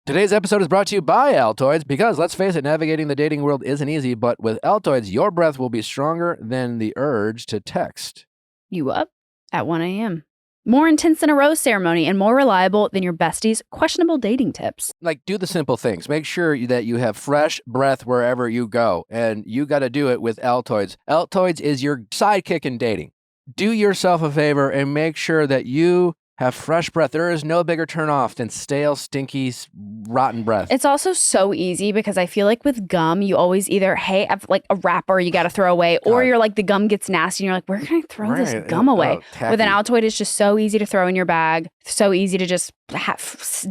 Today's episode is brought to you by Altoids because, let's face it, navigating the dating world isn't easy, but with Altoids, your breath will be stronger than the urge to text. You up at 1 a.m. More intense than a rose ceremony and more reliable than your bestie's questionable dating tips. Like, do the simple things. Make sure that you have fresh breath wherever you go, and you got to do it with Altoids. Altoids is your sidekick in dating. Do yourself a favor and make sure that you have fresh breath. There is no bigger turnoff than stale, stinky, rotten breath. It's also so easy because I feel like with gum, you always either, hey, I've like a wrapper you got to throw away, or you're like the gum gets nasty and you're like, where can I throw this gum away? With an Altoid, it's just so easy to throw in your bag, so easy to just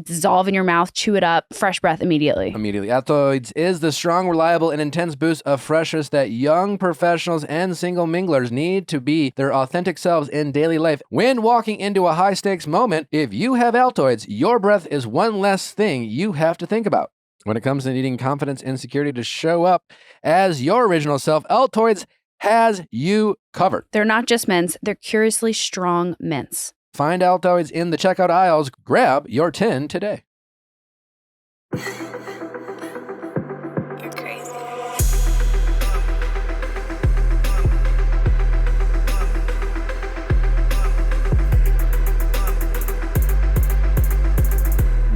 dissolve in your mouth, chew it up, fresh breath immediately. Altoids is the strong, reliable, and intense boost of freshness that young professionals and single minglers need to be their authentic selves in daily life. When walking into a high-stakes moment, if you have Altoids, your breath is one less thing you have to think about. When it comes to needing confidence and security to show up as your original self, Altoids has you covered. They're not just mints, they're curiously strong mints. Find Altoids in the checkout aisles. Grab your 10 today. You're crazy.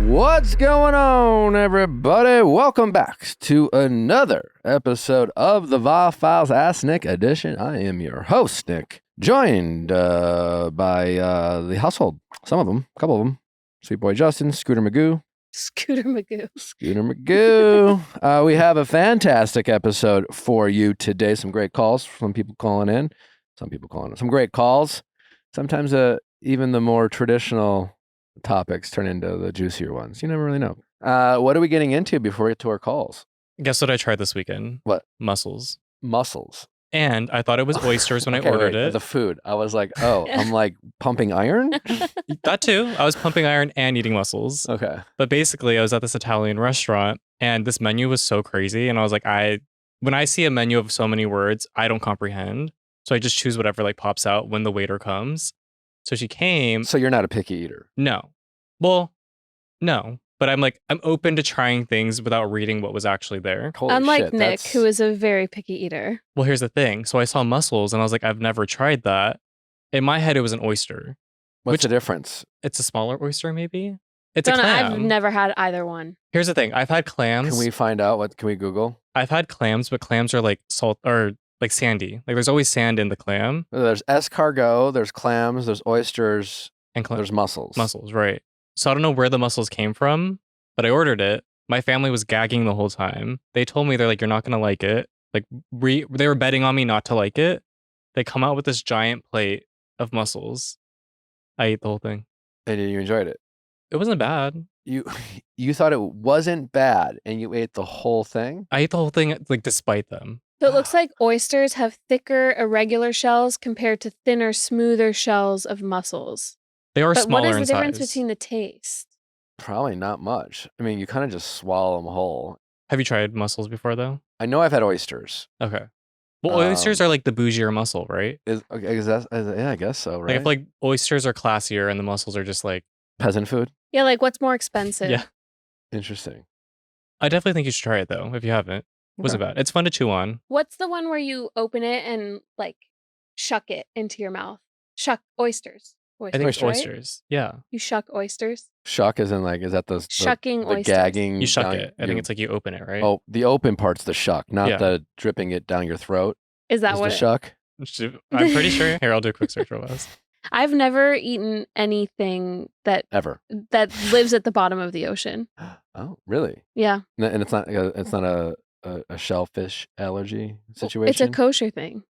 What's going on, everybody? Welcome back to another episode of the Viall Files Ask Nick edition. I am your host, Nick, joined by the household. Some of them, a couple of them. Sweet boy Justin, Scooter Magoo. Scooter Magoo. We have a fantastic episode for you today. Some great calls from people calling in. Some great calls. Sometimes even the more traditional topics turn into the juicier ones. You never really know. What are we getting into before we get to our calls? Guess what I tried this weekend? What? Mussels. And I thought it was oysters when I ordered it. The food. I was like, I'm like pumping iron? That too. I was pumping iron and eating mussels. Okay. But basically, I was at this Italian restaurant and this menu was so crazy. And I was like, when I see a menu of so many words, I don't comprehend. So I just choose whatever like pops out when the waiter comes. So she came. So you're not a picky eater? No. Well, no. But I'm open to trying things without reading what was actually there. Holy Unlike shit, Nick, who is a very picky eater. Well, here's the thing. So I saw mussels and I was like, I've never tried that. In my head, it was an oyster. What's the difference? It's a smaller oyster, maybe? It's a clam. I've never had either one. Here's the thing. I've had clams. Can we find out? Can we Google? I've had clams, but clams are like salt or like sandy. Like there's always sand in the clam. There's escargot, there's clams, there's oysters, and there's mussels. Mussels, right. So I don't know where the mussels came from, but I ordered it. My family was gagging the whole time. They told me, they're like, you're not going to like it. Like they were betting on me not to like it. They come out with this giant plate of mussels. I ate the whole thing. And you enjoyed it? It wasn't bad. You thought it wasn't bad and you ate the whole thing? I ate the whole thing, like, despite them. So it looks like oysters have thicker, irregular shells compared to thinner, smoother shells of mussels. They are but smaller in size. What is the difference between the taste? Probably not much. I mean, you kind of just swallow them whole. Have you tried mussels before, though? I know I've had oysters. Okay. Well, oysters are like the bougier mussel, right? Yeah, I guess so, right? Like, I feel like oysters are classier and the mussels are just like... peasant food? Yeah, like what's more expensive? Yeah. Interesting. I definitely think you should try it, though, if you haven't. It wasn't bad. It's fun to chew on. What's the one where you open it and like shuck it into your mouth? Shuck oysters. I think it's right? oysters. Yeah. You shuck oysters? Shuck is in like, is that the shucking the oysters? Gagging? You shuck it. I think it's like you open it, right? Oh, the open part's the shuck, not the dripping it down your throat. Is that what the shuck? I'm pretty sure. Here, I'll do a quick search real fast. I've never eaten anything that lives at the bottom of the ocean. Oh, really? Yeah. And it's not a shellfish allergy situation? It's a kosher thing.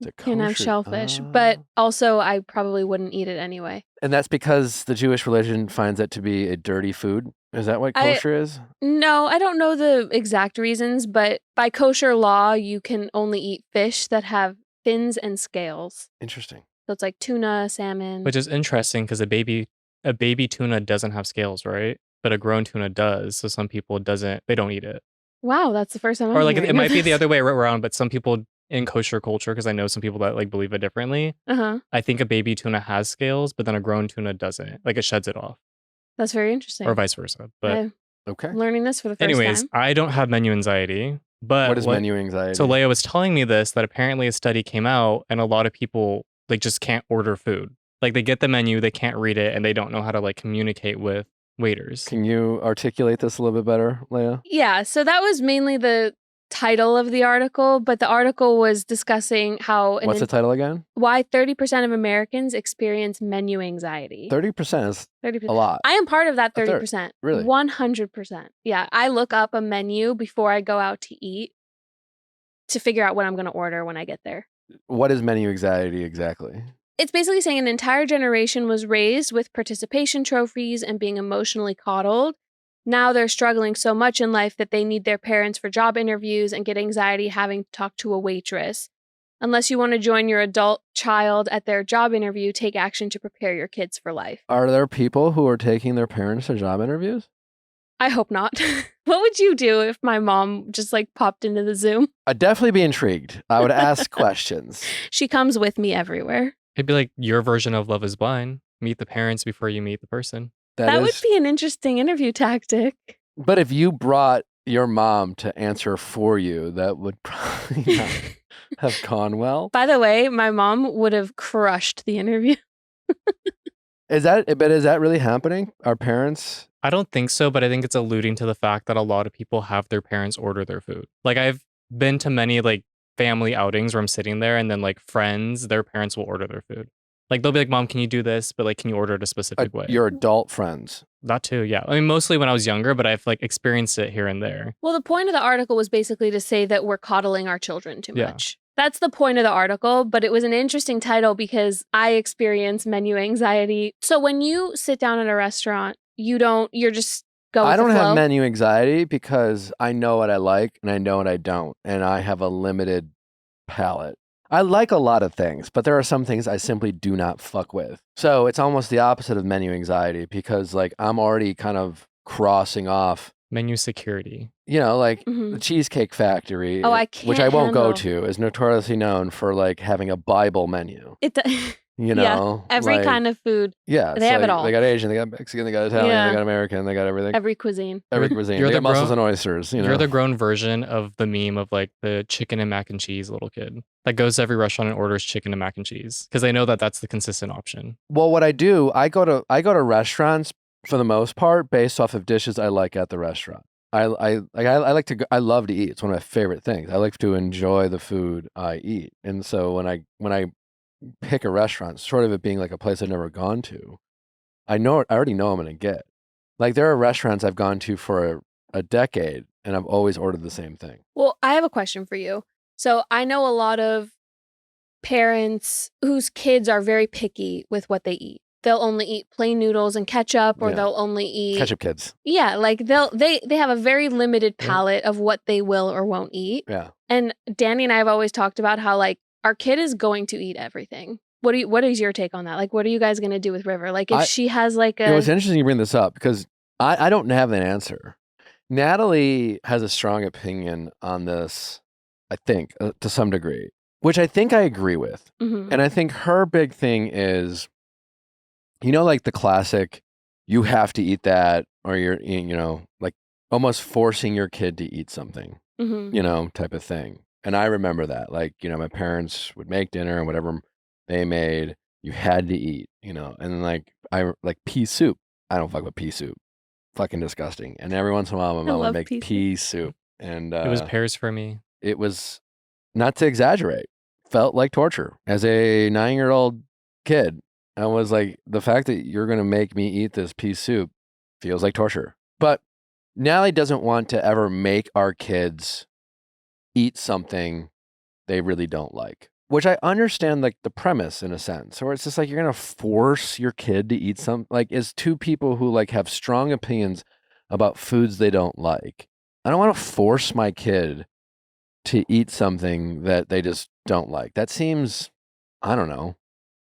You can have shellfish, but also I probably wouldn't eat it anyway. And that's because the Jewish religion finds it to be a dirty food? Is that what kosher is? No, I don't know the exact reasons, but by kosher law, you can only eat fish that have fins and scales. Interesting. So it's like tuna, salmon. Which is interesting because a baby tuna doesn't have scales, right? But a grown tuna does. So some people they don't eat it. Wow, that's the first time. Or like it might be the other way around, but some people in kosher culture, because I know some people that like believe it differently. I think a baby tuna has scales, but then a grown tuna doesn't. Like it sheds it off. That's very interesting. Or vice versa. But Okay. I'm learning this for the first Anyways, time. I don't have menu anxiety. But What is menu anxiety? So Leia was telling me this, that apparently a study came out and a lot of people like just can't order food. Like they get the menu, they can't read it, and they don't know how to like communicate with waiters. Can you articulate this a little bit better, Leia? Yeah, so that was mainly the title of the article, but the article was discussing how What's the title again? why 30% of Americans experience menu anxiety. 30% is 30%. a lot. I am part of that A third. 30%. Really? 100%. Yeah, I look up a menu before I go out to eat to figure out what I'm going to order when I get there. What is menu anxiety exactly? It's basically saying an entire generation was raised with participation trophies and being emotionally coddled. Now they're struggling so much in life that they need their parents for job interviews and get anxiety having to talk to a waitress. Unless you want to join your adult child at their job interview, take action to prepare your kids for life. Are there people who are taking their parents to job interviews? I hope not. What would you do if my mom just like popped into the Zoom? I'd definitely be intrigued. I would ask questions. She comes with me everywhere. It'd be like your version of Love is Blind. Meet the parents before you meet the person. That would be an interesting interview tactic. But if you brought your mom to answer for you, that would probably not have gone well. By the way, my mom would have crushed the interview. Is that really happening? Our parents? I don't think so, but I think it's alluding to the fact that a lot of people have their parents order their food. Like I've been to many like family outings where I'm sitting there and then like friends, their parents will order their food. Like they'll be like, Mom, can you do this? But like, can you order it a specific way? Your adult friends. That too, yeah. I mean, mostly when I was younger, but I've like experienced it here and there. Well, the point of the article was basically to say that we're coddling our children too Yeah. much. That's the point of the article, but it was an interesting title because I experience menu anxiety. So when you sit down at a restaurant, you're just go with I don't the flow. have menu anxiety because I know what I like and I know what I don't. And I have a limited palate. I like a lot of things, but there are some things I simply do not fuck with. So it's almost the opposite of menu anxiety because like I'm already kind of crossing off, Menu security. you know, like Mhm. the Cheesecake Factory, Oh, I which I can't won't go handle. to, is notoriously known for like having a Bible menu. It do- You Yeah, know, every like, kind of food, yeah, they have it all. They got Asian, they got Mexican, they got Italian, Yeah. they got American, they got everything. every cuisine. Every cuisine. You're They the got mussels grown- and oysters. You know, You're the grown version of the meme of like the chicken and mac and cheese little kid that goes to every restaurant and orders chicken and mac and cheese because they know that that's the consistent option. Well, what I do, I go to restaurants for the most part based off of dishes I like at the restaurant. I like to go, I love to eat. It's one of my favorite things. I like to enjoy the food I eat, and so when I pick a restaurant, sort of it being like a place I've never gone to, I already know I'm gonna get. Like there are restaurants I've gone to for a decade, and I've always ordered the same thing. Well, I have a question for you. So I know a lot of parents whose kids are very picky with what they eat. They'll only eat plain noodles and ketchup, or Yeah. they'll only eat Ketchup kids. Yeah, like they have a very limited Yeah. palette of what they will or won't eat. Yeah. And Danny and I have always talked about how like our kid is going to eat everything. What is your take on that? Like, what are you guys going to do with River? Like, if she has like It was interesting you bring this up because I don't have an answer. Natalie has a strong opinion on this, I think, to some degree, which I think I agree with. Mhm. And I think her big thing is, you know, like the classic, you have to eat that, or you're, you know, like almost forcing your kid to eat something, Mhm. you know, type of thing. And I remember that, like, you know, my parents would make dinner and whatever they made, you had to eat, you know, and like, I like pea soup. I don't fuck with pea soup. Fucking disgusting. And every once in a while, my I mom would love make pea soup. pea soup. And It was pears for me. it was, not to exaggerate, felt like torture. As a 9-year-old kid, I was like, the fact that you're going to make me eat this pea soup feels like torture. But Natalie doesn't want to ever make our kids eat something they really don't like, which I understand, like the premise in a sense, or it's just like you're going to force your kid to eat something. Like, as two people who like have strong opinions about foods they don't like, I don't want to force my kid to eat something that they just don't like. That seems, I don't know,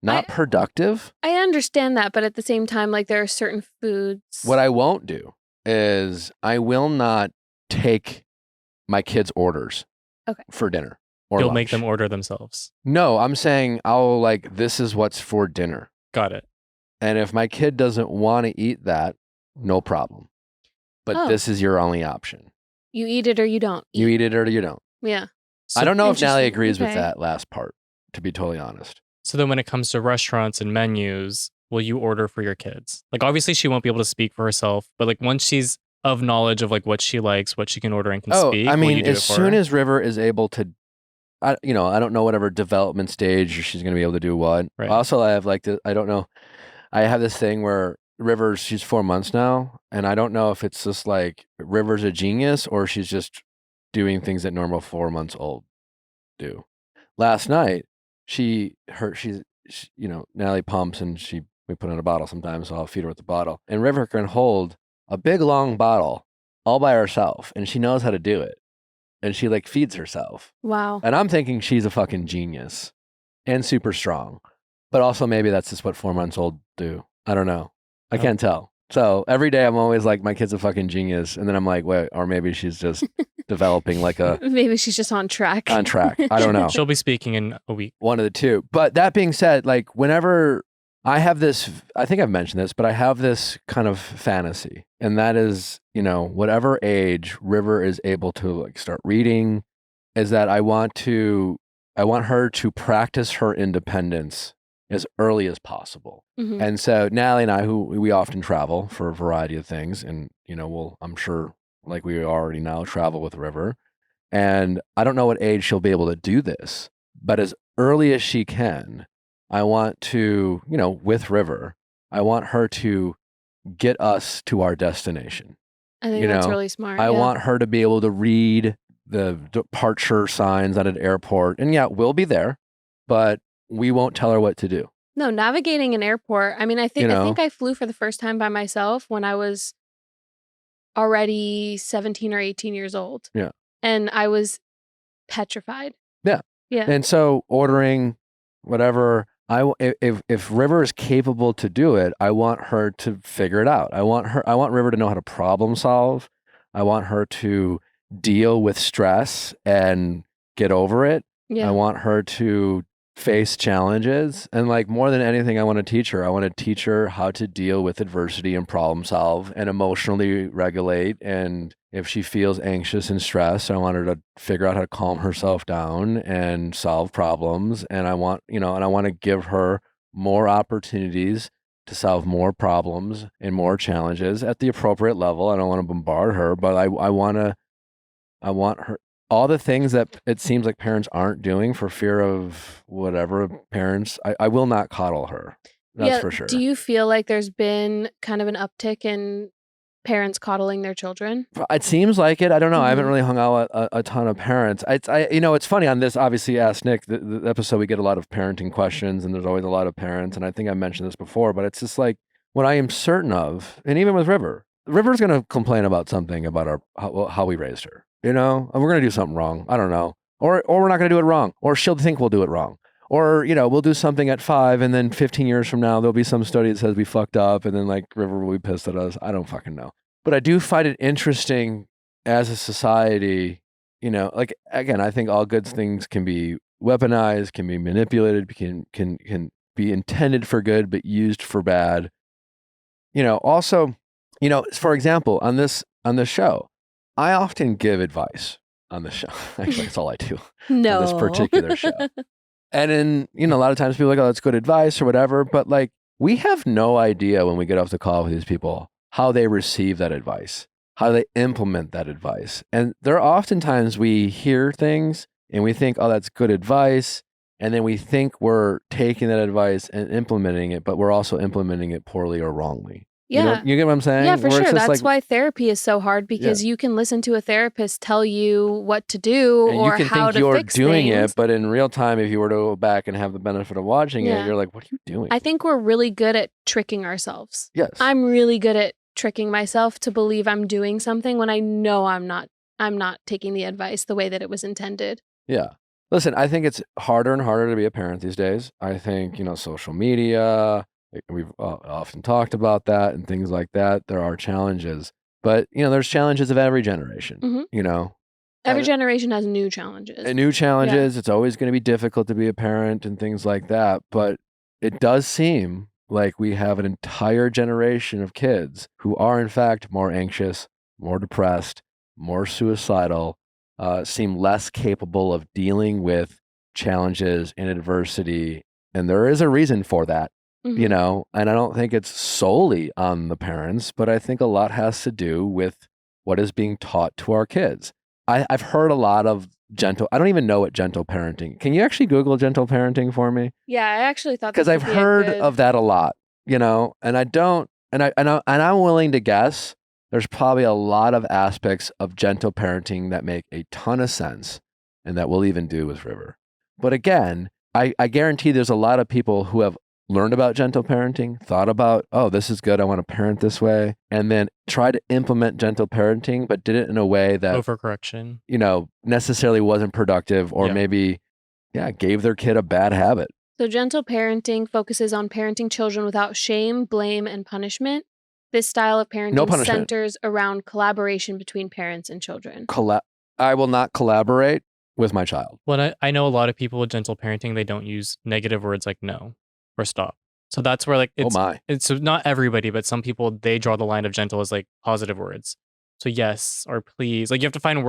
not productive. I understand that, but at the same time, like there are certain foods. What I won't do is I will not take my kids' orders for dinner or You'll lunch. make them order themselves. No, I'm saying I'll like, this is what's for dinner. Got it. And if my kid doesn't want to eat that, no problem. but this is your only option. You eat it or you don't. You eat it or you don't. Yeah. So, I don't know if Nally agrees with that last part, to be totally honest. So then when it comes to restaurants and menus, will you order for your kids? Like, obviously she won't be able to speak for herself, but like once she's of knowledge of like what she likes, what she can order and can speak, I mean, will you do as it for soon her? as River is able to, I don't know whatever development stage she's going to be able to do what. Right. Also, I have I don't know. I have this thing where River's, she's 4 months now, and I don't know if it's just like River's a genius or she's just doing things that normal 4 months old do. Last night, Nally pumps and we put in a bottle sometimes, so I'll feed her with the bottle. And River can hold a big long bottle all by herself, and she knows how to do it. And she like feeds herself. Wow. And I'm thinking she's a fucking genius and super strong. But also maybe that's just what 4 months old do. I don't know. I can't tell. So every day I'm always like, my kid's a fucking genius. And then I'm like, wait, or maybe she's just developing like a... Maybe she's just on track. On track. I don't know. She'll be speaking in a week. One of the two. But that being said, like whenever I have this, I think I've mentioned this, but I have this kind of fantasy. And that is, whatever age River is able to like start reading, is that I want her to practice her independence as early as possible. Mm-hmm. And so Nally and I, we often travel for a variety of things, and I'm sure, like we already now, travel with River. And I don't know what age she'll be able to do this, but as early as she can, I want to, with River, I want her to get us to our destination. I think that's really smart. I want her to be able to read the departure signs at an airport. And yeah, we'll be there, but we won't tell her what to do. No, navigating an airport. I mean, I think I flew for the first time by myself when I was already 17 or 18 years old. Yeah. And I was petrified. Yeah. Yeah. And so ordering whatever, if River is capable to do it, I want her to figure it out. I want River to know how to problem solve. I want her to deal with stress and get over it. Yeah. I want her to face challenges. And like more than anything, I want to teach her how to deal with adversity and problem solve and emotionally regulate. And if she feels anxious and stressed, I want her to figure out how to calm herself down and solve problems. And I want to give her more opportunities to solve more problems and more challenges at the appropriate level. I don't want to bombard her, but I want her, all the things that it seems like parents aren't doing for fear of whatever parents, I will not coddle her. That's for sure. Do you feel like there's been kind of an uptick in parents coddling their children? It seems like it. I don't know. I haven't really hung out with a ton of parents. It's funny on this, obviously, Ask Nick, the episode, we get a lot of parenting questions and there's always a lot of parents. And I think I mentioned this before, but it's just like what I am certain of, and even with River's going to complain about something about how we raised her. And we're going to do something wrong. I don't know. Or we're not going to do it wrong. Or she'll think we'll do it wrong. Or, we'll do something at 5 and then 15 years from now, there'll be some study that says we fucked up and then like River will be pissed at us. I don't fucking know. But I do find it interesting as a society, like, again, I think all good things can be weaponized, can be manipulated, can be intended for good, but used for bad. Also, for example, on this show, I often give advice on the show. Actually, that's all I do on this particular show. And then, a lot of times people are like, oh, that's good advice or whatever. But like, we have no idea when we get off the call with these people how they receive that advice, how they implement that advice. And there are oftentimes we hear things and we think, oh, that's good advice. And then we think we're taking that advice and implementing it, but we're also implementing it poorly or wrongly. Yeah. You get what I'm saying? Yeah, for sure. That's why therapy is so hard, because you can listen to a therapist tell you what to do and or you can how think to you're fix doing things. it, but in real time, if you were to go back and have the benefit of watching it, you're like, what are you doing? I think we're really good at tricking ourselves. Yes. I'm really good at tricking myself to believe I'm doing something when I know I'm not taking the advice the way that it was intended. Yeah. Listen, I think it's harder and harder to be a parent these days. I think, social media, we've often talked about that and things like that. There are challenges, but there's challenges of every generation, Every generation has new challenges. And new challenges. Yeah. It's always going to be difficult to be a parent and things like that. But it does seem like we have an entire generation of kids who are in fact more anxious, more depressed, more suicidal, seem less capable of dealing with challenges and adversity. And there is a reason for that, you know, and I don't think it's solely on the parents, but I think a lot has to do with what is being taught to our kids. I've heard a lot of I don't even know what gentle parenting. Can you actually Google gentle parenting for me? Yeah, I actually thought because I've heard of that a lot, you know, and I'm willing to guess there's probably a lot of aspects of gentle parenting that make a ton of sense and that we'll even do with River. But again, I guarantee there's a lot of people who have learned about gentle parenting, thought about, oh, this is good, I want to parent this way, and then tried to implement gentle parenting, but did it in a way that overcorrection, you know, necessarily wasn't productive or maybe, gave their kid a bad habit. So gentle parenting focuses on parenting children without shame, blame, and punishment. This style of parenting centers around collaboration between parents and children. I will not collaborate with my child. Well, I know a lot of people with gentle parenting, they don't use negative words like no or stop. So that's where like it's so not everybody, but some people, they draw the line of gentle as like positive words. So yes or please. Like you have to find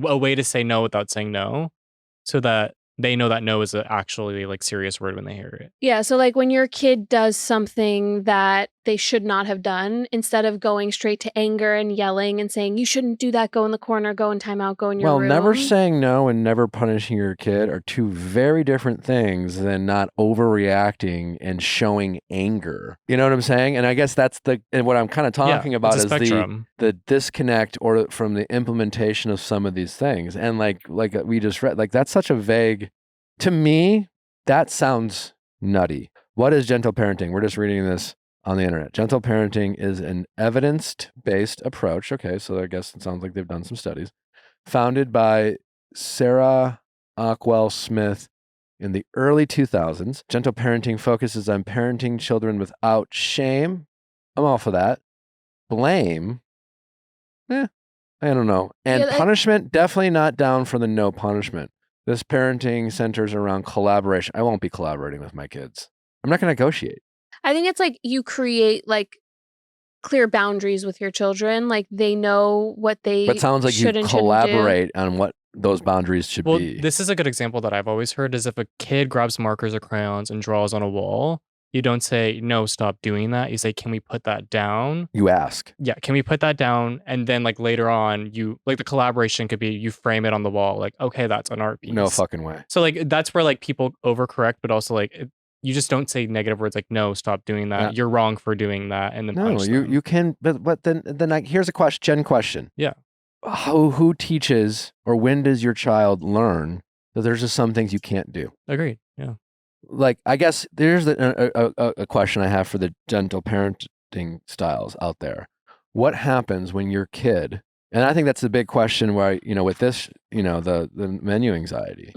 a way to say no without saying no, so that they know that no is a actually like serious word when they hear it. Yeah. So like when your kid does something that they should not have done, instead of going straight to anger and yelling and saying, you shouldn't do that, go in the corner, go in timeout, go in your room. Well, never saying no and never punishing your kid are two very different things than not overreacting and showing anger. You know what I'm saying? And I guess that's what I'm kind of talking about is the disconnect or from the implementation of some of these things. And like we just read, like that's such a vague, to me, that sounds nutty. What is gentle parenting? We're just reading this on the internet. Gentle parenting is an evidence-based approach. Okay, so I guess it sounds like they've done some studies. Founded by Sarah Ockwell Smith in the early 2000s. Gentle parenting focuses on parenting children without shame. I'm all for that. Blame? I don't know. And punishment? Definitely not down for the no punishment. This parenting centers around collaboration. I won't be collaborating with my kids. I'm not going to negotiate. I think it's like you create like clear boundaries with your children. Like they know what they But it sounds like you collaborate on what those boundaries should be. Well, this is a good example that I've always heard is if a kid grabs markers or crayons and draws on a wall, you don't say, no, stop doing that. You say, can we put that down? You ask. Yeah, can we put that down? And then like later on, the collaboration could be you frame it on the wall. Like, okay, that's an art piece. No fucking way. So like that's where like people overcorrect, but also like you just don't say negative words like, no, stop doing that. You're wrong for doing that. And then punish them. You can, but then here's a question. Yeah. Who teaches or when does your child learn that there's just some things you can't do? Agreed. Yeah. Like, I guess there's a question I have for the gentle parenting styles out there. What happens when your kid, and I think that's the big question where, with this, the menu anxiety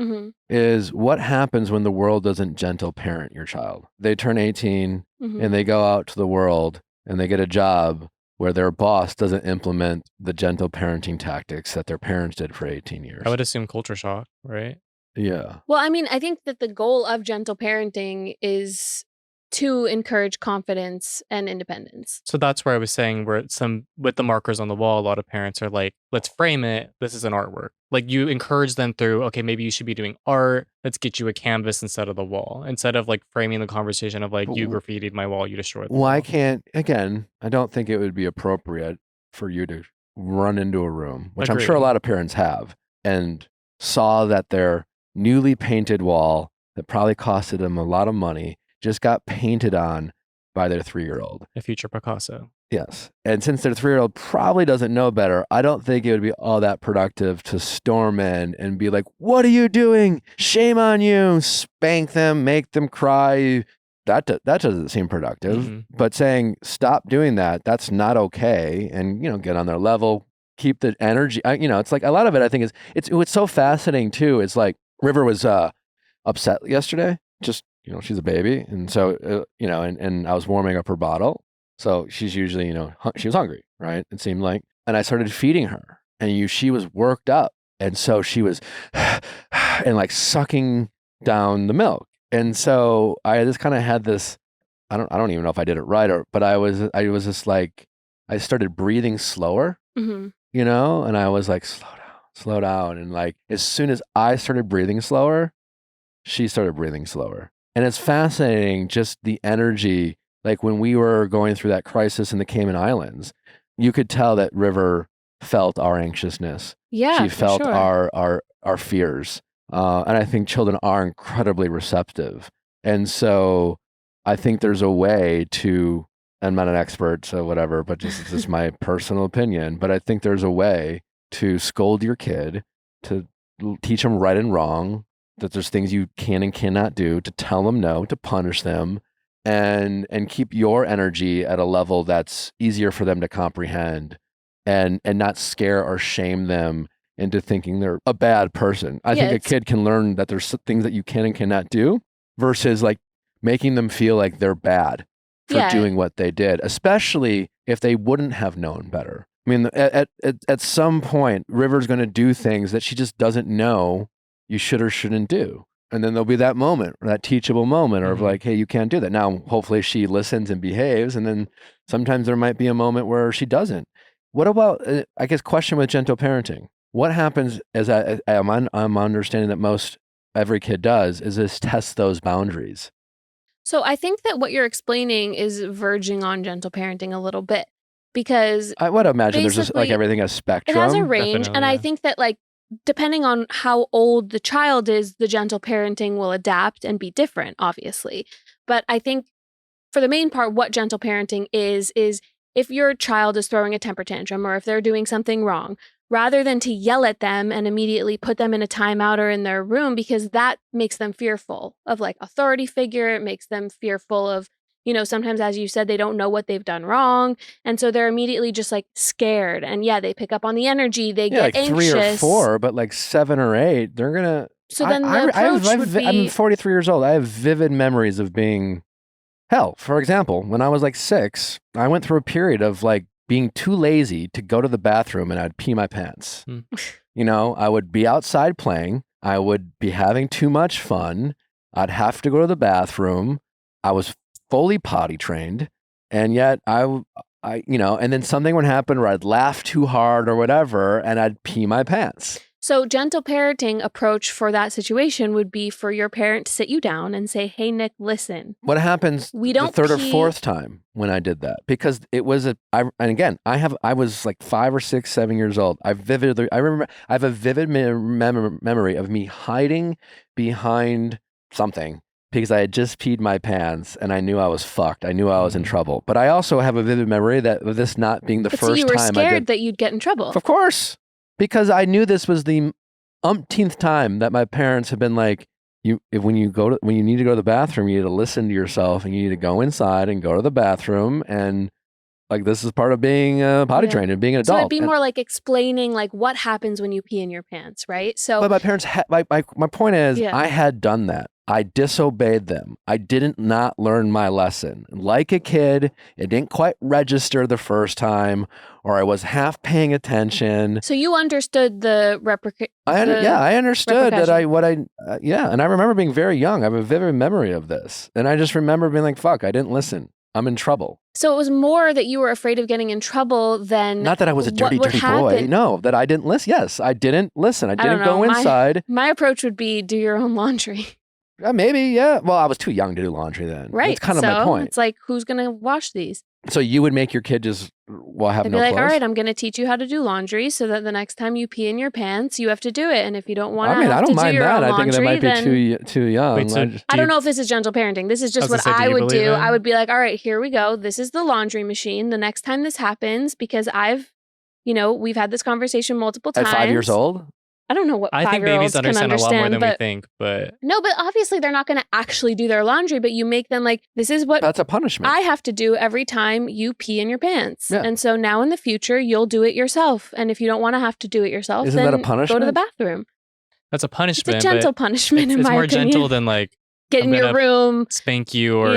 is what happens when the world doesn't gentle parent your child? They turn 18 and they go out to the world and they get a job where their boss doesn't implement the gentle parenting tactics that their parents did for 18 years. I would assume culture shock, right? Yeah. Well, I mean, I think that the goal of gentle parenting is to encourage confidence and independence. So that's where I was saying with the markers on the wall, a lot of parents are like, let's frame it. This is an artwork. Like you encourage them through, okay, maybe you should be doing art. Let's get you a canvas instead of the wall. Instead of like framing the conversation of like, you graffitied my wall, you destroyed the wall. I don't think it would be appropriate for you to run into a room, which I'm sure a lot of parents have, and saw that their newly painted wall that probably costed them a lot of money just got painted on by their 3-year-old. A future Picasso. Yes. And since their 3-year-old probably doesn't know better, I don't think it would be all that productive to storm in and be like, what are you doing? Shame on you. Spank them, make them cry. That doesn't seem productive. But saying, stop doing that, that's not okay. And, get on their level, keep the energy. It's like a lot of it, I think, is it's so fascinating, too. It's like River was upset yesterday. Just, she's a baby. And so, and I was warming up her bottle. So she's usually, she was hungry, right? It seemed like. And I started feeding her. And she was worked up. And so she was and like sucking down the milk. And so I just kind of had this, I don't even know if I did it right, but I was just like, I started breathing slower. you know? And I was like, slow down. And like, as soon as I started breathing slower, she started breathing slower. And it's fascinating, just the energy. Like when we were going through that crisis in the Cayman Islands, you could tell that River felt our anxiousness. Yeah, She for felt sure. our fears. And I think children are incredibly receptive. And so I think there's a way to, I'm not an expert, so whatever, but it's just my personal opinion. But I think there's a way to scold your kid, to teach them right and wrong, that there's things you can and cannot do, to tell them no, to punish them, and keep your energy at a level that's easier for them to comprehend, and not scare or shame them into thinking they're a bad person. I think a kid can learn that there's things that you can and cannot do versus like making them feel like they're bad for doing what they did, especially if they wouldn't have known better. I mean, at some point, River's going to do things that she just doesn't know you should or shouldn't do. And then there'll be that moment, that teachable moment of like, hey, you can't do that. Now, hopefully she listens and behaves. And then sometimes there might be a moment where she doesn't. What about, I guess, question with gentle parenting? What happens, as I'm understanding that every kid does, is this test those boundaries. So I think that what you're explaining is verging on gentle parenting a little bit, because I would imagine there's just like everything a spectrum. It has a range. And I think that like, depending on how old the child is, the gentle parenting will adapt and be different, obviously. But I think for the main part, what gentle parenting is if your child is throwing a temper tantrum or if they're doing something wrong, rather than to yell at them and immediately put them in a timeout or in their room, because that makes them fearful of like authority figure. It makes them fearful of, you know, sometimes, as you said, they don't know what they've done wrong. And so they're immediately just like scared. And they pick up on the energy. They get like anxious. 3 or 4, but like 7 or 8, they're going to. So then the approach would be. I'm 43 years old. I have vivid memories of being, hell, for example, when I was like 6, I went through a period of like being too lazy to go to the bathroom and I'd pee my pants. You know, I would be outside playing. I would be having too much fun. I'd have to go to the bathroom. I was fully potty trained, and yet I, you know, and then something would happen where I'd laugh too hard or whatever, and I'd pee my pants. So gentle parenting approach for that situation would be for your parent to sit you down and say, hey, Nick, listen. What happens the third or fourth time when I did that? Because it was and again, I was like 5 or 6, 7 years old. I have a vivid memory of me hiding behind something because I had just peed my pants and I knew I was fucked. I knew I was in trouble. But I also have a vivid memory that of this not being the first time I did. So you were scared that you'd get in trouble. Of course. Because I knew this was the umpteenth time that my parents have been like, when you need to go to the bathroom, you need to listen to yourself and you need to go inside and go to the bathroom, and like this is part of being potty trained and being an adult. So it'd be more like explaining like what happens when you pee in your pants, right? So, but my parents, my point is, I had done that. I disobeyed them. I didn't not learn my lesson. Like a kid, it didn't quite register the first time, or I was half paying attention. So you understood the I understood that and I remember being very young. I have a vivid memory of this. And I just remember being like, fuck, I didn't listen. I'm in trouble. So it was more that you were afraid of getting in trouble than not that I was a dirty boy. No, that I didn't listen. Yes, I didn't listen. I didn't go inside. My approach would be do your own laundry. Maybe, yeah. Well, I was too young to do laundry then. Right. That's kind of my point. It's like, who's going to wash these? So you would make your kid just have They'd no be like, clothes? all right, I'm going to teach you how to do laundry so that the next time you pee in your pants, you have to do it. And if you don't want to have to do your own laundry, I think that might be too young. Wait, so I don't know if this is gentle parenting. This is just what I would do. I would be like, all right, here we go. This is the laundry machine. The next time this happens, because we've had this conversation multiple times. At 5 years old? I don't know what 5-year-olds I think babies understand a lot more than we think, but... No, but obviously they're not going to actually do their laundry, but you make them like, this is what... That's a punishment. I have to do every time you pee in your pants. Yeah. And so now in the future, you'll do it yourself. And if you don't want to have to do it yourself, Isn't then that a punishment? go to the bathroom. That's a punishment. It's a gentle punishment, in my opinion. It's more gentle than like... Get in your room. Spank you or,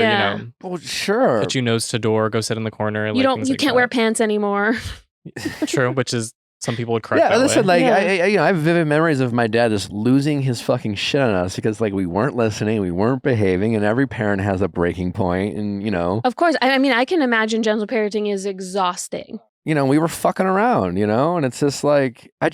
well, sure. Put you nose to door, go sit in the corner. You can't wear pants anymore. True, which is... Some people would correct that listen, way. I have vivid memories of my dad just losing his fucking shit on us because like we weren't listening, we weren't behaving, and every parent has a breaking point, and Of course, I mean, I can imagine gentle parenting is exhausting. we were fucking around, and it's just like, I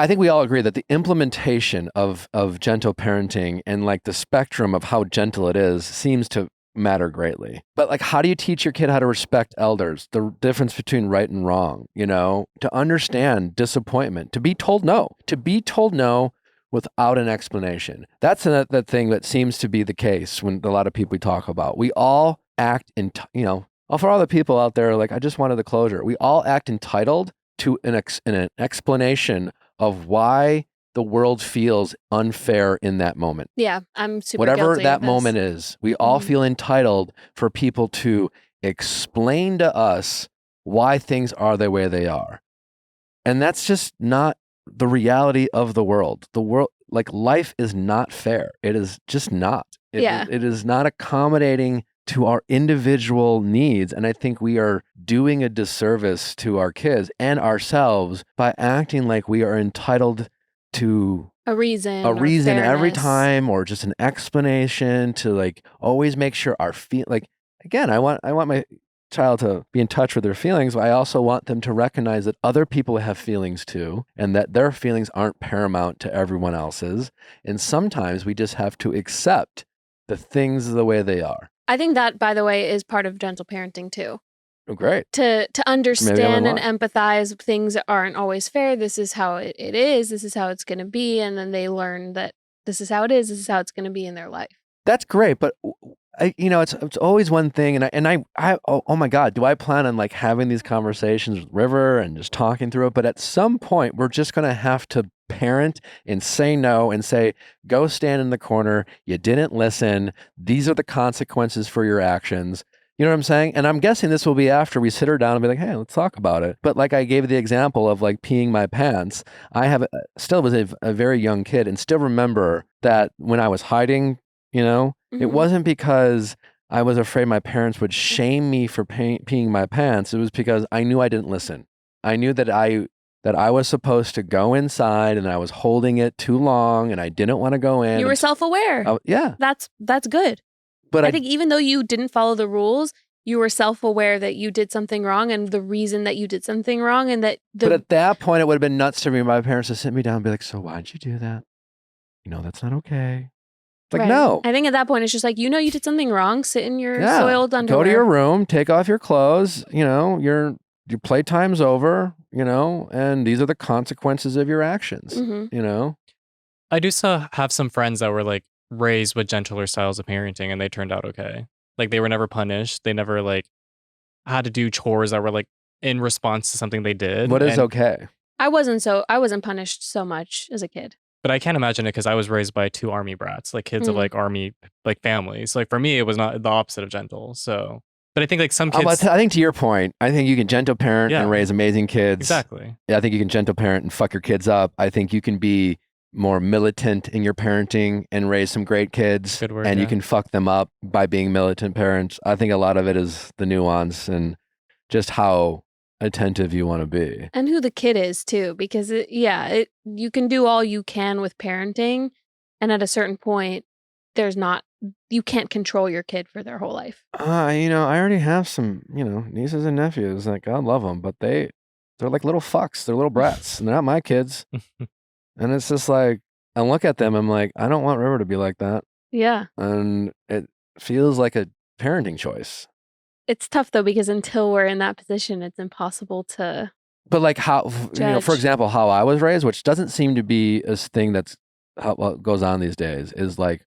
think we all agree that the implementation of gentle parenting and like the spectrum of how gentle it is seems to matter greatly. But like, how do you teach your kid how to respect elders, the difference between right and wrong, to understand disappointment, to be told no without an explanation? That's the thing that seems to be the case when a lot of people we talk about. We all act for all the people out there, like, I just wanted the closure. We all act entitled to an explanation of why the world feels unfair in that moment. Yeah, I'm super Whatever guilty that of this. moment is, we all feel entitled for people to explain to us why things are the way they are. And that's just not the reality of the world. The world, like, life is not fair. It is just not. It is not accommodating to our individual needs. And I think we are doing a disservice to our kids and ourselves by acting like we are entitled to a reason every time, or just an explanation to like always make sure our again, I want my child to be in touch with their feelings, but I also want them to recognize that other people have feelings too, and that their feelings aren't paramount to everyone else's. And sometimes we just have to accept the things the way they are. I think that, by the way, is part of gentle parenting too. Oh, great. To understand and empathize, things aren't always fair. This is how it is. This is how it's going to be. And then they learn that this is how it is. This is how it's going to be in their life. That's great. But it's always one thing. And I oh my God, do I plan on like having these conversations with River and just talking through it? But at some point, we're just going to have to parent and say no and say, go stand in the corner. You didn't listen. These are the consequences for your actions. You know what I'm saying? And I'm guessing this will be after we sit her down and be like, hey, let's talk about it. But like I gave the example of like peeing my pants. I still was a very young kid and still remember that when I was hiding, it wasn't because I was afraid my parents would shame me for peeing my pants. It was because I knew I didn't listen. I knew that I was supposed to go inside and I was holding it too long and I didn't want to go in. You were self-aware. Yeah. That's good. But I think even though you didn't follow the rules, you were self-aware that you did something wrong and the reason that you did something wrong, and that But at that point, it would have been nuts to me, my parents to sit me down and be like, so why'd you do that? That's not okay. Like, no. I think at that point, it's just like, you did something wrong. Sit in your soiled underwear. Go to your room, take off your clothes, your playtime's over, and these are the consequences of your actions, I do still have some friends that were like raised with gentler styles of parenting and they turned out okay. Like, they were never punished. They never like had to do chores that were like in response to something they did. What is okay? I wasn't punished so much as a kid. But I can't imagine it because I was raised by two army brats, like kids of like army like families. Like, for me, it was not the opposite of gentle. So, but I think like some kids. I think to your point, I think you can gentle parent and raise amazing kids. Exactly. Yeah, I think you can gentle parent and fuck your kids up. I think you can be more militant in your parenting and raise some great kids. Good word, and you can fuck them up by being militant parents. I think a lot of it is the nuance and just how attentive you want to be. And who the kid is too, because you can do all you can with parenting, and at a certain point you can't control your kid for their whole life. I already have some, nieces and nephews, like, God love them, but they're like little fucks. They're little brats and they're not my kids. And it's just like, I look at them, I'm like, I don't want River to be like that. Yeah. And it feels like a parenting choice. It's tough though, because until we're in that position, it's impossible to. But like how, for example, how I was raised, which doesn't seem to be a thing that's what goes on these days, is like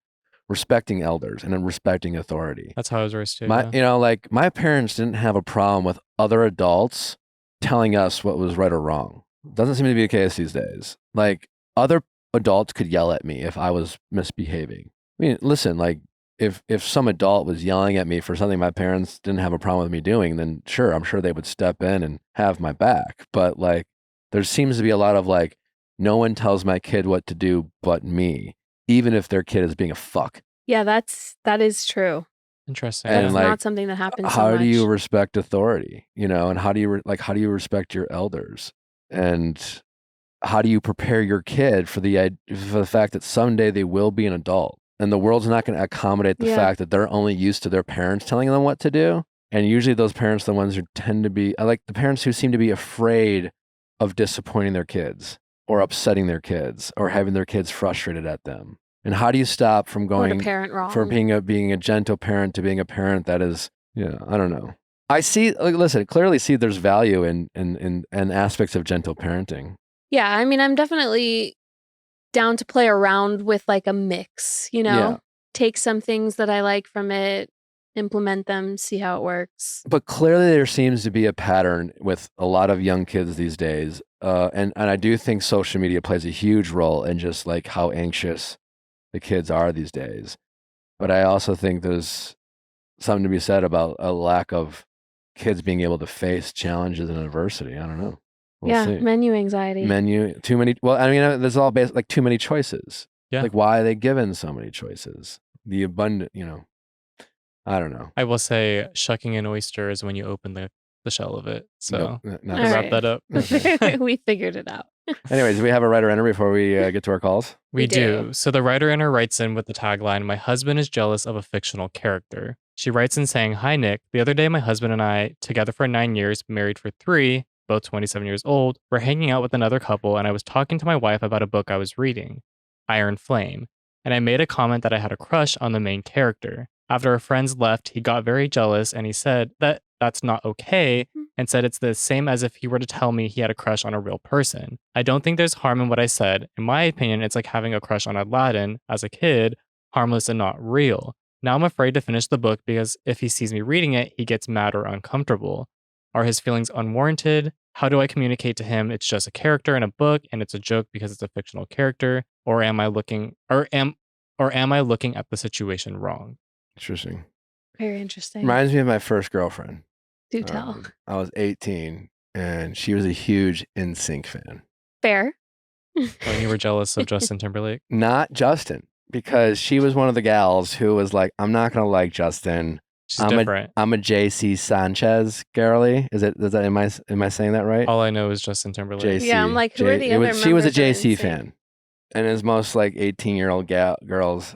respecting elders and then respecting authority. That's how I was raised too. Like my parents didn't have a problem with other adults telling us what was right or wrong. Doesn't seem to be the case these days. Like, other adults could yell at me if I was misbehaving. I mean, listen, like, if some adult was yelling at me for something my parents didn't have a problem with me doing, then sure, I'm sure they would step in and have my back. But like, there seems to be a lot of like, no one tells my kid what to do but me, even if their kid is being a fuck. Yeah, that is true. Interesting. And that's like, not something that happens. How do you respect authority? And how do you respect your elders? And how do you prepare your kid for the fact that someday they will be an adult, and the world's not going to accommodate the fact that they're only used to their parents telling them what to do? And usually those parents are the ones who tend to be, I like the parents who seem to be afraid of disappointing their kids or upsetting their kids or having their kids frustrated at them. And how do you stop from Or to going parent wrong. from being a gentle parent to being a parent that is, I don't know. I clearly see there's value in aspects of gentle parenting. Yeah, I mean, I'm definitely down to play around with like a mix, Yeah. Take some things that I like from it, implement them, see how it works. But clearly there seems to be a pattern with a lot of young kids these days. And I do think social media plays a huge role in just like how anxious the kids are these days. But I also think there's something to be said about a lack of kids being able to face challenges and adversity. I don't know. We'll see. Menu anxiety. Too many. Well, I mean, there's all based like too many choices. Yeah. Like, why are they given so many choices? The abundant, I don't know. I will say shucking an oyster is when you open the shell of it. So Nope, to wrap that up. We figured it out. Anyways, do we have a writer enter before we get to our calls? We do. So the writer enter writes in with the tagline, "My husband is jealous of a fictional character." She writes in saying, "Hi, Nick. The other day, my husband and I, together for 9 years, married for 3, both 27 years old, were hanging out with another couple, and I was talking to my wife about a book I was reading, Iron Flame, and I made a comment that I had a crush on the main character. After our friends left, he got very jealous, and he said that that's not okay, and said it's the same as if he were to tell me he had a crush on a real person. I don't think there's harm in what I said. In my opinion, it's like having a crush on Aladdin as a kid, harmless and not real. Now I'm afraid to finish the book because if he sees me reading it, he gets mad or uncomfortable. Are his feelings unwarranted? How do I communicate to him it's just a character in a book and it's a joke because it's a fictional character? Or am I looking at the situation wrong?" Interesting. Very interesting. Reminds me of my first girlfriend. Do tell. I was 18 and she was a huge NSYNC fan. Fair. When you were jealous of Justin Timberlake? Not Justin, because she was one of the gals who was like, I'm not going to like Justin. She's different. I'm a JC Sanchez girly. Am I saying that right? All I know is Justin Timberlake. JC. Yeah, I'm like, who are the other She was a members of JC NSYNC? fan. And as most like 18-year-old girls,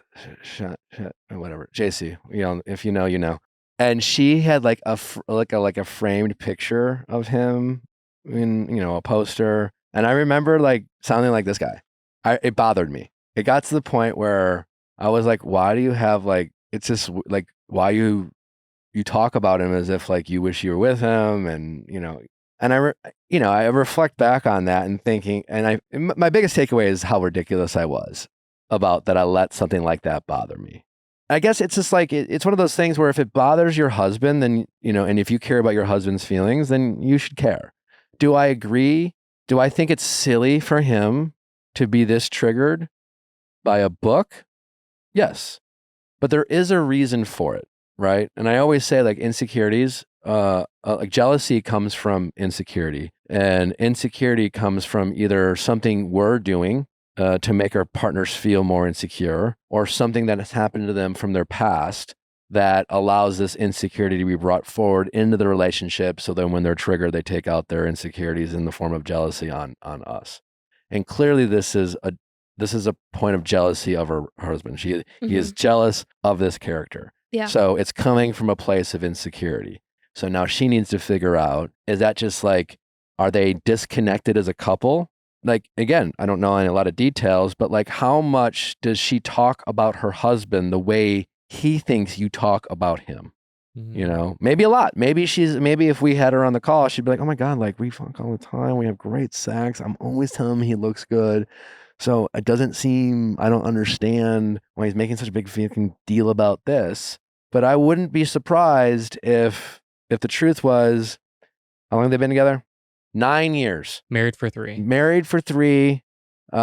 whatever, JC, if you know, you know. And she had like a framed picture of him in, a poster. And I remember like sounding like this guy. It bothered me. It got to the point where I was like, why do you have like, it's just like, why you talk about him as if like you wish you were with him, and and I reflect back on that and thinking, and my biggest takeaway is how ridiculous I was about that I let something like that bother me. I guess it's just like it's one of those things where if it bothers your husband, then and if you care about your husband's feelings, then you should care. Do I agree? Do I think it's silly for him to be this triggered by a book? Yes, but there is a reason for it. Right. And I always say like insecurities, like jealousy comes from insecurity, and insecurity comes from either something we're doing to make our partners feel more insecure, or something that has happened to them from their past that allows this insecurity to be brought forward into the relationship. So then when they're triggered, they take out their insecurities in the form of jealousy on us. And clearly this is a point of jealousy of her husband. He is jealous of this character. Yeah. So it's coming from a place of insecurity. So now she needs to figure out, is that just like, are they disconnected as a couple? Like, again, I don't know a lot of details, but like how much does she talk about her husband the way he thinks you talk about him? Maybe a lot. Maybe if we had her on the call, she'd be like, oh my God, like we fuck all the time. We have great sex. I'm always telling him he looks good. So it doesn't seem, I don't understand why he's making such a big fucking deal about this. But I wouldn't be surprised if the truth was, how long have they been together? 9 years. Married for 3. Married for 3. They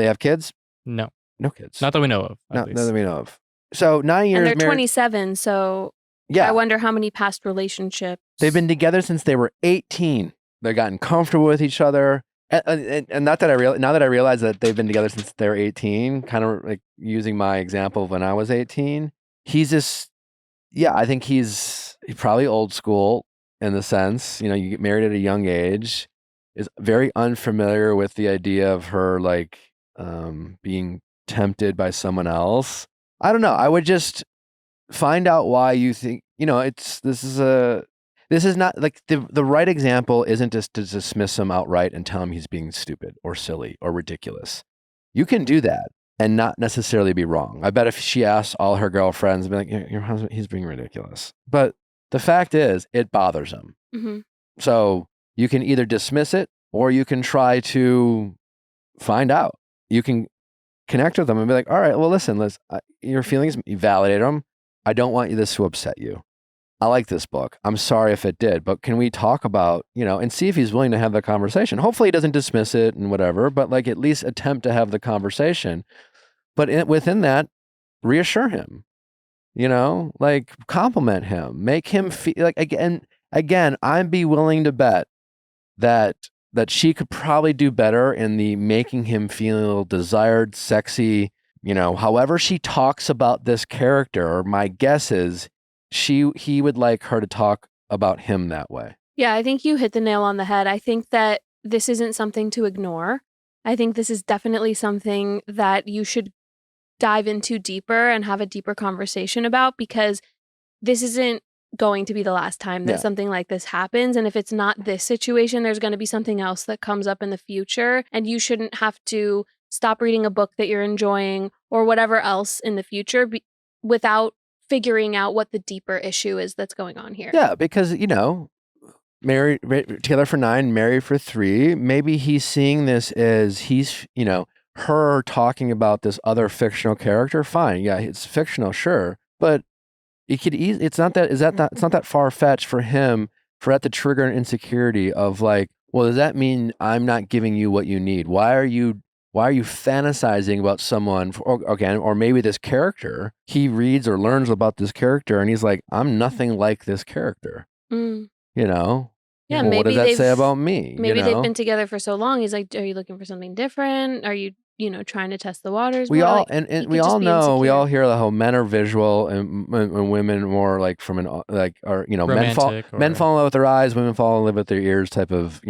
have kids? No. No kids. Not that we know of. Not that we know of. So 9 years. And they're married. 27, so yeah. I wonder how many past relationships. They've been together since they were 18. They've gotten comfortable with each other. And now that I realize that they've been together since they were 18, kind of like using my example of when I was 18, I think he's probably old school in the sense, you get married at a young age, is very unfamiliar with the idea of her like being tempted by someone else. I don't know. I would just find out why you think, this is not like the right example isn't just to dismiss him outright and tell him he's being stupid or silly or ridiculous. You can do that and not necessarily be wrong. I bet if she asked all her girlfriends, be like, your husband, he's being ridiculous. But the fact is, it bothers him. Mm-hmm. So you can either dismiss it or you can try to find out. You can connect with them and be like, all right, well, listen, your feelings, you validate them. I don't want this to upset you. I like this book. I'm sorry if it did, but can we talk about, and see if he's willing to have the conversation. Hopefully he doesn't dismiss it and whatever, but like at least attempt to have the conversation. But within that, reassure him, like compliment him, make him feel like, again, I'd be willing to bet that she could probably do better in the making him feel desired, sexy, however she talks about this character. My guess is he would like her to talk about him that way. Yeah, I think you hit the nail on the head. I think that this isn't something to ignore. I think this is definitely something that you should dive into deeper and have a deeper conversation about, because this isn't going to be the last time that something like this happens. And if it's not this situation, there's going to be something else that comes up in the future. And you shouldn't have to stop reading a book that you're enjoying or whatever else in the future without figuring out what the deeper issue is that's going on here. Yeah, because, married together for 9, married for 3. Maybe he's seeing this as he's, her talking about this other fictional character. Fine. Yeah, it's fictional, sure. But it's not that far-fetched for him for that to trigger an insecurity of like, well, does that mean I'm not giving you what you need? Why are you fantasizing about someone, or maybe this character, he reads or learns about this character and he's like, I'm nothing like this character. Yeah, well, what does that say about me? Maybe they've been together for so long. He's like, are you looking for something different? Are you, trying to test the waters? We more? all, like, and we all know, we all hear the whole men are visual and women more like from men fall in love with their eyes, women fall in love with their ears type of,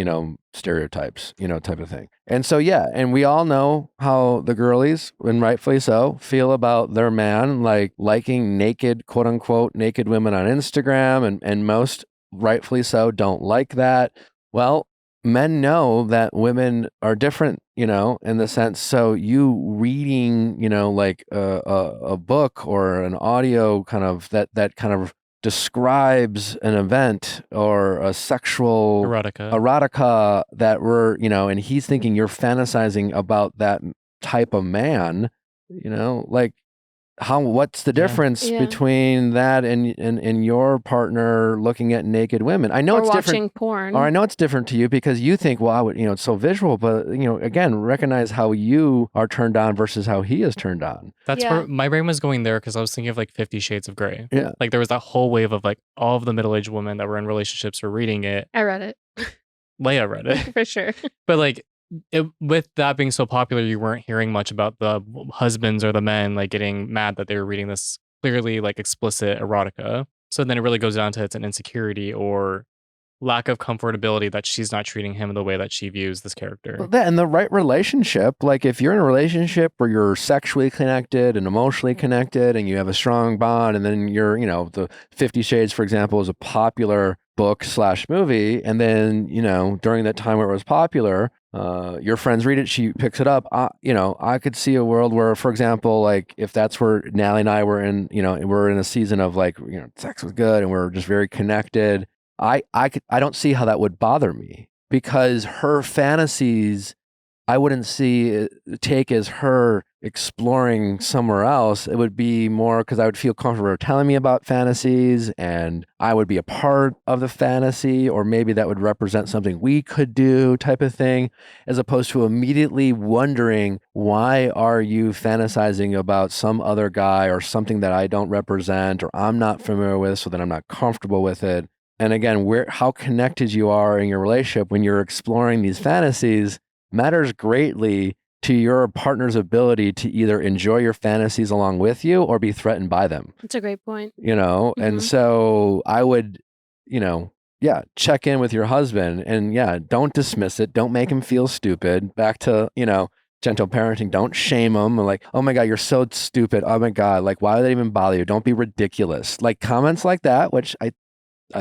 stereotypes, type of thing. And so, yeah, and we all know how the girlies, and rightfully so, feel about their man, like liking naked, quote unquote, naked women on Instagram, and most rightfully so don't like that. Well, men know that women are different, in the sense. So you reading, like a book or an audio kind of that kind of describes an event or a sexual erotica that we're, and he's thinking you're fantasizing about that type of man, like, what's the difference between that and your partner looking at naked women? I know it's different. Watching porn. Or I know it's different to you because you think, well, I would, it's so visual, but again, recognize how you are turned on versus how he is turned on. That's where my brain was going there, because I was thinking of like 50 Shades of Grey. Yeah. Like there was that whole wave of like all of the middle-aged women that were in relationships were reading it. I read it. Leia read it. For sure. But like, with that being so popular, you weren't hearing much about the husbands or the men like getting mad that they were reading this clearly like explicit erotica. So then it really goes down to it's an insecurity or lack of comfortability that she's not treating him the way that she views this character. Well, that, and the right relationship, like if you're in a relationship where you're sexually connected and emotionally connected and you have a strong bond, and then you're, the 50 Shades, for example, is a popular book / movie. And then, during that time where it was popular, your friends read it, she picks it up. I could see a world where, for example, like if that's where Nally and I were in, we're in a season of like, sex was good and we're just very connected. I don't see how that would bother me, because her fantasies, I wouldn't take as her exploring somewhere else. It would be more because I would feel comfortable telling me about fantasies and I would be a part of the fantasy, or maybe that would represent something we could do type of thing, as opposed to immediately wondering, why are you fantasizing about some other guy or something that I don't represent or I'm not familiar with, so that I'm not comfortable with it. And again, how connected you are in your relationship when you're exploring these fantasies matters greatly to your partner's ability to either enjoy your fantasies along with you or be threatened by them. That's a great point. And so I would, check in with your husband and don't dismiss it. Don't make him feel stupid. Back to, gentle parenting. Don't shame them. Like, oh my God, you're so stupid. Oh my God, like, why would that even bother you? Don't be ridiculous. Like comments like that, which I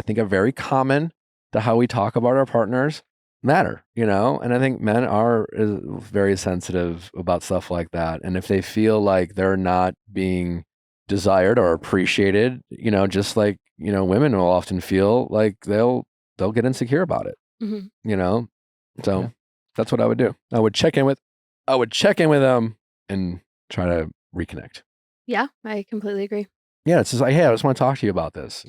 think are very common to how we talk about our partners, matter, and I think men are very sensitive about stuff like that. And if they feel like they're not being desired or appreciated, just like, women will often feel like they'll get insecure about it, so Yeah. that's what I would do. I would check in with them and try to reconnect. Yeah, I completely agree. Yeah, it's just like, hey, I just want to talk to you about this,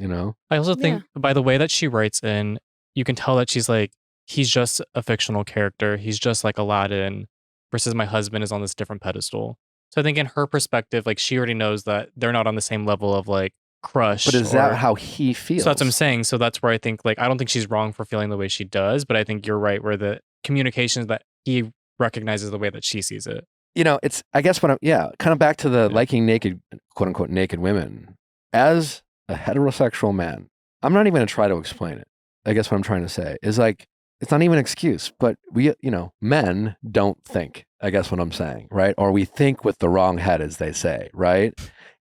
I also think by the way that she writes in, you can tell that she's like, he's just a fictional character. He's just like Aladdin versus my husband is on this different pedestal. So I think in her perspective, like she already knows that they're not on the same level of like crush. But is that how he feels? So that's what I'm saying. So that's where I think like, I don't think she's wrong for feeling the way she does, but I think you're right where the communications that he recognizes the way that she sees it. It's, I guess kind of back to the liking naked, quote unquote, naked women. As a heterosexual man, I'm not even going to try to explain it. I guess what I'm trying to say is like, it's not even an excuse, but we, men don't think, I guess what I'm saying, right? Or we think with the wrong head, as they say, right?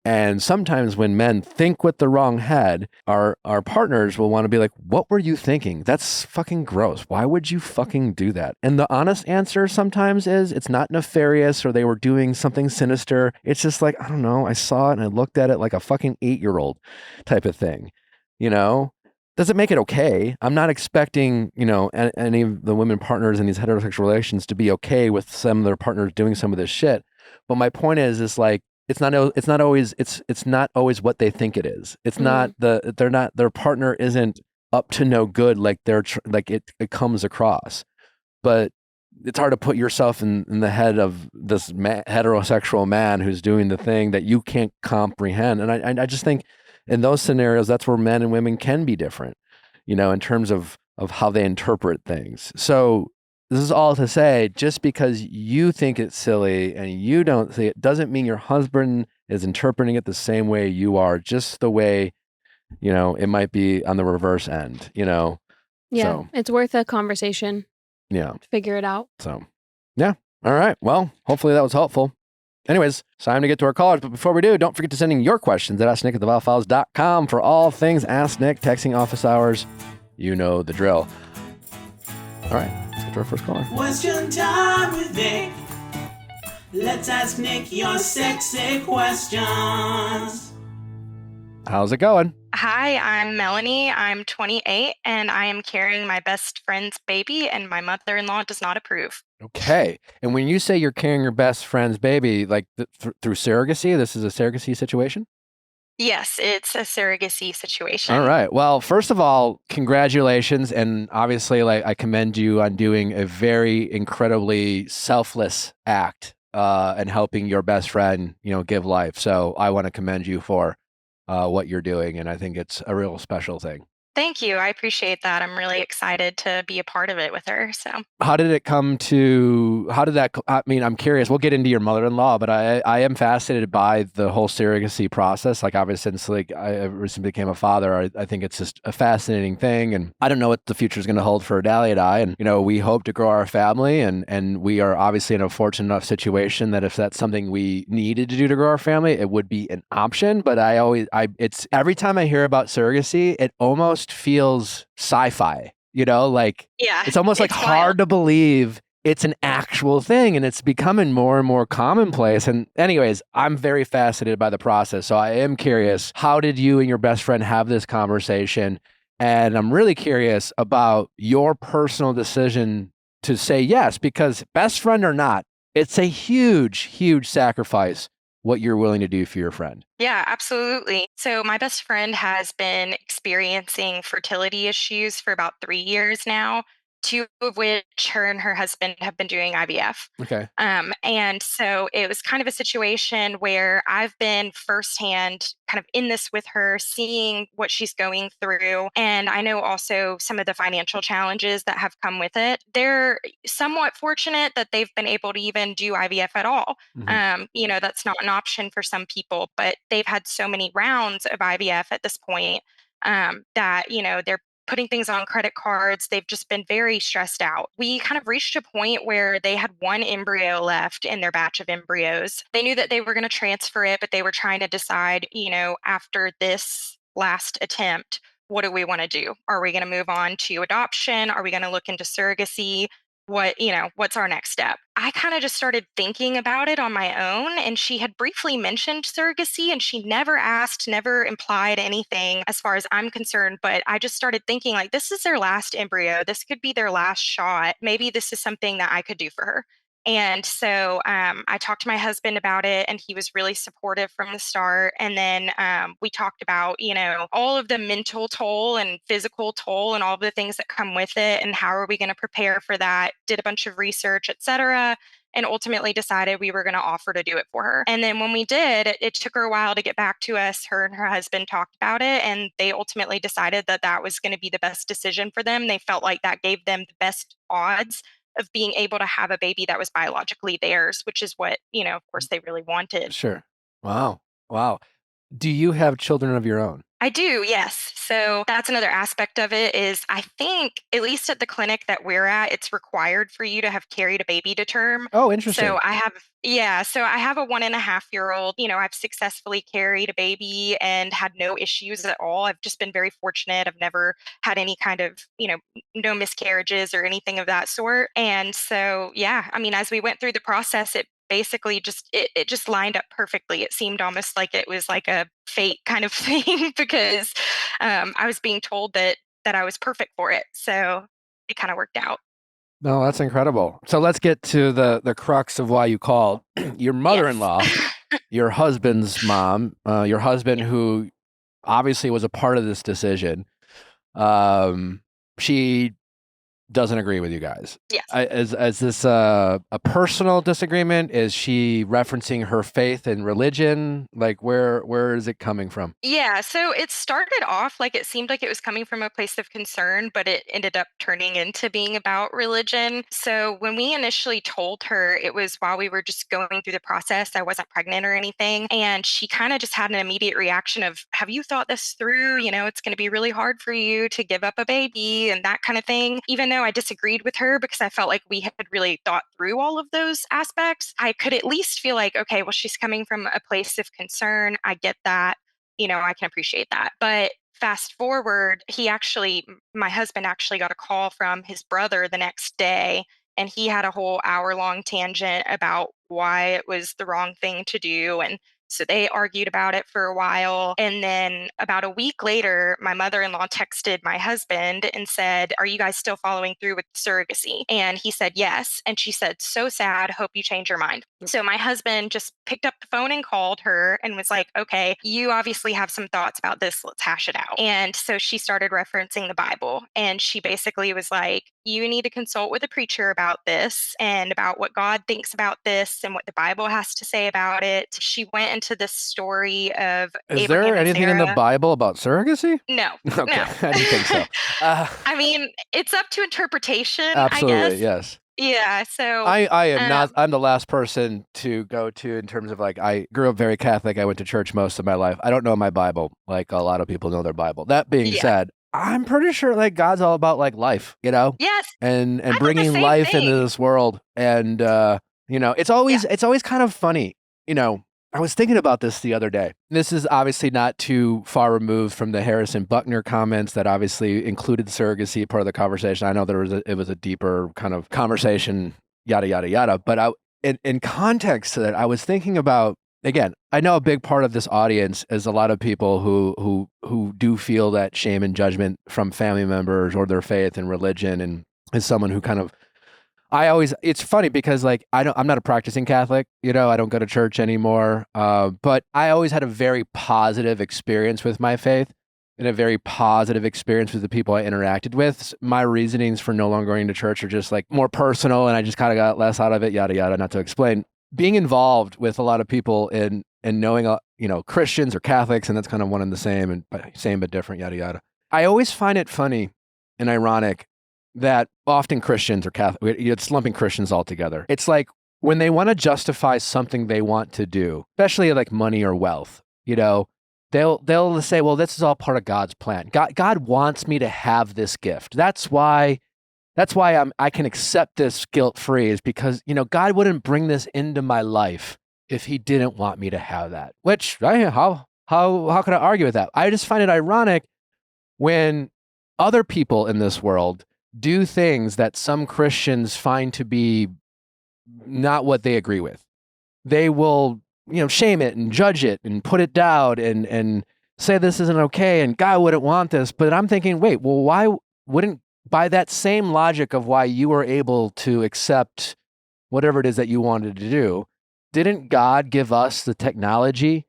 And sometimes when men think with the wrong head, our partners will want to be like, what were you thinking? That's fucking gross. Why would you fucking do that? And the honest answer sometimes is it's not nefarious or they were doing something sinister. It's just like, I don't know. I saw it and I looked at it like a fucking 8-year-old type of thing, Doesn't make it okay. I'm not expecting, any of the women partners in these heterosexual relations to be okay with some of their partners doing some of this shit. But my point is like, it's not always what they think it is. It's not their partner isn't up to no good like it comes across. But it's hard to put yourself in the head of this heterosexual man who's doing the thing that you can't comprehend. And I just think in those scenarios, that's where men and women can be different, in terms of how they interpret things. So this is all to say, just because you think it's silly and you don't see it, doesn't mean your husband is interpreting it the same way you are, just the way, it might be on the reverse end, Yeah, So, it's worth a conversation. Yeah. Figure it out. So, yeah. All right. Well, hopefully that was helpful. Anyways, it's time to get to our callers. But before we do, don't forget to send in your questions at AskNick@theviallfiles.com for all things Ask Nick, texting office hours. You know the drill. All right. Let's get to our first caller. Question time with Nick. Let's ask Nick your sexy questions. How's it going? Hi, I'm Melanie. I'm 28 and I am carrying my best friend's baby and my mother-in-law does not approve. Okay. And when you say you're carrying your best friend's baby, like through surrogacy, this is a surrogacy situation? Yes, it's a surrogacy situation. All right. Well, first of all, congratulations. And obviously, like, I commend you on doing a very incredibly selfless act and helping your best friend, give life. So I want to commend you for what you're doing. And I think it's a real special thing. Thank you. I appreciate that. I'm really excited to be a part of it with her. So how did that, I'm curious, we'll get into your mother-in-law, but I am fascinated by the whole surrogacy process. Like obviously since I recently became a father, I think it's just a fascinating thing. And I don't know what the future is going to hold for Adalia and I. And, we hope to grow our family and we are obviously in a fortunate enough situation that if that's something we needed to do to grow our family, it would be an option. But it's every time I hear about surrogacy, it almost feels sci-fi, it's almost like hard to believe it's an actual thing and it's becoming more and more commonplace. And anyways, I'm very fascinated by the process. So I am curious, how did you and your best friend have this conversation? And I'm really curious about your personal decision to say yes, because best friend or not, it's a huge, huge sacrifice what you're willing to do for your friend. Yeah, absolutely. So my best friend has been experiencing fertility issues for about 3 years now, 2 of which her and her husband have been doing IVF. Okay. And so it was kind of a situation where I've been firsthand kind of in this with her, seeing what she's going through. And I know also some of the financial challenges that have come with it. They're somewhat fortunate that they've been able to even do IVF at all. Mm-hmm. That's not an option for some people, but they've had so many rounds of IVF at this point that, they're putting things on credit cards. They've just been very stressed out. We kind of reached a point where they had one embryo left in their batch of embryos. They knew that they were going to transfer it, but they were trying to decide, after this last attempt, what do we want to do? Are we going to move on to adoption? Are we going to look into surrogacy? What's our next step? I kind of just started thinking about it on my own, and she had briefly mentioned surrogacy, and she never asked, never implied anything as far as I'm concerned. But I just started thinking, like, this is their last embryo. This could be their last shot. Maybe this is something that I could do for her. And so I talked to my husband about it, and he was really supportive from the start. And then we talked about, all of the mental toll and physical toll and all of the things that come with it, and how are we going to prepare for that, did a bunch of research, et cetera, and ultimately decided we were going to offer to do it for her. And then when we did, it took her a while to get back to us. Her and her husband talked about it, and they ultimately decided that that was going to be the best decision for them. They felt like that gave them the best odds of being able to have a baby that was biologically theirs, which is what, of course, they really wanted. Sure. Wow. Do you have children of your own? I do, yes. So that's another aspect of it is I think, at least at the clinic that we're at, it's required for you to have carried a baby to term. Oh, interesting. So I have a 1.5-year-old. I've successfully carried a baby and had no issues at all. I've just been very fortunate. I've never had any kind of, no miscarriages or anything of that sort. And so, as we went through the process, it basically it just lined up perfectly. It seemed almost like it was like a fate kind of thing because I was being told that I was perfect for it. So it kind of worked out. No, that's incredible. So let's get to the crux of why you called. Your mother-in-law, your husband's mom, your husband who obviously was a part of this decision. She doesn't agree with you guys. Yes. Is this a personal disagreement? Is she referencing her faith and religion? Like where is it coming from? Yeah, so it started off like it seemed like it was coming from a place of concern, but it ended up turning into being about religion. So when we initially told her, it was while we were just going through the process. I wasn't pregnant or anything. And she kind of just had an immediate reaction of, have you thought this through? It's going to be really hard for you to give up a baby and that kind of thing. Even though I disagreed with her because I felt like we had really thought through all of those aspects, I could at least feel like, okay, well, she's coming from a place of concern. I get that. I can appreciate that. But fast forward, my husband actually got a call from his brother the next day, and he had a whole hour-long tangent about why it was the wrong thing to do. And so they argued about it for a while. And then about a week later, my mother-in-law texted my husband and said, are you guys still following through with surrogacy? And he said, yes. And she said, so sad. Hope you change your mind. So my husband just picked up the phone and called her and was like, okay, you obviously have some thoughts about this. Let's hash it out. And so she started referencing the Bible. And she basically was like, you need to consult with a preacher about this and about what God thinks about this and what the Bible has to say about it. She went into this story of Is Abraham there anything in the Bible about surrogacy? No. Okay, No. I didn't think so. I mean, it's up to interpretation, Absolutely, I guess. yes. Yeah, so I am not. I'm the last person to go to in terms of like I grew up very Catholic. I went to church most of my life. I don't know my Bible like a lot of people know their Bible. That being said, I'm pretty sure like God's all about like life, Yes. and bringing life into this world. And it's always kind of funny. I was thinking about this the other day. This is obviously not too far removed from the Harrison Buckner comments that obviously included surrogacy part of the conversation. I know it was a deeper kind of conversation, yada, yada, yada. But in context to that, I was thinking about, again, I know a big part of this audience is a lot of people who do feel that shame and judgment from family members or their faith and religion, and as someone who kind of it's funny because like I'm not a practicing Catholic, I don't go to church anymore. But I always had a very positive experience with my faith and a very positive experience with the people I interacted with. My reasonings for no longer going to church are just like more personal, and I just kind of got less out of it, yada, yada, not to explain. Being involved with a lot of people and knowing, Christians or Catholics, and that's kind of one and the same and same but different, yada, yada. I always find it funny and ironic that often Christians or Catholic, it's lumping Christians all together. It's like when they want to justify something they want to do, especially like money or wealth, they'll say, well, this is all part of God's plan. God wants me to have this gift. That's why I can accept this guilt-free, is because, God wouldn't bring this into my life if he didn't want me to have that. Which, how could I argue with that? I just find it ironic when other people in this world do things that some Christians find to be not what they agree with. They will, shame it and judge it and put it down and say this isn't okay and God wouldn't want this. But I'm thinking, wait, well, why wouldn't, by that same logic of why you were able to accept whatever it is that you wanted to do, didn't God give us the technology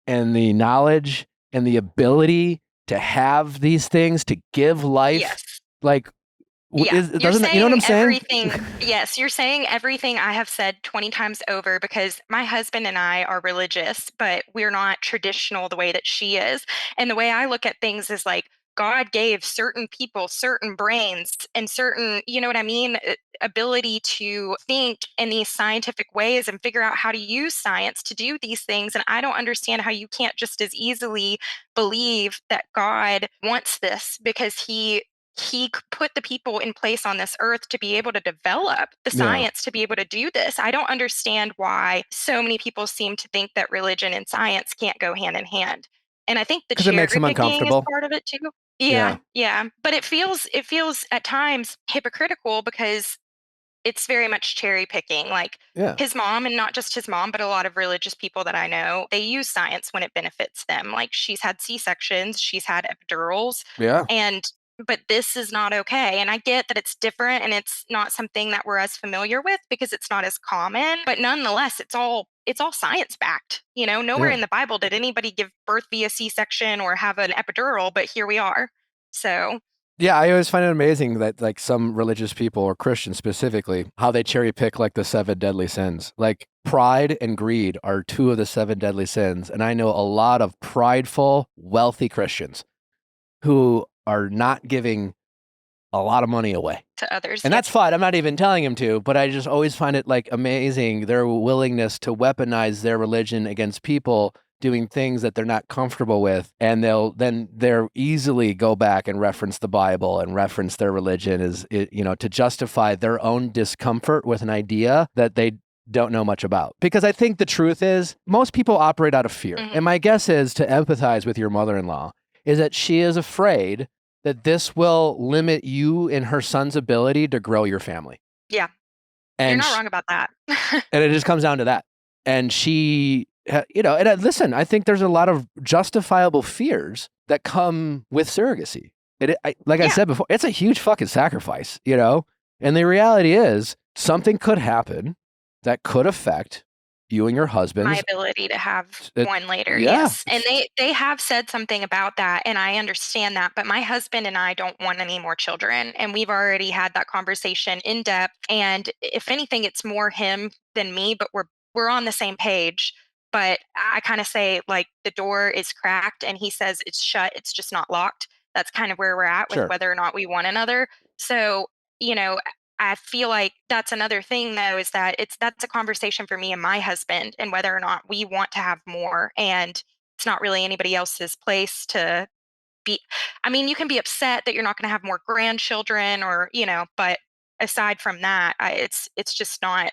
and the knowledge and the ability to have these things, to give life? Yes. Like, yeah. doesn't that, you know what I'm saying? Yes, you're saying everything I have said 20 times over, because my husband and I are religious, but we're not traditional the way that she is. And the way I look at things is like, God gave certain people certain brains and certain, you know what I mean, ability to think in these scientific ways and figure out how to use science to do these things. And I don't understand how you can't just as easily believe that God wants this, because he put the people in place on this earth to be able to develop the science to be able to do this. I don't understand why so many people seem to think that religion and science can't go hand in hand. And I think the Because it makes them cherry picking is uncomfortable. part of it too. Yeah. But it feels at times hypocritical, because it's very much cherry picking. Like his mom, and not just his mom, but a lot of religious people that I know, they use science when it benefits them. Like, she's had C-sections, she's had epidurals. But this is not okay. And I get that it's different and it's not something that we're as familiar with because it's not as common. But nonetheless, it's all science backed. Nowhere in the Bible did anybody give birth via C-section or have an epidural, but here we are. So yeah, I always find it amazing that like some religious people, or Christians specifically, how they cherry pick like the 7 deadly sins. Like pride and greed are 2 of the 7 deadly sins. And I know a lot of prideful, wealthy Christians who are not giving a lot of money away to others. And that's fine. I'm not even telling him to, but I just always find it like amazing, their willingness to weaponize their religion against people doing things that they're not comfortable with. And they'll easily go back and reference the Bible and reference their religion to justify their own discomfort with an idea that they don't know much about. Because I think the truth is most people operate out of fear. Mm-hmm. And my guess is, to empathize with your mother-in-law, is that she is afraid that this will limit you and her son's ability to grow your family. Yeah. And you're not wrong about that. And it just comes down to that. And she, listen, I think there's a lot of justifiable fears that come with surrogacy. I said before, it's a huge fucking sacrifice, And the reality is something could happen that could affect you and your husband's my ability to have one later. Yes. And they have said something about that, and I understand that, but my husband and I don't want any more children, and we've already had that conversation in depth. And if anything, it's more him than me, but we're on the same page. But I kind of say, like, the door is cracked and he says it's shut, it's just not locked. That's kind of where we're at with whether or not we want another. So, I feel like that's another thing, though, is that that's a conversation for me and my husband, and whether or not we want to have more. And it's not really anybody else's place to be. I mean, you can be upset that you're not going to have more grandchildren, or but aside from that, it's just not.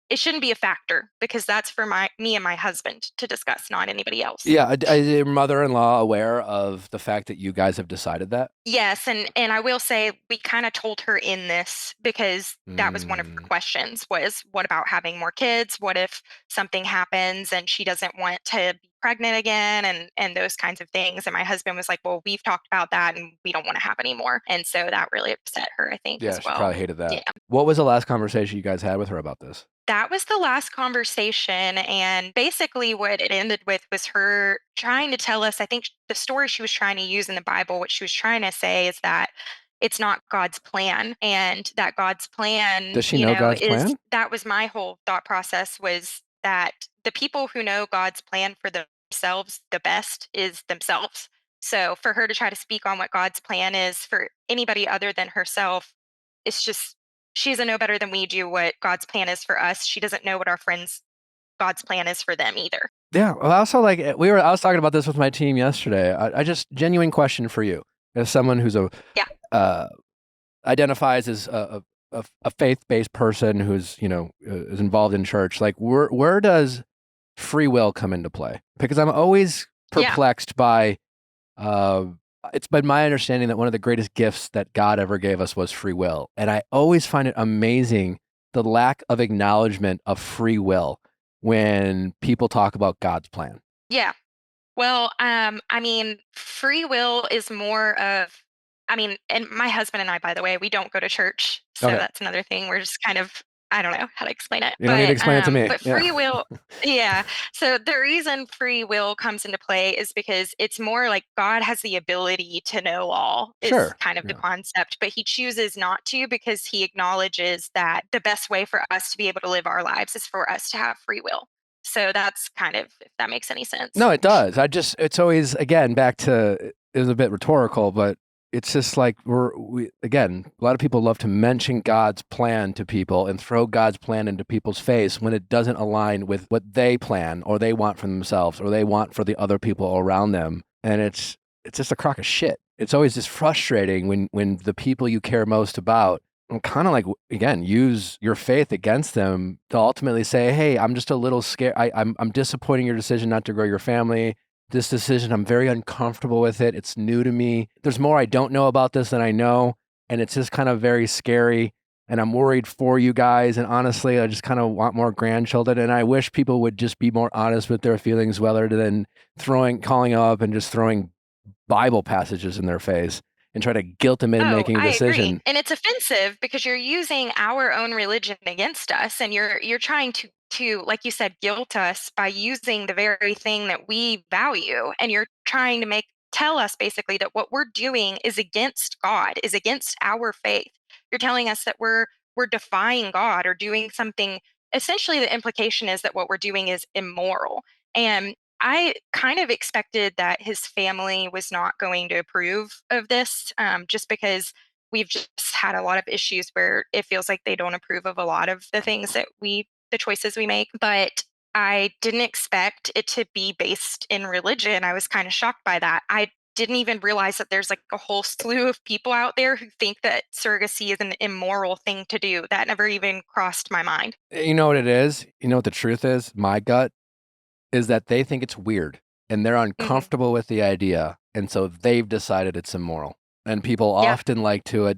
It shouldn't be a factor, because that's for me and my husband to discuss, not anybody else. Yeah. Is your mother-in-law aware of the fact that you guys have decided that? Yes. And I will say, we kind of told her in this, because that was one of her questions, was what about having more kids? What if something happens and she doesn't want to be pregnant again, and those kinds of things? And my husband was like, well, we've talked about that and we don't want to have any more. And so that really upset her, I think, as well. She probably hated that. Yeah. What was the last conversation you guys had with her about this? That was the last conversation, and basically what it ended with was her trying to tell us, I think the story she was trying to use in the Bible, what she was trying to say is that it's not God's plan, and that God's plan, does she know God's plan? That was my whole thought process, was that the people who know God's plan for themselves the best is themselves. So for her to try to speak on what God's plan is for anybody other than herself, it's just, she doesn't know better than we do what God's plan is for us. She doesn't know what our friends' God's plan is for them either. Yeah. Well, also like I was talking about this with my team yesterday. I just genuine question for you as someone who's identifies as a faith-based person who's, is involved in church. Like where does free will come into play? Because I'm always perplexed by, it's been my understanding that one of the greatest gifts that God ever gave us was free will. And I always find it amazing the lack of acknowledgement of free will when people talk about God's plan. Yeah. Well, I mean, free will is more of, and my husband and I, by the way, we don't go to church. So Okay. that's another thing. We're just kind of, I don't know how to explain it. You don't need to explain it to me. But free will, yeah. So the reason free will comes into play is because it's more like God has the ability to know all is kind of the concept, but he chooses not to because he acknowledges that the best way for us to be able to live our lives is for us to have free will. So that's kind of, if that makes any sense. No, it does. It's always, again, back to, it was a bit rhetorical, but it's just like again, a lot of people love to mention God's plan to people and throw God's plan into people's face when it doesn't align with what they plan or they want for themselves or they want for the other people around them. And it's just a crock of shit. It's always just frustrating when the people you care most about kind of like, again, use your faith against them to ultimately say, hey, I'm just a little scared. I'm disappointing your decision not to grow your family. This decision, I'm very uncomfortable with it. It's new to me. There's more I don't know about this than I know. And it's just kind of very scary. And I'm worried for you guys. And honestly, I just kind of want more grandchildren. And I wish people would just be more honest with their feelings rather than calling up and just throwing Bible passages in their face and try to guilt them into making a decision. Agree. And it's offensive because you're using our own religion against us, and you're trying to, like you said, guilt us by using the very thing that we value, and you're trying to tell us basically that what we're doing is against God, is against our faith. You're telling us that we're defying God or doing something. Essentially, the implication is that what we're doing is immoral. And I kind of expected that his family was not going to approve of this, just because we've just had a lot of issues where it feels like they don't approve of a lot of the things that the choices we make. But I didn't expect it to be based in religion. I was kind of shocked by that. I didn't even realize that there's like a whole slew of people out there who think that surrogacy is an immoral thing to do. That never even crossed my mind. You know what it is? You know what the truth is? My gut is that they think it's weird and they're uncomfortable with the idea. And so they've decided it's immoral. And people often like to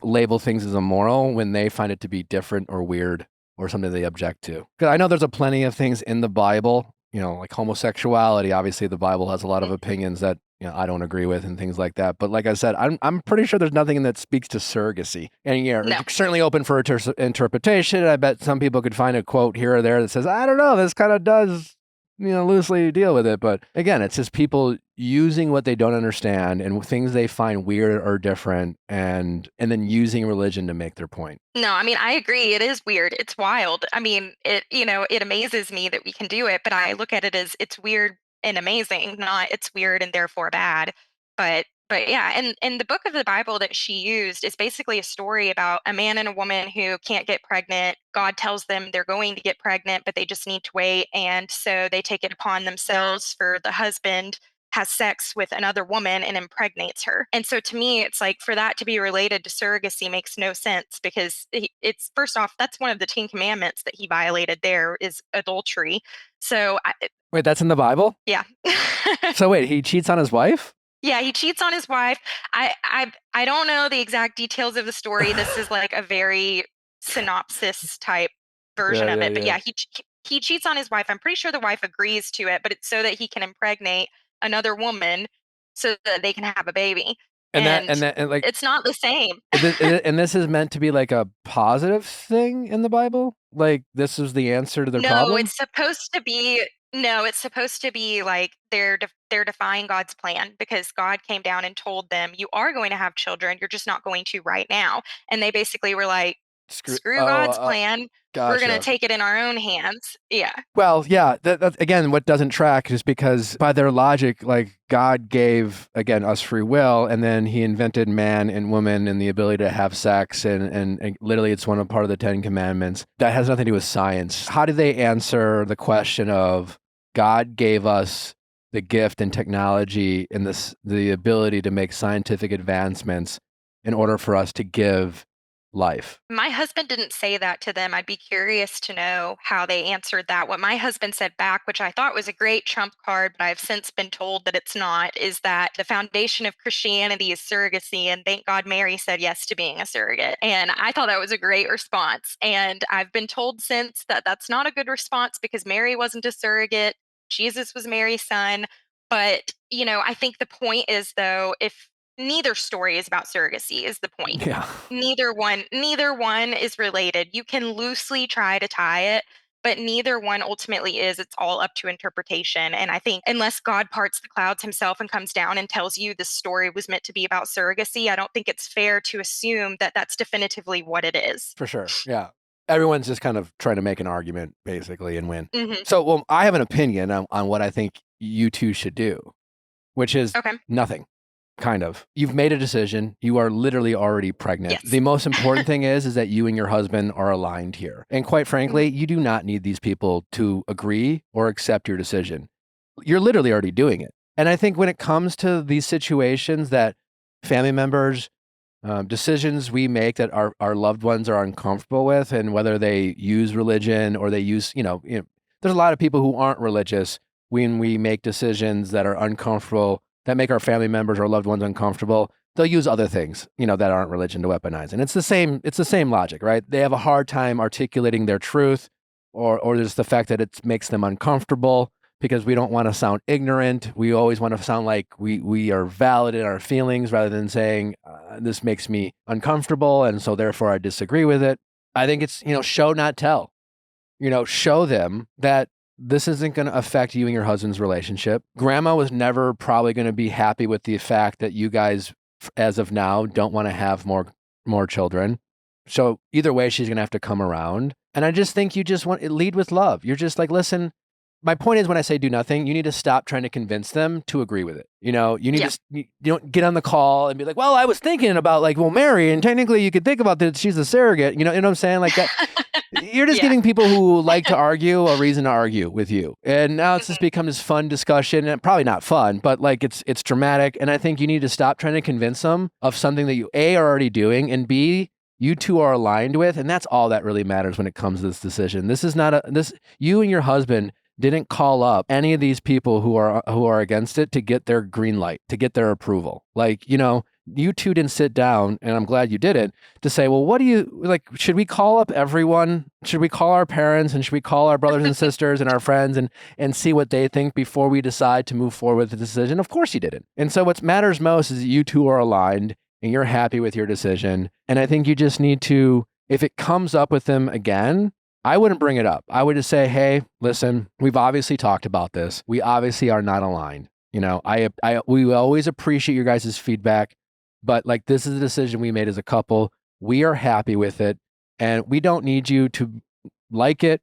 label things as immoral when they find it to be different or weird or something they object to. Because I know there's plenty of things in the Bible, like homosexuality. Obviously, the Bible has a lot of opinions that I don't agree with and things like that. But like I said, I'm pretty sure there's nothing that speaks to surrogacy. And it's certainly open for interpretation. I bet some people could find a quote here or there that says, I don't know, this kind of does loosely deal with it. But again, it's just people using what they don't understand and things they find weird or different and then using religion to make their point. No, I agree. It is weird. It's wild. It amazes me that we can do it, but I look at it as it's weird and amazing, not it's weird and therefore bad. But yeah, and the book of the Bible that she used is basically a story about a man and a woman who can't get pregnant. God tells them they're going to get pregnant, but they just need to wait. And so they take it upon themselves for the husband has sex with another woman and impregnates her. And so to me, it's like for that to be related to surrogacy makes no sense because it's first off, that's one of the 10 commandments that he violated there is adultery. So wait, that's in the Bible? Yeah. So wait, he cheats on his wife? Yeah, he cheats on his wife. I don't know the exact details of the story. This is like a very synopsis type version of it. But yeah, he cheats on his wife. I'm pretty sure the wife agrees to it, but it's so that he can impregnate another woman so that they can have a baby. And like it's not the same. And this is meant to be like a positive thing in the Bible? Like this is the answer to the problem? No, it's supposed to be like they're defying God's plan because God came down and told them, you are going to have children. You're just not going to right now. And they basically were like, screw God's plan. Gotcha. We're going to take it in our own hands. Yeah. Well, yeah. That again, what doesn't track is because by their logic, like God gave, again, us free will, and then he invented man and woman and the ability to have sex. And literally it's part of the 10 commandments. That has nothing to do with science. How do they answer the question of God gave us the gift and technology and the ability to make scientific advancements in order for us to give life. My husband didn't say that to them. I'd be curious to know how they answered that. What my husband said back, which I thought was a great trump card, but I've since been told that it's not, is that the foundation of Christianity is surrogacy. And thank God Mary said yes to being a surrogate. And I thought that was a great response. And I've been told since that that's not a good response because Mary wasn't a surrogate. Jesus was Mary's son. But, I think the point is, though, if neither story is about surrogacy is the point. Yeah. Neither one is related. You can loosely try to tie it, but neither one ultimately is. It's all up to interpretation. And I think unless God parts the clouds himself and comes down and tells you this story was meant to be about surrogacy, I don't think it's fair to assume that that's definitively what it is. For sure. Yeah. Everyone's just kind of trying to make an argument, basically, and win. Mm-hmm. So, well, I have an opinion on what I think you two should do, which is nothing. Kind of. You've made a decision. You are literally already pregnant. Yes. The most important thing is that you and your husband are aligned here. And quite frankly, you do not need these people to agree or accept your decision. You're literally already doing it. And I think when it comes to these situations that family members, decisions we make that our loved ones are uncomfortable with, and whether they use religion or they use, there's a lot of people who aren't religious when we make decisions that are uncomfortable, that make our family members or loved ones uncomfortable, they'll use other things, that aren't religion to weaponize. And it's the same logic, right? They have a hard time articulating their truth, or there's the fact that it makes them uncomfortable because we don't want to sound ignorant. We always want to sound like we are valid in our feelings rather than saying, this makes me uncomfortable, and so therefore I disagree with it. I think it's, show, not tell. Show them that this isn't going to affect you and your husband's relationship. Grandma was never probably going to be happy with the fact that you guys, as of now, don't want to have more children. So either way, she's going to have to come around. And I just think you just want to lead with love. You're just like, listen, my point is when I say do nothing, you need to stop trying to convince them to agree with it. You need to you don't get on the call and be like, well, I was thinking about Mary, and technically you could think about that she's a surrogate. You know what I'm saying? Like that. You're just giving people who like to argue a reason to argue with you. And now it's just become this fun discussion, and probably not fun, but it's dramatic. And I think you need to stop trying to convince them of something that you A, are already doing, and B, you two are aligned with. And that's all that really matters when it comes to this decision. This is not you and your husband didn't call up any of these people who are against it to get their green light, to get their approval. You two didn't sit down, and I'm glad you did it, to say, well, what do you, should we call up everyone? Should we call our parents, and should we call our brothers and sisters and our friends and see what they think before we decide to move forward with the decision? Of course you didn't. And so what matters most is that you two are aligned and you're happy with your decision. And I think you just need to, if it comes up with them again, I wouldn't bring it up. I would just say, hey, listen, we've obviously talked about this. We obviously are not aligned. We always appreciate your guys' feedback. But this is a decision we made as a couple. We are happy with it, and we don't need you to like it.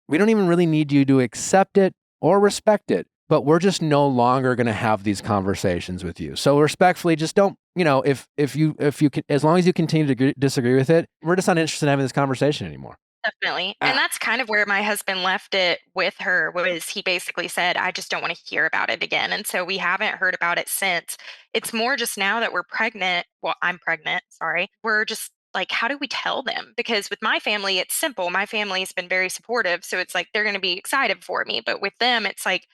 We don't even really need you to accept it or respect it, but we're just no longer going to have these conversations with you. So respectfully, just don't, if you can, as long as you continue to disagree with it, we're just not interested in having this conversation anymore. Definitely. And that's kind of where my husband left it with her, was he basically said, I just don't want to hear about it again. And so we haven't heard about it since. It's more just now that we're pregnant. Well, I'm pregnant. Sorry. We're just like, how do we tell them? Because with my family, it's simple. My family's been very supportive. So it's like, they're going to be excited for me. But with them, it's like,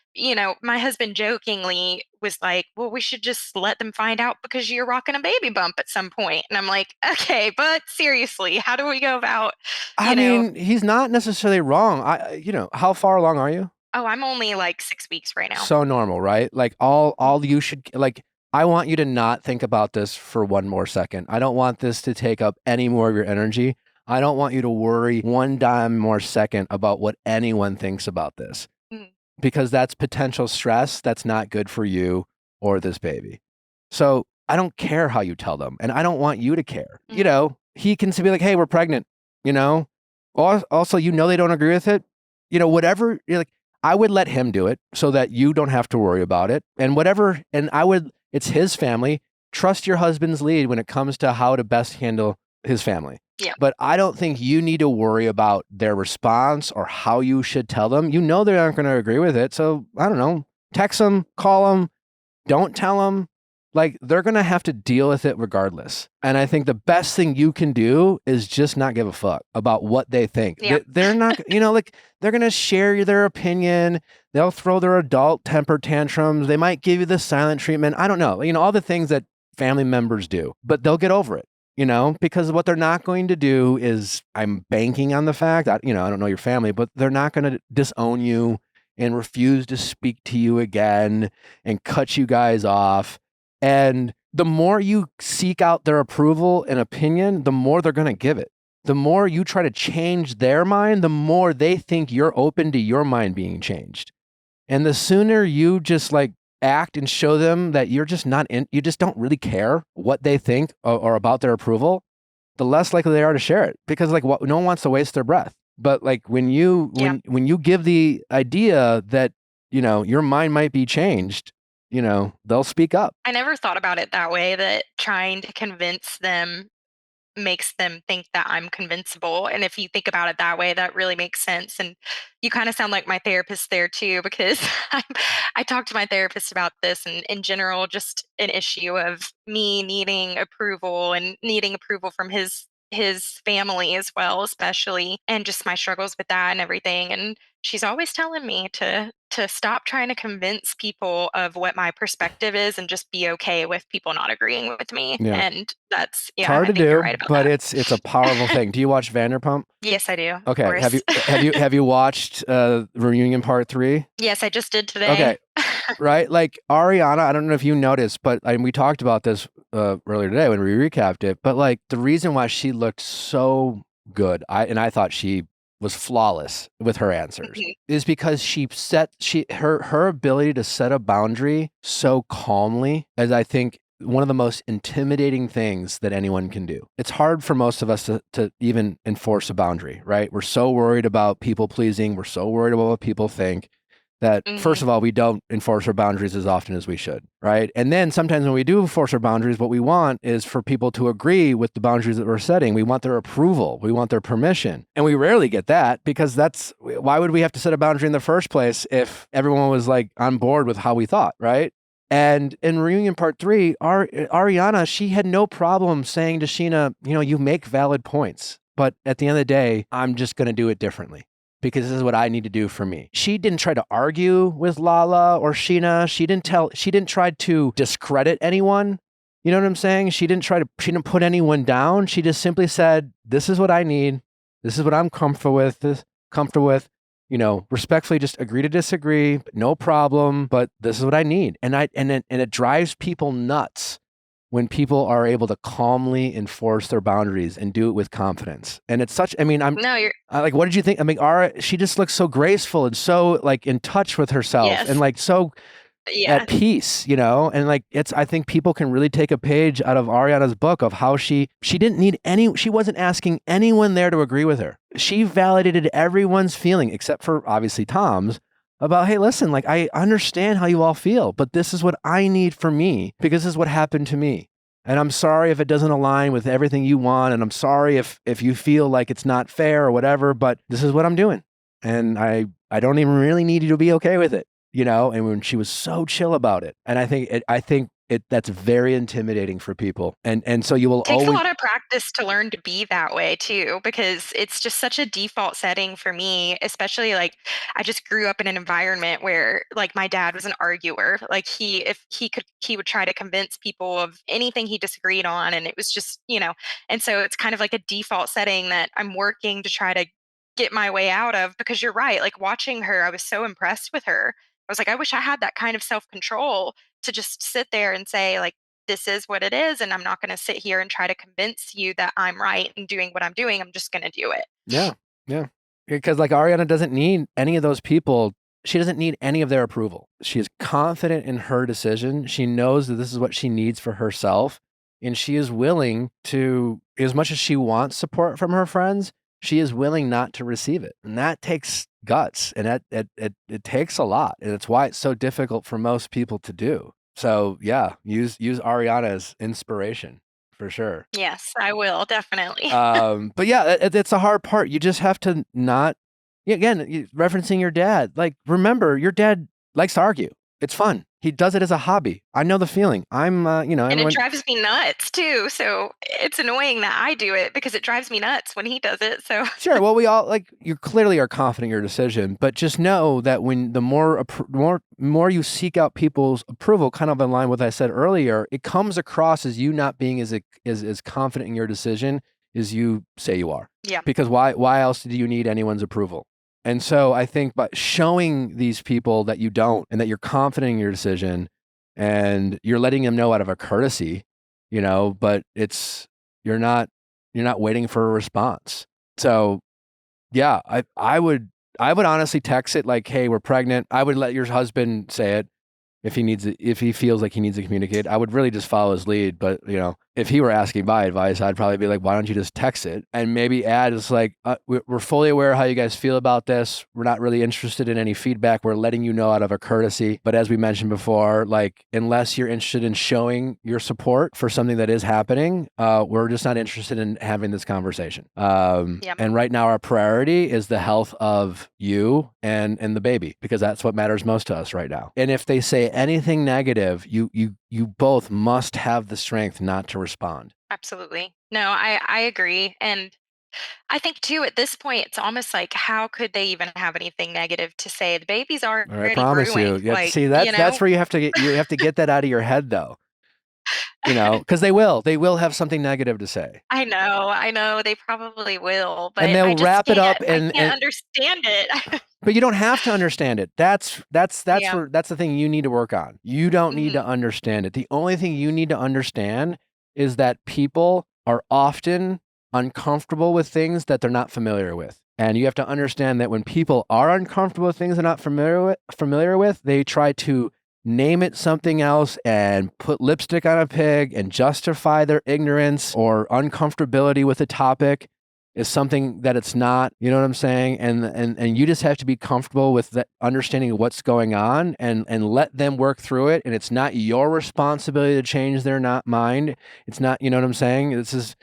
my husband jokingly was like, well, we should just let them find out because you're rocking a baby bump at some point. And I'm like, okay, but seriously, how do we go about, I mean, he's not necessarily wrong. How far along are you? Oh, I'm only 6 weeks right now. So normal, right? All you should, I want you to not think about this for one more second. I don't want this to take up any more of your energy. I don't want you to worry one dime more second about what anyone thinks about this, because that's potential stress that's not good for you or this baby. So I don't care how you tell them, and I don't want you to care. He can be like, hey, we're pregnant, Also, they don't agree with it. Whatever, I would let him do it so that you don't have to worry about it. And it's his family. Trust your husband's lead when it comes to how to best handle his family. Yeah. But I don't think you need to worry about their response or how you should tell them. You know they're not going to agree with it. So I don't know. Text them, call them, don't tell them. Like, they're going to have to deal with it regardless. And I think the best thing you can do is just not give a fuck about what they think. Yeah. They're not, like, they're going to share their opinion. They'll throw their adult temper tantrums. They might give you the silent treatment. I don't know. All the things that family members do, but they'll get over it, because what they're not going to do is, I'm banking on the fact that, I don't know your family, but they're not going to disown you and refuse to speak to you again and cut you guys off. And the more you seek out their approval and opinion, the more they're going to give it. The more you try to change their mind, the more they think you're open to your mind being changed. And the sooner you just act and show them that you're just you just don't really care what they think or about their approval, the less likely they are to share it, because no one wants to waste their breath. But when you give the idea that, your mind might be changed, they'll speak up. I never thought about it that way, that trying to convince them makes them think that I'm convincible. And if you think about it that way, that really makes sense. And you kind of sound like my therapist there too, because I talk to my therapist about this, and in general, just an issue of me needing approval and needing approval from his family as well, especially, and just my struggles with that and everything. And she's always telling me to stop trying to convince people of what my perspective is and just be okay with people not agreeing with me. Yeah. And that's, It's hard to do, you're right about but that. it's a powerful thing. Do you watch Vanderpump? Yes, I do. Okay. Have you watched Reunion Part 3? Yes, I just did today. Okay. Right? Ariana, I don't know if you noticed, but we talked about this earlier today when we recapped it, but the reason why she looked so good, I thought she was flawless with her answers, is because her ability to set a boundary so calmly, as I think one of the most intimidating things that anyone can do. It's hard for most of us to even enforce a boundary, right? We're so worried about people pleasing. We're so worried about what people think that, first of all, we don't enforce our boundaries as often as we should, right? And then sometimes when we do enforce our boundaries, what we want is for people to agree with the boundaries that we're setting. We want their approval. We want their permission. And we rarely get that, because why would we have to set a boundary in the first place if everyone was on board with how we thought, right? And in Reunion Part 3, Ariana, she had no problem saying to Sheena, you make valid points, but at the end of the day, I'm just going to do it differently, because this is what I need to do for me. She didn't try to argue with Lala or Sheena. She didn't try to discredit anyone. You know what I'm saying? She didn't put anyone down. She just simply said, this is what I need. This is what I'm comfortable with. Respectfully just agree to disagree, no problem, but this is what I need. And it drives people nuts when people are able to calmly enforce their boundaries and do it with confidence. And it's such, what did you think? She just looks so graceful and so in touch with herself, yes. and so at peace, and I think people can really take a page out of Ariana's book of how she wasn't asking anyone there to agree with her. She validated everyone's feeling, except for obviously Tom's, about, hey, listen, I understand how you all feel, but this is what I need for me, because this is what happened to me. And I'm sorry if it doesn't align with everything you want. And I'm sorry if you feel like it's not fair or whatever, but this is what I'm doing. And I don't even really need you to be okay with it, and when she was so chill about it. And I think that's very intimidating for people. And so you will always... It takes always... a lot of practice to learn to be that way too, because it's just such a default setting for me, especially I just grew up in an environment where my dad was an arguer. He would try to convince people of anything he disagreed on. And it was just, and so it's kind of like a default setting that I'm working to try to get my way out of, because you're right. Watching her, I was so impressed with her. I was I wish I had that kind of self-control to just sit there and say, this is what it is, and I'm not going to sit here and try to convince you that I'm right and doing what I'm doing. I'm just going to do it. Yeah. Because Ariana doesn't need any of those people. She doesn't need any of their approval. She is confident in her decision. She knows that this is what she needs for herself, and she is willing to, as much as she wants support from her friends, she is willing not to receive it. And that takes guts, and it takes a lot. And it's why it's so difficult for most people to do. So yeah, use Ariana as inspiration for sure. Yes, I will, definitely. But yeah, it's a hard part. You just have to not, again, referencing your dad, like, remember, your dad likes to argue. It's fun. He does it as a hobby. I know the feeling. I'm, And everyone. it drives me nuts too. So it's annoying that I do it because it drives me nuts when he does it. So Sure. Well, we all, like, you clearly are confident in your decision, but just know that when the more you seek out people's approval, kind of in line with what I said earlier, it comes across as you not being as confident in your decision as you say you are. yeah, Because why else do you need anyone's approval? And so I think by showing these people that you don't, and that you're confident in your decision, and you're letting them know out of a courtesy, but you're not waiting for a response. So yeah, I would honestly text it like, hey, we're pregnant. I would let your husband say it if he feels like he needs to communicate. I would really just follow his lead. But if he were asking my advice, I'd probably be like, why don't you just text it and maybe add, it's like, we're fully aware how you guys feel about this. We're not really interested in any feedback. We're letting you know out of a courtesy. But as we mentioned before, like, unless you're interested in showing your support for something that is happening, we're just not interested in having this conversation. And right now our priority is the health of you and the baby, because that's what matters most to us right now. And if they say anything negative, you both must have the strength not to respond. absolutely. No, I agree. And I think too, at this point, it's almost like, how could they even have anything negative to say? The baby's already I promise brewing. you. See, that's where you have to get that out of your head, though. Because they will have something negative to say. I know, they probably will, but and they'll I just wrap it up I can't understand it. But you don't have to understand it. That's Yeah. where, that's the thing you need to work on. You don't need to understand it. The only thing you need to understand is that people are often uncomfortable with things that they're not familiar with. And you have to understand that when people are uncomfortable with things they're not familiar with, they try to name it something else and put lipstick on a pig and justify their ignorance or uncomfortability with a topic is something that it's not. You know what I'm saying? And you just have to be comfortable with that, understanding what's going on, and let them work through it. And it's not your responsibility to change their mind. It's not, you know what I'm saying? It's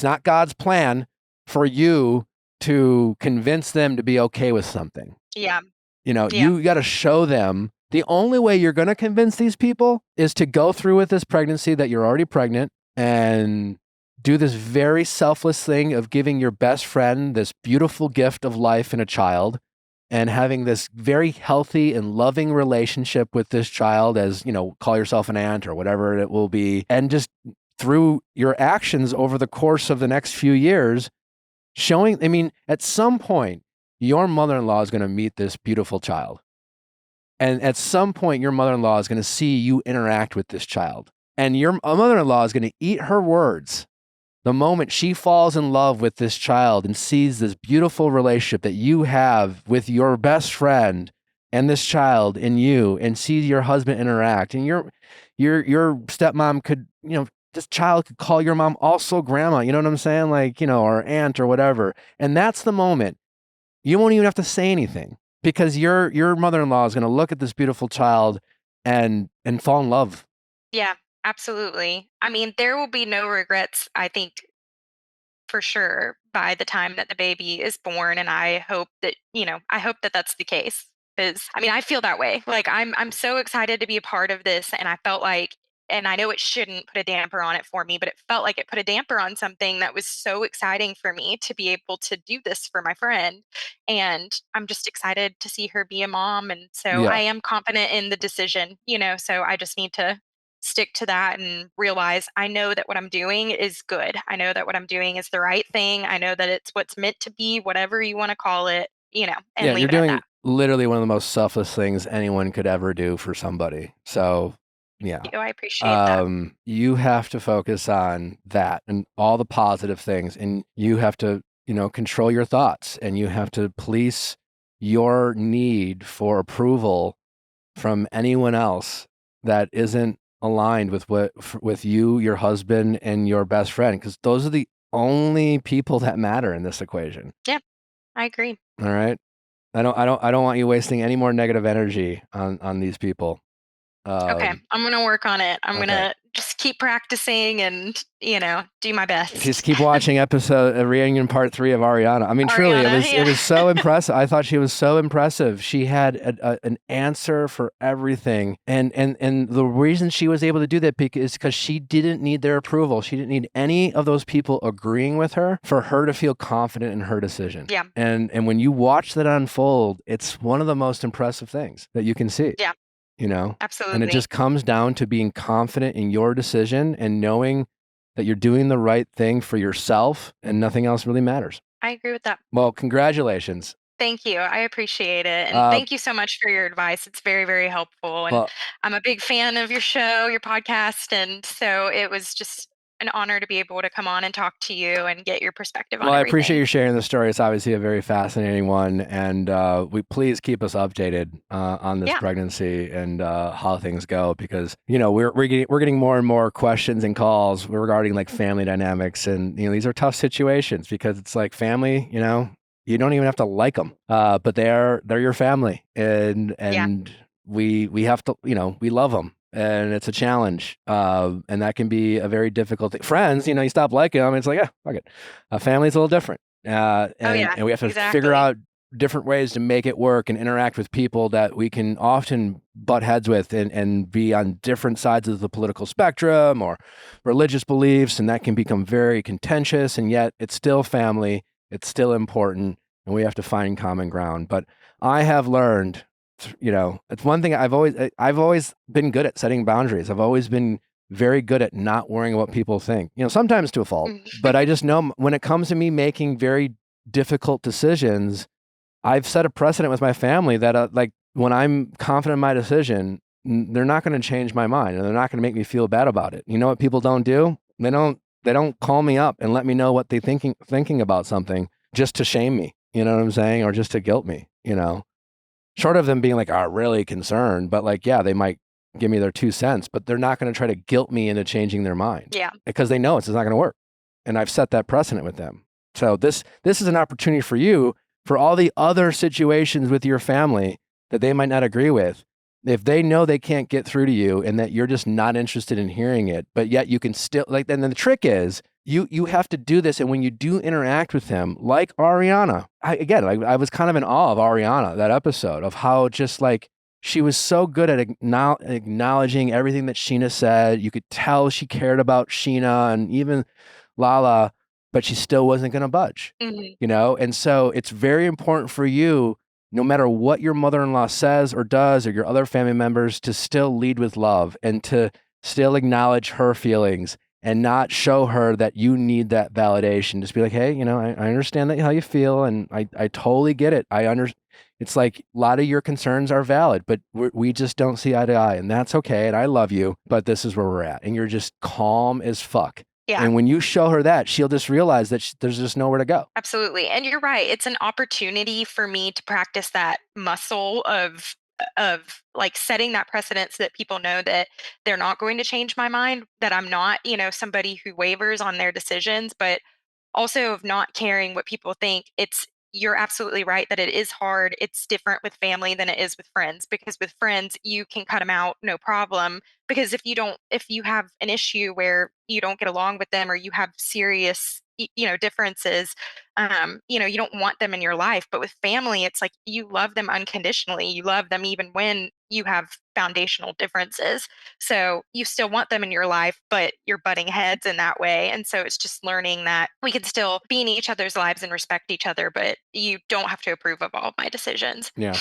not God's plan for you to convince them to be okay with something. Yeah. You got to show them. The only way you're going to convince these people is to go through with this pregnancy, that you're already pregnant, and do this very selfless thing of giving your best friend this beautiful gift of life and a child, and having this very healthy and loving relationship with this child, as, call yourself an aunt or whatever it will be. And just through your actions over the course of the next few years, showing, at some point, your mother-in-law is going to meet this beautiful child. And at some point, your mother-in-law is going to see you interact with this child. And your mother-in-law is going to eat her words the moment she falls in love with this child and sees this beautiful relationship that you have with your best friend and this child and you, and sees your husband interact. And your stepmom could, this child could call your mom also grandma, you know what I'm saying? Like, or aunt or whatever. And that's the moment. You won't even have to say anything, because your mother-in-law is going to look at this beautiful child and fall in love. Yeah, absolutely. There will be no regrets, I think, for sure, by the time that the baby is born. And I hope that, that's the case. Because I feel that way. Like, I'm so excited to be a part of this. And I felt like, and I know it shouldn't put a damper on it for me, but it felt like it put a damper on something that was so exciting for me to be able to do this for my friend. And I'm just excited to see her be a mom. And so I am confident in the decision, so I just need to stick to that and realize I know that what I'm doing is good. I know that what I'm doing is the right thing. I know that it's what's meant to be, whatever you want to call it, and leave you're it doing at that. Literally one of the most selfless things anyone could ever do for somebody. So yeah. I appreciate that. You have to focus on that and all the positive things, and you have to, control your thoughts, and you have to police your need for approval from anyone else that isn't aligned with you, your husband, and your best friend, because those are the only people that matter in this equation. Yeah, I agree. All right. I don't want you wasting any more negative energy on these people. Okay, I'm going to work on it. I'm going to just keep practicing and, do my best. Just keep watching reunion part 3 of Ariana. I mean, truly, it was so impressive. I thought she was so impressive. She had an answer for everything. And the reason she was able to do that is because she didn't need their approval. She didn't need any of those people agreeing with her for her to feel confident in her decision. Yeah. And when you watch that unfold, it's one of the most impressive things that you can see. Yeah. Absolutely. And it just comes down to being confident in your decision and knowing that you're doing the right thing for yourself and nothing else really matters. I agree with that. Well, congratulations. Thank you. I appreciate it. And thank you so much for your advice. It's very, very helpful. And I'm a big fan of your show, your podcast. And so it was just an honor to be able to come on and talk to you and get your perspective on everything. Well, I appreciate you sharing the story. It's obviously a very fascinating one. And we please keep us updated on this pregnancy and how things go, because, we're getting more and more questions and calls regarding like family dynamics. And, these are tough situations because it's like family, you don't even have to like them, but they're your family. And we have to, we love them. And it's a challenge. And that can be a very difficult thing. Friends, you stop liking them. It's like, fuck it. A family's a little different. And we have to figure out different ways to make it work and interact with people that we can often butt heads with and be on different sides of the political spectrum or religious beliefs. And that can become very contentious. And yet it's still family. It's still important. And we have to find common ground. But I have learned, it's one thing I've always been good at setting boundaries. I've always been very good at not worrying what people think, sometimes to a fault, but I just know when it comes to me making very difficult decisions, I've set a precedent with my family that like when I'm confident in my decision, they're not going to change my mind and they're not going to make me feel bad about it. You know what people don't do? They don't call me up and let me know what they thinking about something just to shame me. You know what I'm saying? Or just to guilt me, short of them being like, really concerned, but like, they might give me their 2 cents, but they're not going to try to guilt me into changing their mind. Yeah. Because they know it's not going to work. And I've set that precedent with them. So this is an opportunity for you, for all the other situations with your family that they might not agree with. If they know they can't get through to you and that you're just not interested in hearing it, but yet you can still and then the trick is you have to do this. And when you do interact with him, like Ariana, I was kind of in awe of Ariana, that episode of how just like she was so good at acknowledging everything that Sheena said. You could tell she cared about Sheena and even Lala, but she still wasn't going to budge, And so it's very important for you, no matter what your mother-in-law says or does, or your other family members, to still lead with love and to still acknowledge her feelings and not show her that you need that validation. Just be like, hey, I understand how you feel, and I totally get it. It's like a lot of your concerns are valid, but we just don't see eye to eye, and that's okay, and I love you, but this is where we're at. And you're just calm as fuck. Yeah. And when you show her that, she'll just realize that there's just nowhere to go. Absolutely. And you're right. It's an opportunity for me to practice that muscle of like setting that precedent so that people know that they're not going to change my mind, that I'm not, somebody who wavers on their decisions, but also of not caring what people think. You're absolutely right that it is hard. It's different with family than it is with friends, because with friends, you can cut them out, no problem. Because if you have an issue where you don't get along with them or you have serious, differences, you don't want them in your life. But with family, it's like you love them unconditionally. You love them even when you have foundational differences. So you still want them in your life, but you're butting heads in that way. And so it's just learning that we can still be in each other's lives and respect each other, but you don't have to approve of all of my decisions. Yeah.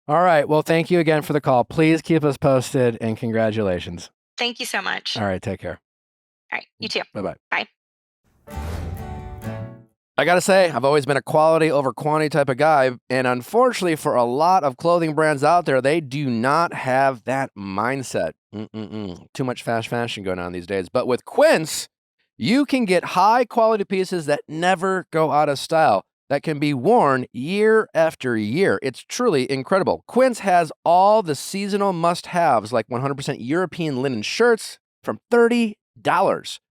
All right. Well, thank you again for the call. Please keep us posted, and congratulations. Thank you so much. All right. Take care. All right. You too. Bye-bye. Bye. I gotta say, I've always been a quality over quantity type of guy, and unfortunately for a lot of clothing brands out there, they do not have that mindset. Too much fast fashion going on these days. But with Quince, you can get high quality pieces that never go out of style, that can be worn year after year. It's truly incredible. Quince has all the seasonal must-haves like 100% European linen shirts from $30,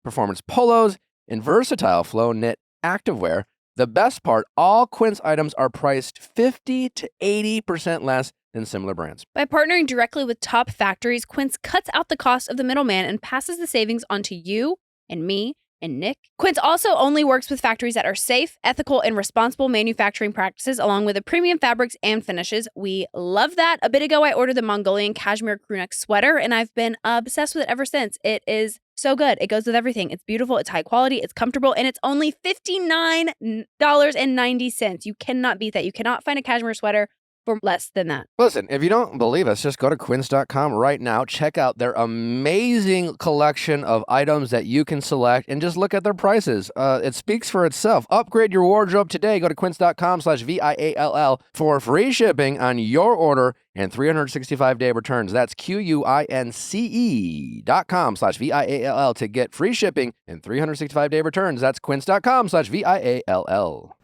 performance polos, and versatile flow knit activewear The best part, all Quince items are priced 50 to 80% less than similar brands. By partnering directly with top factories, Quince cuts out the cost of the middleman and passes the savings on to you and me and Nick. Quince also only works with factories that are safe, ethical, and responsible manufacturing practices, along with the premium fabrics and finishes. We love that. A bit ago, I ordered the Mongolian cashmere crewneck sweater, and I've been obsessed with it ever since. It is so good. It goes with everything. It's beautiful. It's high quality. It's comfortable. And it's only $59.90. You cannot beat that. You cannot find a cashmere sweater for less than that. Listen, if you don't believe us, just go to quince.com right now. Check out their amazing collection of items that you can select and just look at their prices. It speaks for itself. Upgrade your wardrobe today. Go to quince.com/VIALL for free shipping on your order and 365-day returns. That's QUINCE.com/VIALL to get free shipping and 365-day returns. That's quince.com/VIALL.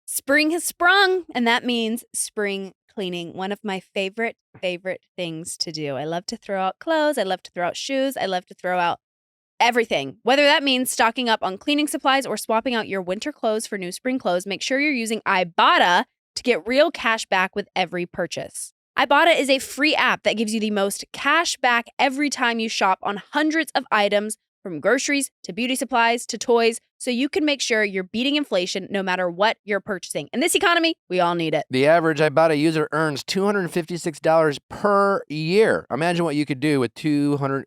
Spring has sprung, and that means spring cleaning. One of my favorite things to do. I love to throw out clothes. I love to throw out shoes. I love to throw out everything. Whether that means stocking up on cleaning supplies or swapping out your winter clothes for new spring clothes, make sure you're using Ibotta to get real cash back with every purchase. Ibotta is a free app that gives you the most cash back every time you shop on hundreds of items, from groceries to beauty supplies to toys, so you can make sure you're beating inflation no matter what you're purchasing. In this economy, we all need it. The average Ibotta user earns $256 per year. Imagine what you could do with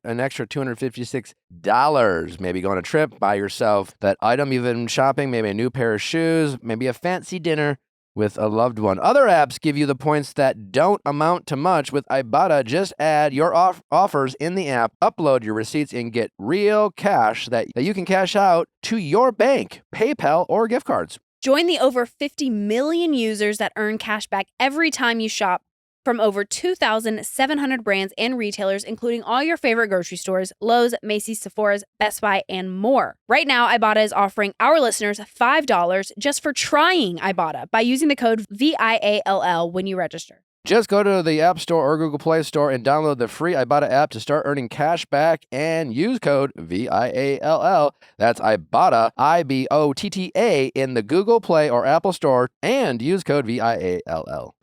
an extra $256. Maybe go on a trip, buy yourself that item you've been shopping, maybe a new pair of shoes, maybe a fancy dinner with a loved one. Other apps give you the points that don't amount to much. With Ibotta, just add your offers in the app, upload your receipts, and get real cash that you can cash out to your bank, PayPal, or gift cards. Join the over 50 million users that earn cash back every time you shop from over 2,700 brands and retailers, including all your favorite grocery stores, Lowe's, Macy's, Sephora's, Best Buy, and more. Right now, Ibotta is offering our listeners $5 just for trying Ibotta by using the code VIALL when you register. Just go to the App Store or Google Play Store and download the free Ibotta app to start earning cash back and use code VIALL. That's Ibotta, IBOTTA, in the Google Play or Apple Store, and use code VIALL.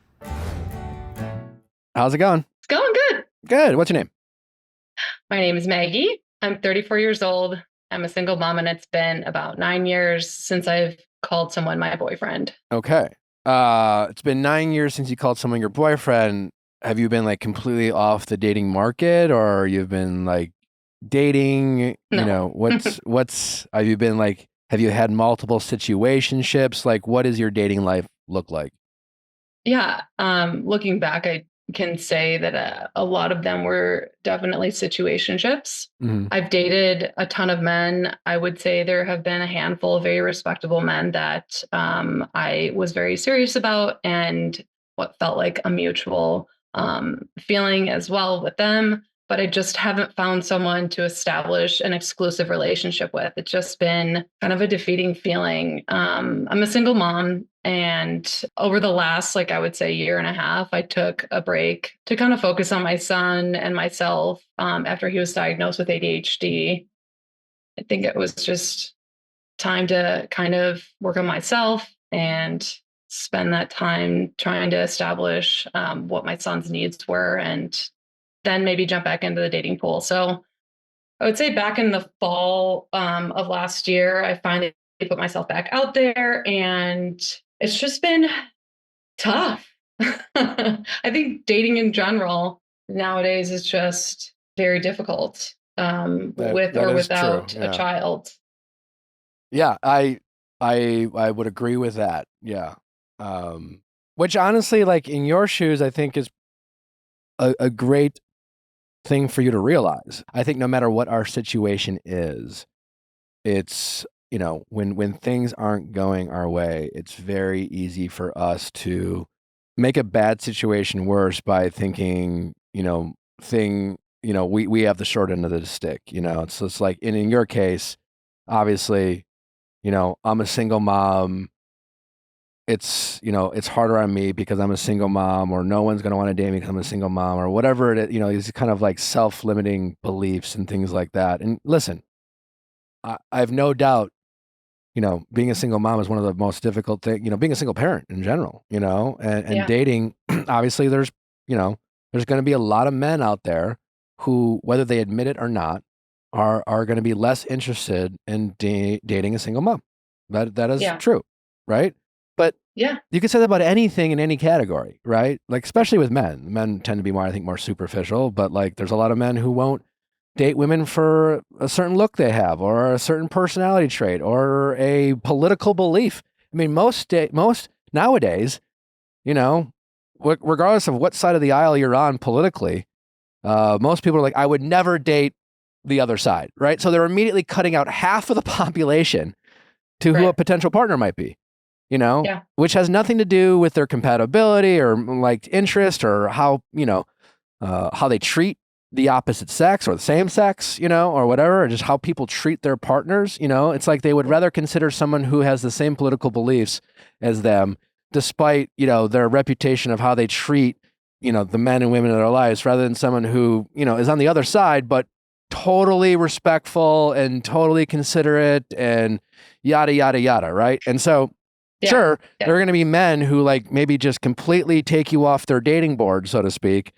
How's it going? It's going good. Good. What's your name? My name is Maggie. I'm 34 years old. I'm a single mom, and it's been about 9 years since I've called someone my boyfriend. Okay. It's been 9 years since you called someone your boyfriend. Have you been like completely off the dating market, or you've been like dating? No. You know, have you been like, have you had multiple situationships? Like, what does your dating life look like? Yeah. Looking back, I can say that a lot of them were definitely situationships. Mm-hmm. I've dated a ton of men. I would say there have been a handful of very respectable men that I was very serious about, and what felt like a mutual feeling as well with them. But I just haven't found someone to establish an exclusive relationship with. It's just been kind of a defeating feeling. I'm a single mom, and over the last, I would say, year and a half, I took a break to kind of focus on my son and myself after he was diagnosed with ADHD. I think it was just time to kind of work on myself and spend that time trying to establish what my son's needs were, and then maybe jump back into the dating pool. So I would say back in the fall of last year, I finally put myself back out there, and it's just been tough. I think dating in general nowadays is just very difficult with or without a child. Yeah, I would agree with that. Yeah. Which honestly, like in your shoes, I think is a great thing for you to realize. I think no matter what our situation is, it's, you know, when things aren't going our way, it's very easy for us to make a bad situation worse by thinking, we have the short end of the stick, It's just like, in your case, obviously, I'm a single mom. It's harder on me because I'm a single mom, or no one's going to want to date me because I'm a single mom, or whatever it is, these kind of like self-limiting beliefs and things like that. And listen, I have no doubt, being a single mom is one of the most difficult things, being a single parent in general, and dating, obviously there's going to be a lot of men out there who, whether they admit it or not, are going to be less interested in dating a single mom. That is true, right? But you can say that about anything in any category, right? Like, especially with men. Men tend to be more, I think, more superficial, but like there's a lot of men who won't date women for a certain look they have, or a certain personality trait, or a political belief. I mean, most nowadays, regardless of what side of the aisle you're on politically, most people are like, I would never date the other side, right? So they're immediately cutting out half of the population to who a potential partner might be, which has nothing to do with their compatibility or like interest or how they treat the opposite sex or the same sex, or whatever, or just how people treat their partners. It's like they would rather consider someone who has the same political beliefs as them, despite, their reputation of how they treat, the men and women in their lives, rather than someone who, is on the other side, but totally respectful and totally considerate and yada, yada, yada. Right. And so there are going to be men who like maybe just completely take you off their dating board, so to speak.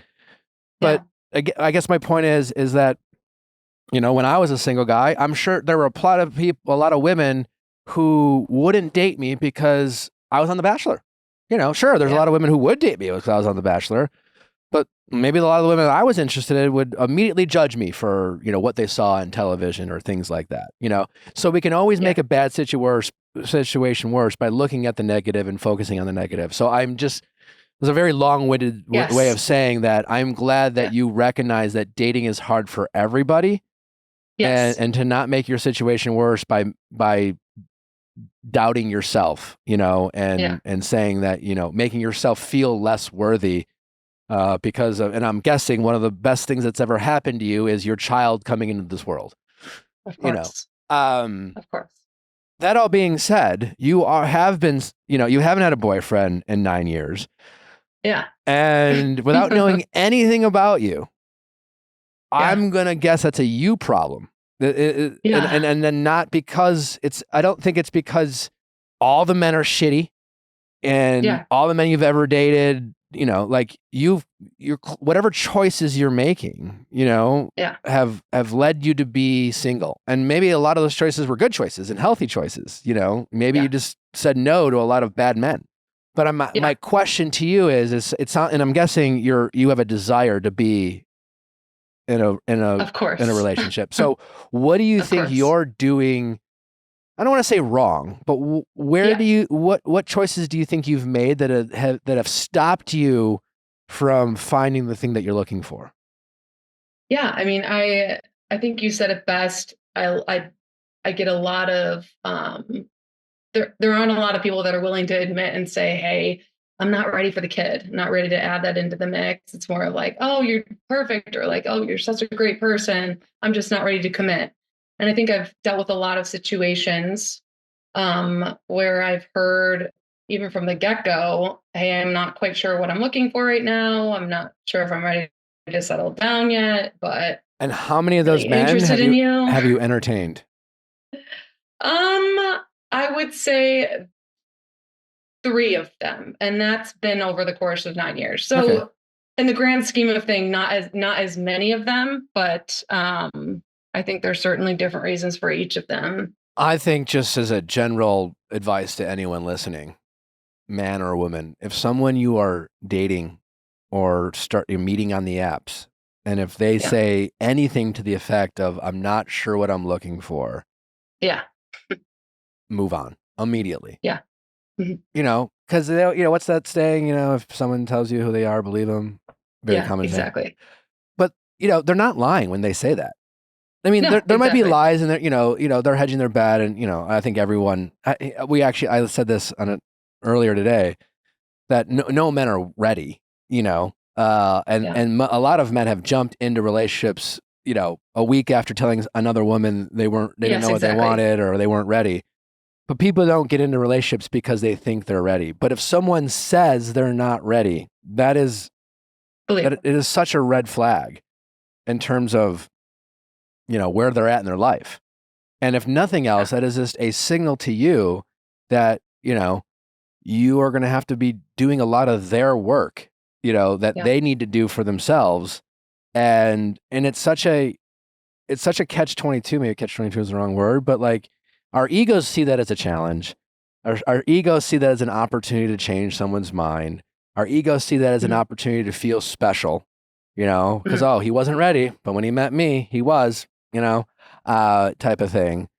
But I guess my point is that, when I was a single guy, I'm sure there were a lot of women who wouldn't date me because I was on The Bachelor. Sure, there's a lot of women who would date me because I was on The Bachelor, but maybe a lot of the women I was interested in would immediately judge me for, what they saw on television or things like that, So we can always make a bad situation worse by looking at the negative and focusing on the negative. So there's a very long-winded way of saying that I'm glad that you recognize that dating is hard for everybody, and to not make your situation worse by doubting yourself, and saying that, making yourself feel less worthy because of, and I'm guessing one of the best things that's ever happened to you is your child coming into this world. Of course. Of course. That all being said, you haven't had a boyfriend in 9 years. Yeah. And without knowing anything about you, I'm going to guess that's a you problem. And then not because I don't think it's because all the men are shitty and all the men you've ever dated, like whatever choices you're making, have led you to be single. And maybe a lot of those choices were good choices and healthy choices, maybe you just said no to a lot of bad men. But my question to you is it's not, and I'm guessing you have a desire to be in a relationship. So what do you think you're doing? I don't want to say wrong, but what choices do you think you've made that have stopped you from finding the thing that you're looking for? Yeah, I mean, I think you said it best. I get a lot of there aren't a lot of people that are willing to admit and say, hey, I'm not ready for the kid. I'm not ready to add that into the mix. It's more of like, oh, you're perfect, or like, oh, you're such a great person. I'm just not ready to commit. And I think I've dealt with a lot of situations where I've heard, even from the get-go, hey, I'm not quite sure what I'm looking for right now. I'm not sure if I'm ready to settle down yet, but and how many of those men have you entertained? I would say 3 of them, and that's been over the course of 9 years. So in the grand scheme of things, not as many of them, but I think there's certainly different reasons for each of them. I think, just as a general advice to anyone listening, man or woman, if someone you are dating or you're meeting on the apps, and if they say anything to the effect of, I'm not sure what I'm looking for, move on immediately. Yeah. Mm-hmm. Because what's that saying? If someone tells you who they are, believe them. Very common thing. Exactly. But they're not lying when they say that. I mean, there might be lies, and they're hedging their bet, and I think everyone. I said this earlier today, that no men are ready. And a lot of men have jumped into relationships, a week after telling another woman they didn't know what they wanted, or they weren't ready. But people don't get into relationships because they think they're ready. But if someone says they're not ready, it is such a red flag in terms of, where they're at in their life. And if nothing else, that is just a signal to you that, you are going to have to be doing a lot of their work, that they need to do for themselves. And it's such a catch-22. Maybe catch-22 is the wrong word, but like our egos see that as a challenge. Our egos see that as an opportunity to change someone's mind. Our egos see that as an opportunity to feel special, because, he wasn't ready, but when he met me, he was, type of thing.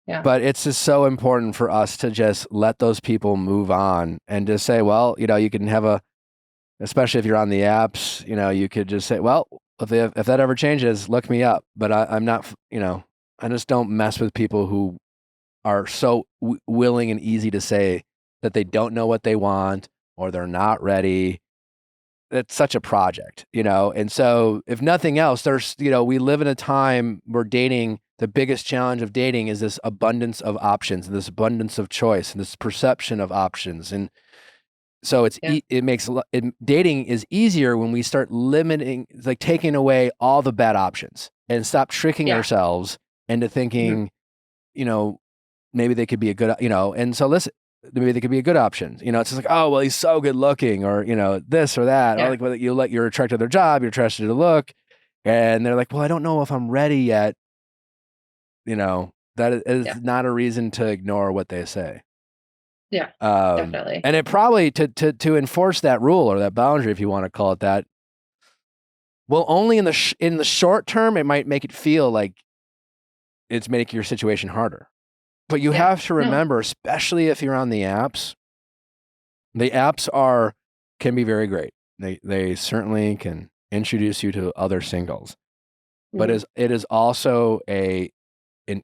Yeah. But it's just so important for us to just let those people move on and just say, well, you can have especially if you're on the apps, you could just say, well, if that ever changes, look me up. But I'm not, I just don't mess with people who are so willing and easy to say that they don't know what they want or they're not ready. It's such a project, and so if nothing else, there's, we live in a time where the biggest challenge of dating is this abundance of options, and this abundance of choice, and this perception of options. And so dating is easier when we start limiting, like taking away all the bad options and stop tricking ourselves into thinking, maybe they could be a good, and so listen, maybe they could be a good option. It's just like, oh, well, he's so good looking, or, this or that. Or like whether you're attracted to their job, you're attracted to the look. And they're like, well, I don't know if I'm ready yet. That is not a reason to ignore what they say. Yeah, definitely. And it probably, to enforce that rule or that boundary, if you want to call it that, well, only in the short term, it might make it feel like it's making your situation harder. But you have to remember, especially if you're on the apps can be very great. They certainly can introduce you to other singles. But it is also an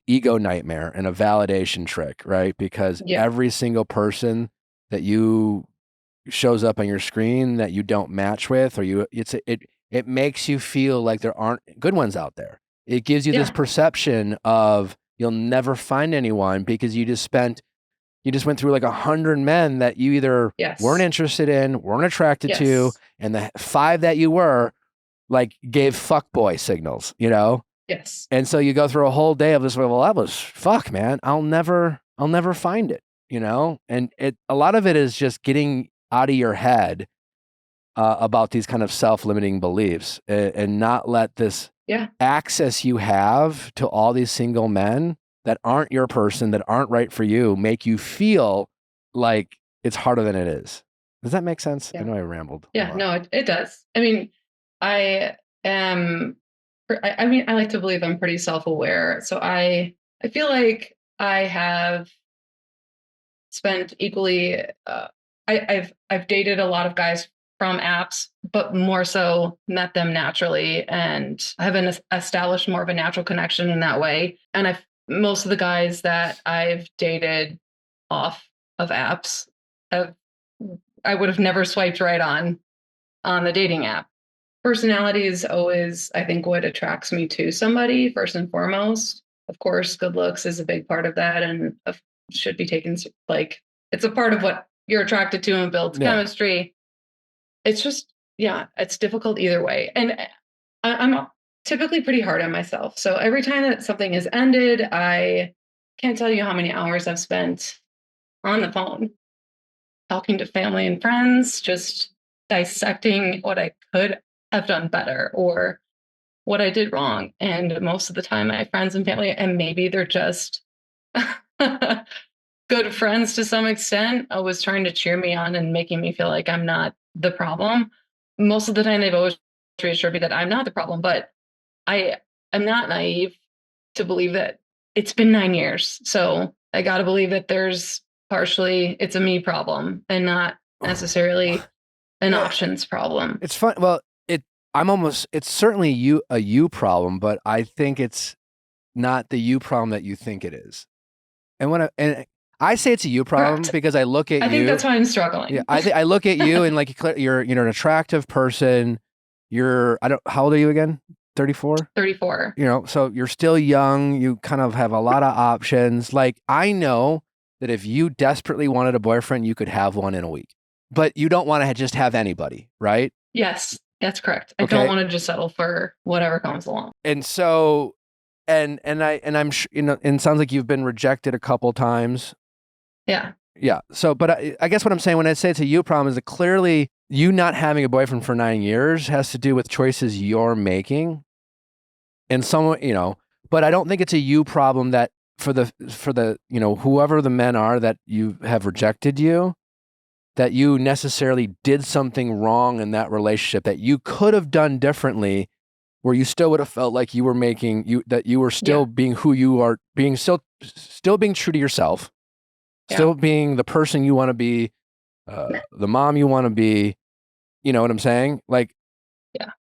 ego nightmare and a validation trick, right? Because every single person that you shows up on your screen that you don't match with, or it makes you feel like there aren't good ones out there. It gives you this perception of you'll never find anyone because you just went through like 100 men that you either weren't interested in, weren't attracted to, and the 5 that you were like gave fuckboy signals, Yes. And so you go through a whole day of this, well, that was fuck, man. I'll never find it, And a lot of it is just getting out of your head about these kind of self-limiting beliefs and not let this access you have to all these single men that aren't your person, that aren't right for you, make you feel like it's harder than it is. Does that make sense? I know I rambled. Yeah, no, it does. I mean, I like to believe I'm pretty self-aware. So I feel like I have spent equally, I've dated a lot of guys from apps, but more so met them naturally, and I haven't established more of a natural connection in that way. And most of the guys that I've dated off of apps I would have never swiped right on the dating app. Personality is always, I think, what attracts me to somebody first and foremost. Of course, good looks is a big part of that, and should be taken like it's a part of what you're attracted to and builds chemistry. It's just, it's difficult either way. And I'm typically pretty hard on myself. So every time that something has ended, I can't tell you how many hours I've spent on the phone, talking to family and friends, just dissecting what I could have done better or what I did wrong. And most of the time, my friends and family, and maybe they're just good friends to some extent, was trying to cheer me on and making me feel like I'm not the problem. Most of the time, they've always reassured me that I'm not the problem, but I'm not naive to believe that it's been 9 years. So I got to believe that it's a me problem and not necessarily an options problem. It's fun. Well, it's certainly a you problem, but I think it's not the you problem that you think it is. And I say it's a you problem because I look at you. I think that's why I'm struggling. Yeah, I look at you and like you're an attractive person. How old are you again? 34? 34. So you're still young. You kind of have a lot of options. Like I know that if you desperately wanted a boyfriend, you could have one in a week. But you don't want to just have anybody, right? Yes, that's correct. I don't want to just settle for whatever comes along. And so I'm and it sounds like you've been rejected a couple times. Yeah. Yeah. So, but I guess what I'm saying when I say it's a you problem is that clearly you not having a boyfriend for 9 years has to do with choices you're making. And someone, but I don't think it's a you problem that for the, whoever the men are that you have rejected you, that you necessarily did something wrong in that relationship that you could have done differently, where you still would have felt like you were that you were still being who you are, being still being true to yourself, still being the person you want to be, the mom you want to be. You know what I'm saying? Like, yeah.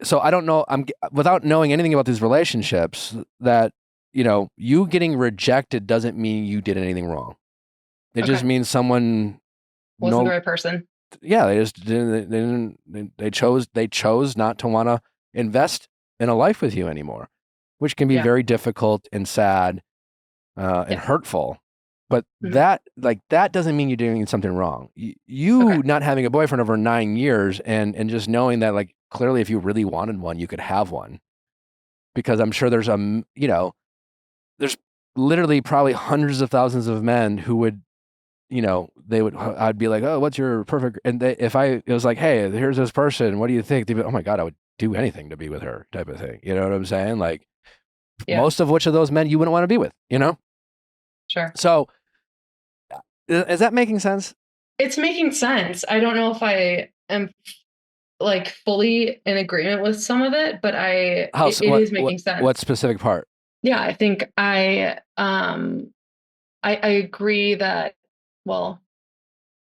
So I don't know. Without knowing anything about these relationships, that you getting rejected doesn't mean you did anything wrong. It just means someone wasn't the right person. Yeah, they just didn't. They chose not to want to invest in a life with you anymore, which can be very difficult and sad and hurtful. But that doesn't mean you're doing something wrong. You not having a boyfriend over 9 years and just knowing that, like, clearly if you really wanted one, you could have one. Because I'm sure there's there's literally probably hundreds of thousands of men who would, I'd be like, oh, what's your perfect, and if it was like, hey, here's this person, what do you think? They'd be, oh my God, I would do anything to be with her, type of thing. You know what I'm saying? Like, most of which of those men you wouldn't want to be with, Sure. So is that making sense? It's making sense. I don't know if I am like fully in agreement with some of it, but it is making sense. What specific part? Yeah, I think I agree that, well,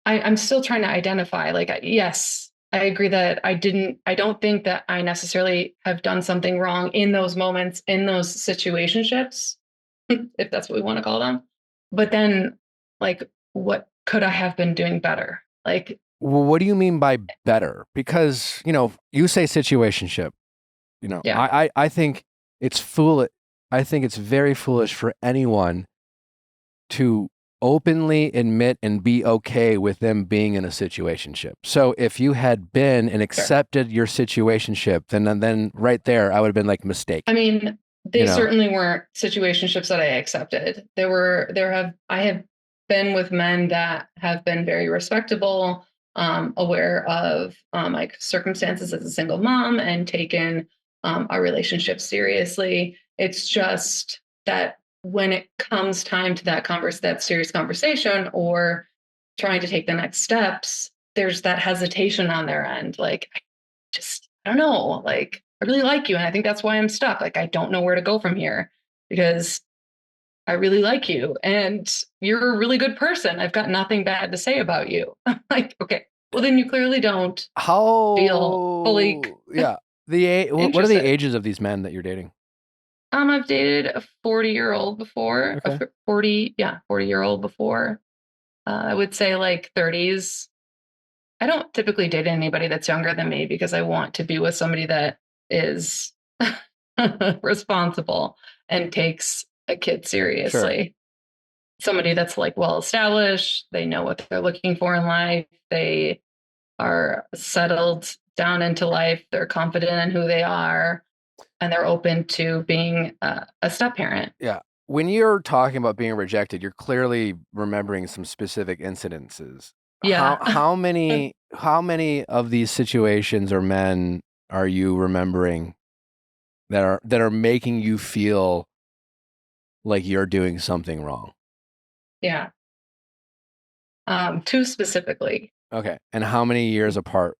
I'm still trying to identify, like, yes, I agree that I don't think that I necessarily have done something wrong in those moments, in those situationships, if that's what we want to call them. But then, like, what could I have been doing better? Like, well, what do you mean by better? Because, you say situationship, I think it's foolish. I think it's very foolish for anyone to openly admit and be okay with them being in a situationship. So if you had been and accepted your situationship, then right there, I would have been like, mistake. I mean, they certainly weren't situationships that I accepted. I have been with men that have been very respectable, aware of like circumstances as a single mom, and taken our relationship seriously. It's just that when it comes time to that serious conversation or trying to take the next steps, there's that hesitation on their end. Like, I don't know, like, I really like you. And I think that's why I'm stuck. Like, I don't know where to go from here because I really like you and you're a really good person. I've got nothing bad to say about you. Like, okay, well, then you clearly don't feel fully. Yeah. What are the ages of these men that you're dating? I've dated a 40-year-old before, okay. 40-year-old before. I would say like 30s. I don't typically date anybody that's younger than me because I want to be with somebody that is responsible and takes a kid seriously. Sure. Somebody that's like well established, they know what they're looking for in life, they are settled down into life, they're confident in who they are, and they're open to being a step parent. Yeah. When you're talking about being rejected, you're clearly remembering some specific incidences. Yeah. How many of these situations or men are you remembering that are making you feel like you're doing something wrong? Yeah. 2 specifically. Okay. And how many years apart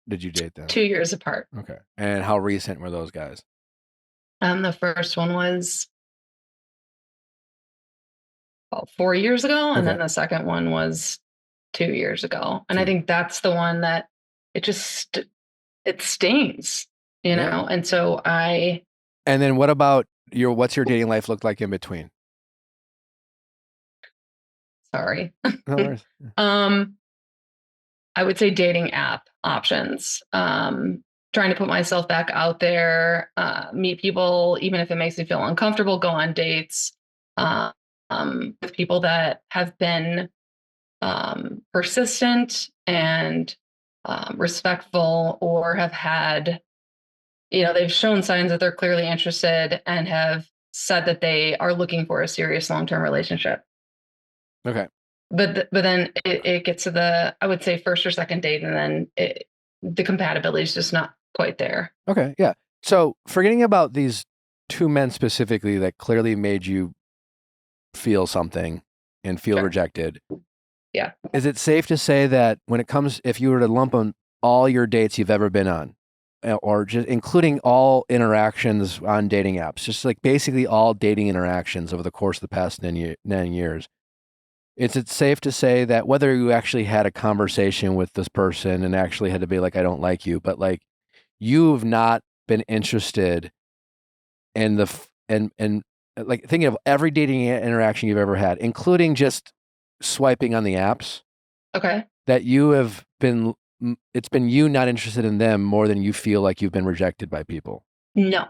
did you date them? 2 years apart. Okay. And how recent were those guys? The first one was 4 years ago, and then the second one was 2 years ago. And I think that's the one that it stings, you know? And so And then what about what's your dating life look like in between? Sorry. No worries. I would say dating app options. Trying to put myself back out there, meet people, even if it makes me feel uncomfortable, go on dates with people that have been persistent and respectful, or have had they've shown signs that they're clearly interested and have said that they are looking for a serious long-term relationship. Okay. But then it gets to the, I would say, first or second date, and then the compatibility is just not quite there. Okay. Yeah. So forgetting about these two men specifically that clearly made you feel something and feel rejected. Yeah. Is it safe to say that when it comes, if you were to lump on all your dates you've ever been on, or just including all interactions on dating apps, just like basically all dating interactions over the course of the past 9 years, is it safe to say that whether you actually had a conversation with this person and actually had to be like, I don't like you, but like you've not been interested in and like thinking of every dating interaction you've ever had, including just swiping on the apps. Okay. That you have been, it's been you not interested in them more than you feel like you've been rejected by people. No.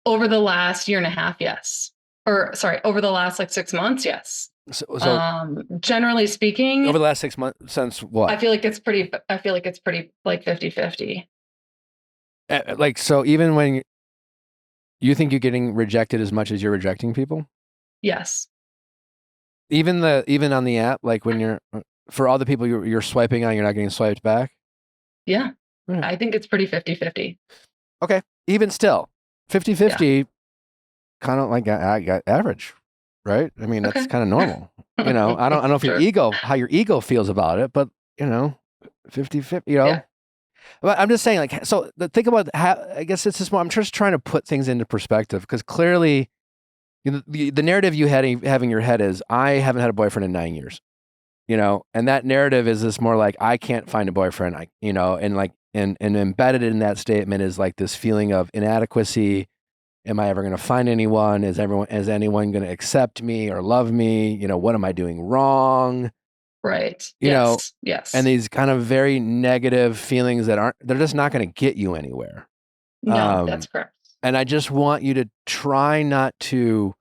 Over the last year and a half, yes. Or sorry, over the last like 6 months, yes. So generally speaking, over the last 6 months, since what? I feel like it's pretty like 50-50. Like, so even when you think you're getting rejected as much as you're rejecting people? Yes. Even on the app, like when you're, for all the people you're swiping on, you're not getting swiped back? Yeah. I think it's pretty 50-50. Okay. Even still, 50-50, kind of like average, right? I mean, that's kind of normal. I don't know if how your ego feels about it, but 50-50, But I'm just saying, like, so think about how, I guess it's just more, I'm just trying to put things into perspective, because clearly the narrative you have in your head is, I haven't had a boyfriend in 9 years, and that narrative is this more like, I can't find a boyfriend, and like, and embedded in that statement is like this feeling of inadequacy. Am I ever going to find anyone? Is anyone going to accept me or love me? What am I doing wrong? Right. Yes. And these kind of very negative feelings they're just not going to get you anywhere. No, that's correct. And I just want you to try not to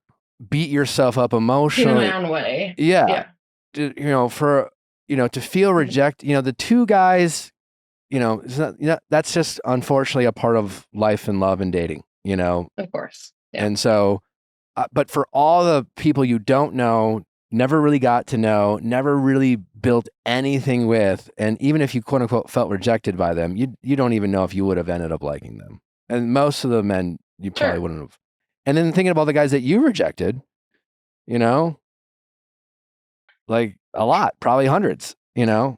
beat yourself up emotionally. In my own way. Yeah. To feel rejected, the two guys, it's not, that's just unfortunately a part of life and love and dating, Of course. Yeah. And so, but for all the people you don't know, never really got to know, never really built anything with, and even if you quote unquote felt rejected by them, you don't even know if you would have ended up liking them. And most of the men you probably wouldn't have. And then thinking about the guys that you rejected, like a lot, probably hundreds, and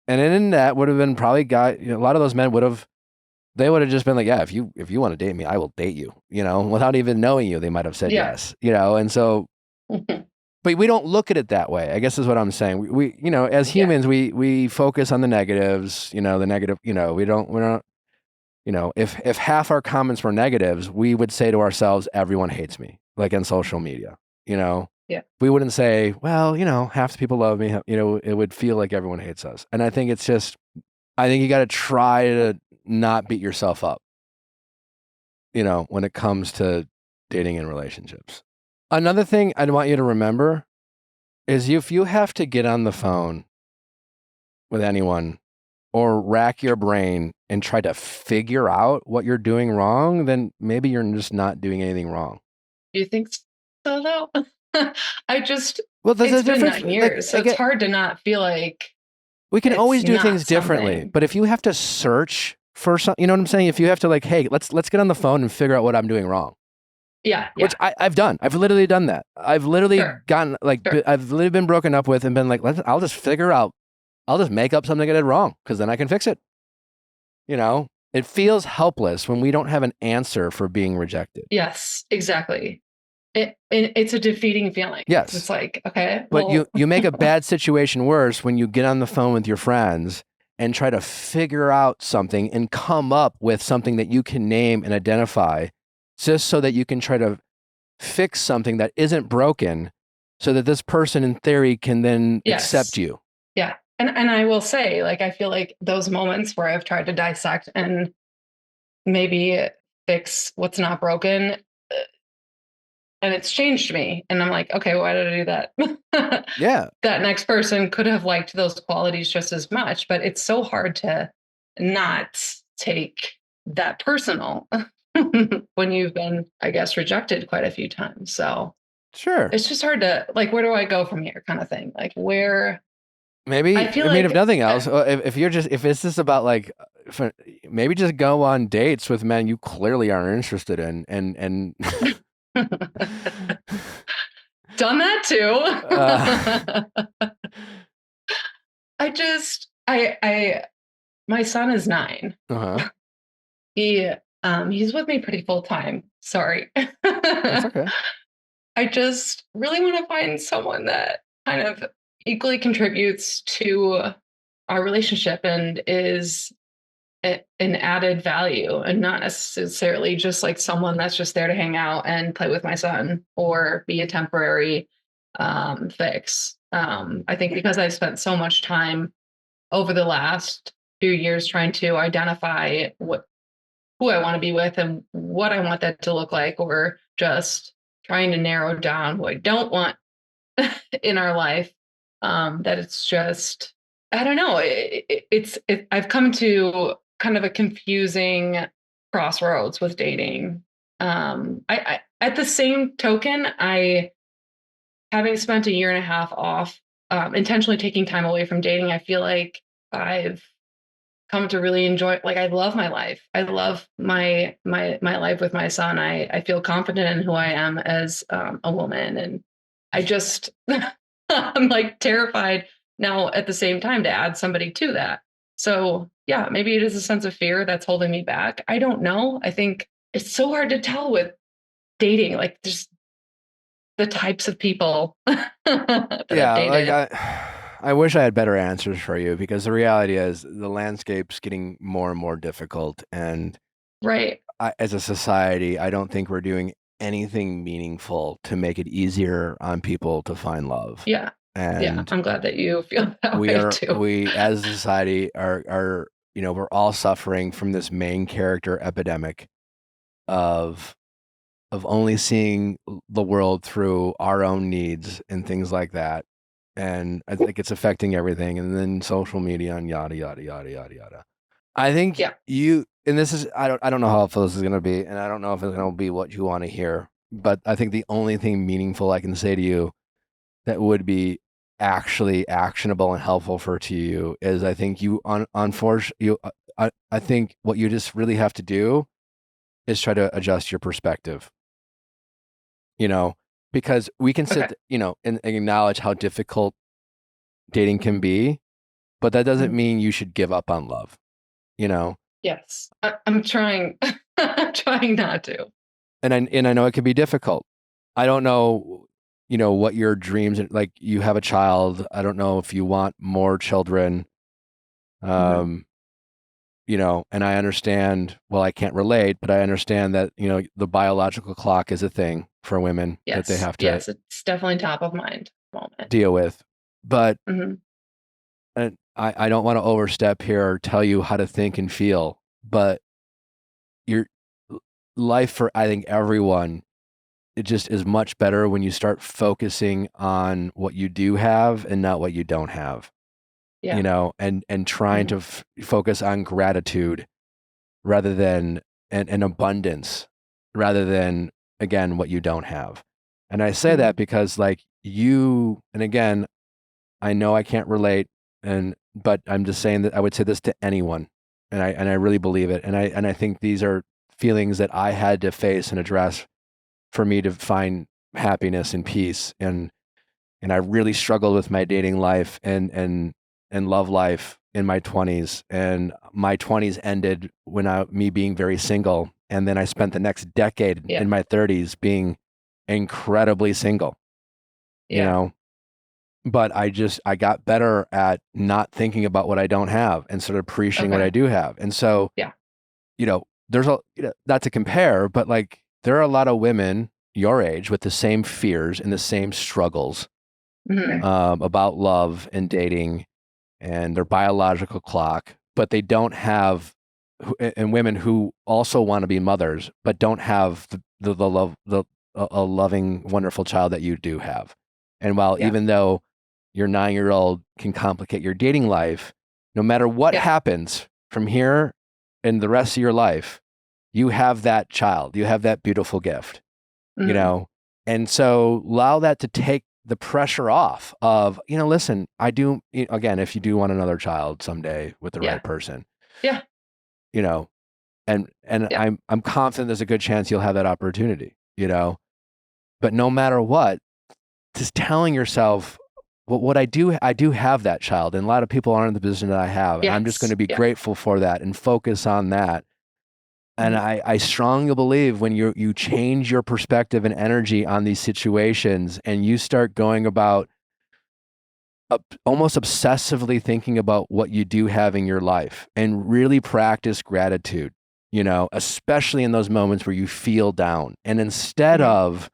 in that would have been probably a lot of those men would have just been like, yeah, if you want to date me, I will date you, without even knowing you, they might have said yes, and so. But we don't look at it that way, I guess is what I'm saying. We as humans, we focus on the negatives, the negative, we're not, if half our comments were negatives, we would say to ourselves, everyone hates me, like on social media, we wouldn't say, well, half the people love me, it would feel like everyone hates us. And I think you got to try to not beat yourself up, when it comes to dating and relationships. Another thing I'd want you to remember is if you have to get on the phone with anyone or rack your brain and try to figure out what you're doing wrong, then maybe you're just not doing anything wrong. Do you think so, though? It's been 9 years, so it's hard to not feel like we can always do things differently. But if you have to search for something, you know what I'm saying? If you have to like, hey, let's get on the phone and figure out what I'm doing wrong. Yeah. Which I've done. I've literally done that. I've literally gotten I've literally been broken up with and been like, I'll just figure out, I'll just make up something I did wrong because then I can fix it. It feels helpless when we don't have an answer for being rejected. Yes, exactly. It's a defeating feeling. Yes. It's like, okay. But you make a bad situation worse when you get on the phone with your friends and try to figure out something and come up with something that you can name and identify, just so that you can try to fix something that isn't broken so that this person in theory can then accept you. Yeah. And I will say, like, I feel like those moments where I've tried to dissect and maybe fix what's not broken, and it's changed me. And I'm like, okay, why did I do that? Yeah. That next person could have liked those qualities just as much, but it's so hard to not take that personal when you've been, I guess, rejected quite a few times. So Sure. it's just hard to like, where do I go from here kind of thing? Like where maybe, I feel I mean, like if nothing else, if it's just about like, maybe just go on dates with men you clearly aren't interested in and done that too. My son is 9. Uh-huh. He's with me pretty full time. Sorry. That's okay. I just really want to find someone that kind of equally contributes to our relationship and is an added value, and not necessarily just like someone that's just there to hang out and play with my son or be a temporary fix. I think because I spent so much time over the last few years trying to identify who I want to be with and what I want that to look like, or just trying to narrow down who I don't want in our life. That it's just, I don't know. I've come to kind of a confusing crossroads with dating. I at the same token, having spent a year and a half off, intentionally taking time away from dating, I feel like I've come to really enjoy, like, I love my life. I love my life with my son. I feel confident in who I am as a woman. And I just, I'm like terrified now at the same time to add somebody to that. So yeah, maybe it is a sense of fear that's holding me back. I don't know. I think it's so hard to tell with dating, like just the types of people that I've dated. Like I wish I had better answers for you, because the reality is the landscape's getting more and more difficult, and right. As a society, I don't think we're doing anything meaningful to make it easier on people to find love. Yeah. And yeah, I'm glad that you feel that way too. We as a society are we're all suffering from this main character epidemic of only seeing the world through our own needs and things like that. And I think it's affecting everything. And then social media and yada, yada, yada, yada, yada. I think and this is, I don't know how helpful this is going to be, and I don't know if it's going to be what you want to hear, but I think the only thing meaningful I can say to you that would be actually actionable and helpful to you is, I think I think what you just really have to do is try to adjust your perspective. Because we can sit, and acknowledge how difficult dating can be, but that doesn't mean you should give up on love, Yes, I'm trying, trying not to. And I know it can be difficult. I don't know, what your dreams, like you have a child. I don't know if you want more children. And I understand, well, I can't relate, but I understand that, the biological clock is a thing for women that they have to. Yes, it's definitely top of mind moment. Deal with. But and I don't want to overstep here or tell you how to think and feel, but your life for, I think, everyone, it just is much better when you start focusing on what you do have and not what you don't have. Yeah. And trying to focus on gratitude rather than and abundance rather than, again, what you don't have. And I say that because, like, and again, I know I can't relate, but I'm just saying that I would say this to anyone, and I really believe it. And I think these are feelings that I had to face and address for me to find happiness and peace. And I really struggled with my dating life and love life in my 20s, and my 20s ended when me being very single, and then I spent the next decade in my 30s being incredibly single. But I got better at not thinking about what I don't have and sort of appreciating what I do have. And so there's not to compare, but like there are a lot of women your age with the same fears and the same struggles about love and dating and their biological clock, but they don't have, and women who also want to be mothers, but don't have the love, a loving, wonderful child that you do have. And while even though your 9-year-old can complicate your dating life, no matter what happens from here in the rest of your life, you have that child, you have that beautiful gift, you know? And so allow that to take the pressure off of, you know, listen, I do, again, if you do want another child someday with the right person, you know, and I'm confident there's a good chance you'll have that opportunity, you know, but no matter what, just telling yourself, well, what I do have that child, and a lot of people aren't in the position that I have, and I'm just going to be grateful for that and focus on that. And I strongly believe when you change your perspective and energy on these situations, and you start going about almost obsessively thinking about what you do have in your life, and really practice gratitude, you know, especially in those moments where you feel down, and instead of,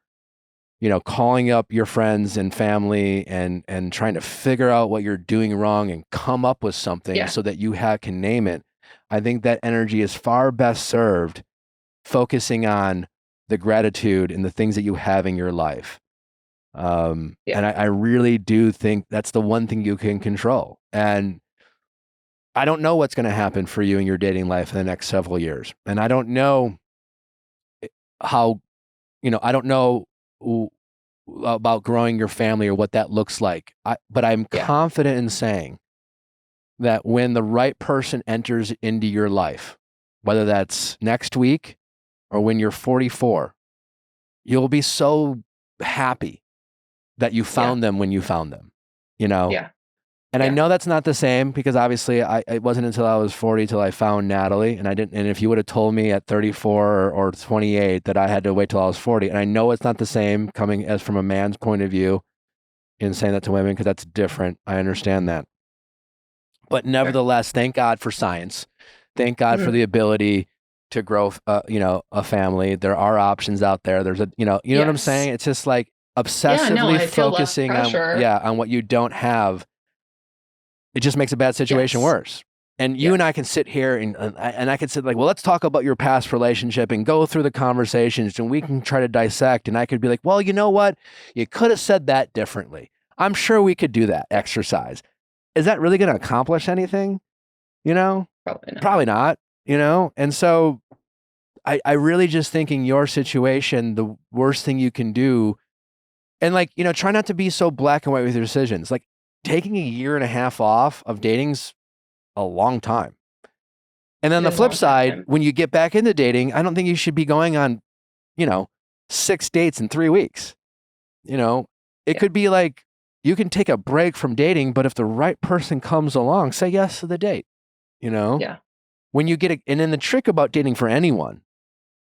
you know, calling up your friends and family and trying to figure out what you're doing wrong and come up with something so that you can name it. I think that energy is far best served focusing on the gratitude and the things that you have in your life. And I really do think that's the one thing you can control. And I don't know what's going to happen for you in your dating life in the next several years. And I don't know how, you know, I don't know about growing your family or what that looks like. But I'm confident in saying that when the right person enters into your life, whether that's next week or when you're 44, you'll be so happy that you found them when you found them, you know? And I know that's not the same, because obviously it wasn't until I was 40 till I found Natalie, and if you would have told me at 34 or 28 that I had to wait till I was 40, and I know it's not the same coming as from a man's point of view in saying that to women, because that's different. I understand that. But nevertheless, thank God for science. Thank God for the ability to grow, you know, a family. There are options out there. There's you know what I'm saying? It's just like obsessively focusing on what you don't have. It just makes a bad situation worse. And you and I can sit here and I can sit like, well, let's talk about your past relationship and go through the conversations, and we can try to dissect. And I could be like, well, you know what? You could have said that differently. I'm sure we could do that exercise. Is that really going to accomplish anything? You know, probably not, you know? And so I really just think in your situation, the worst thing you can do, and like, you know, try not to be so black and white with your decisions. Like, taking a year and a half off of dating's a long time. And then the flip side, when you get back into dating, I don't think you should be going on, you know, 6 dates in 3 weeks. You know, it could be like, you can take a break from dating, but if the right person comes along, say yes to the date, you know? When you get, and then the trick about dating for anyone,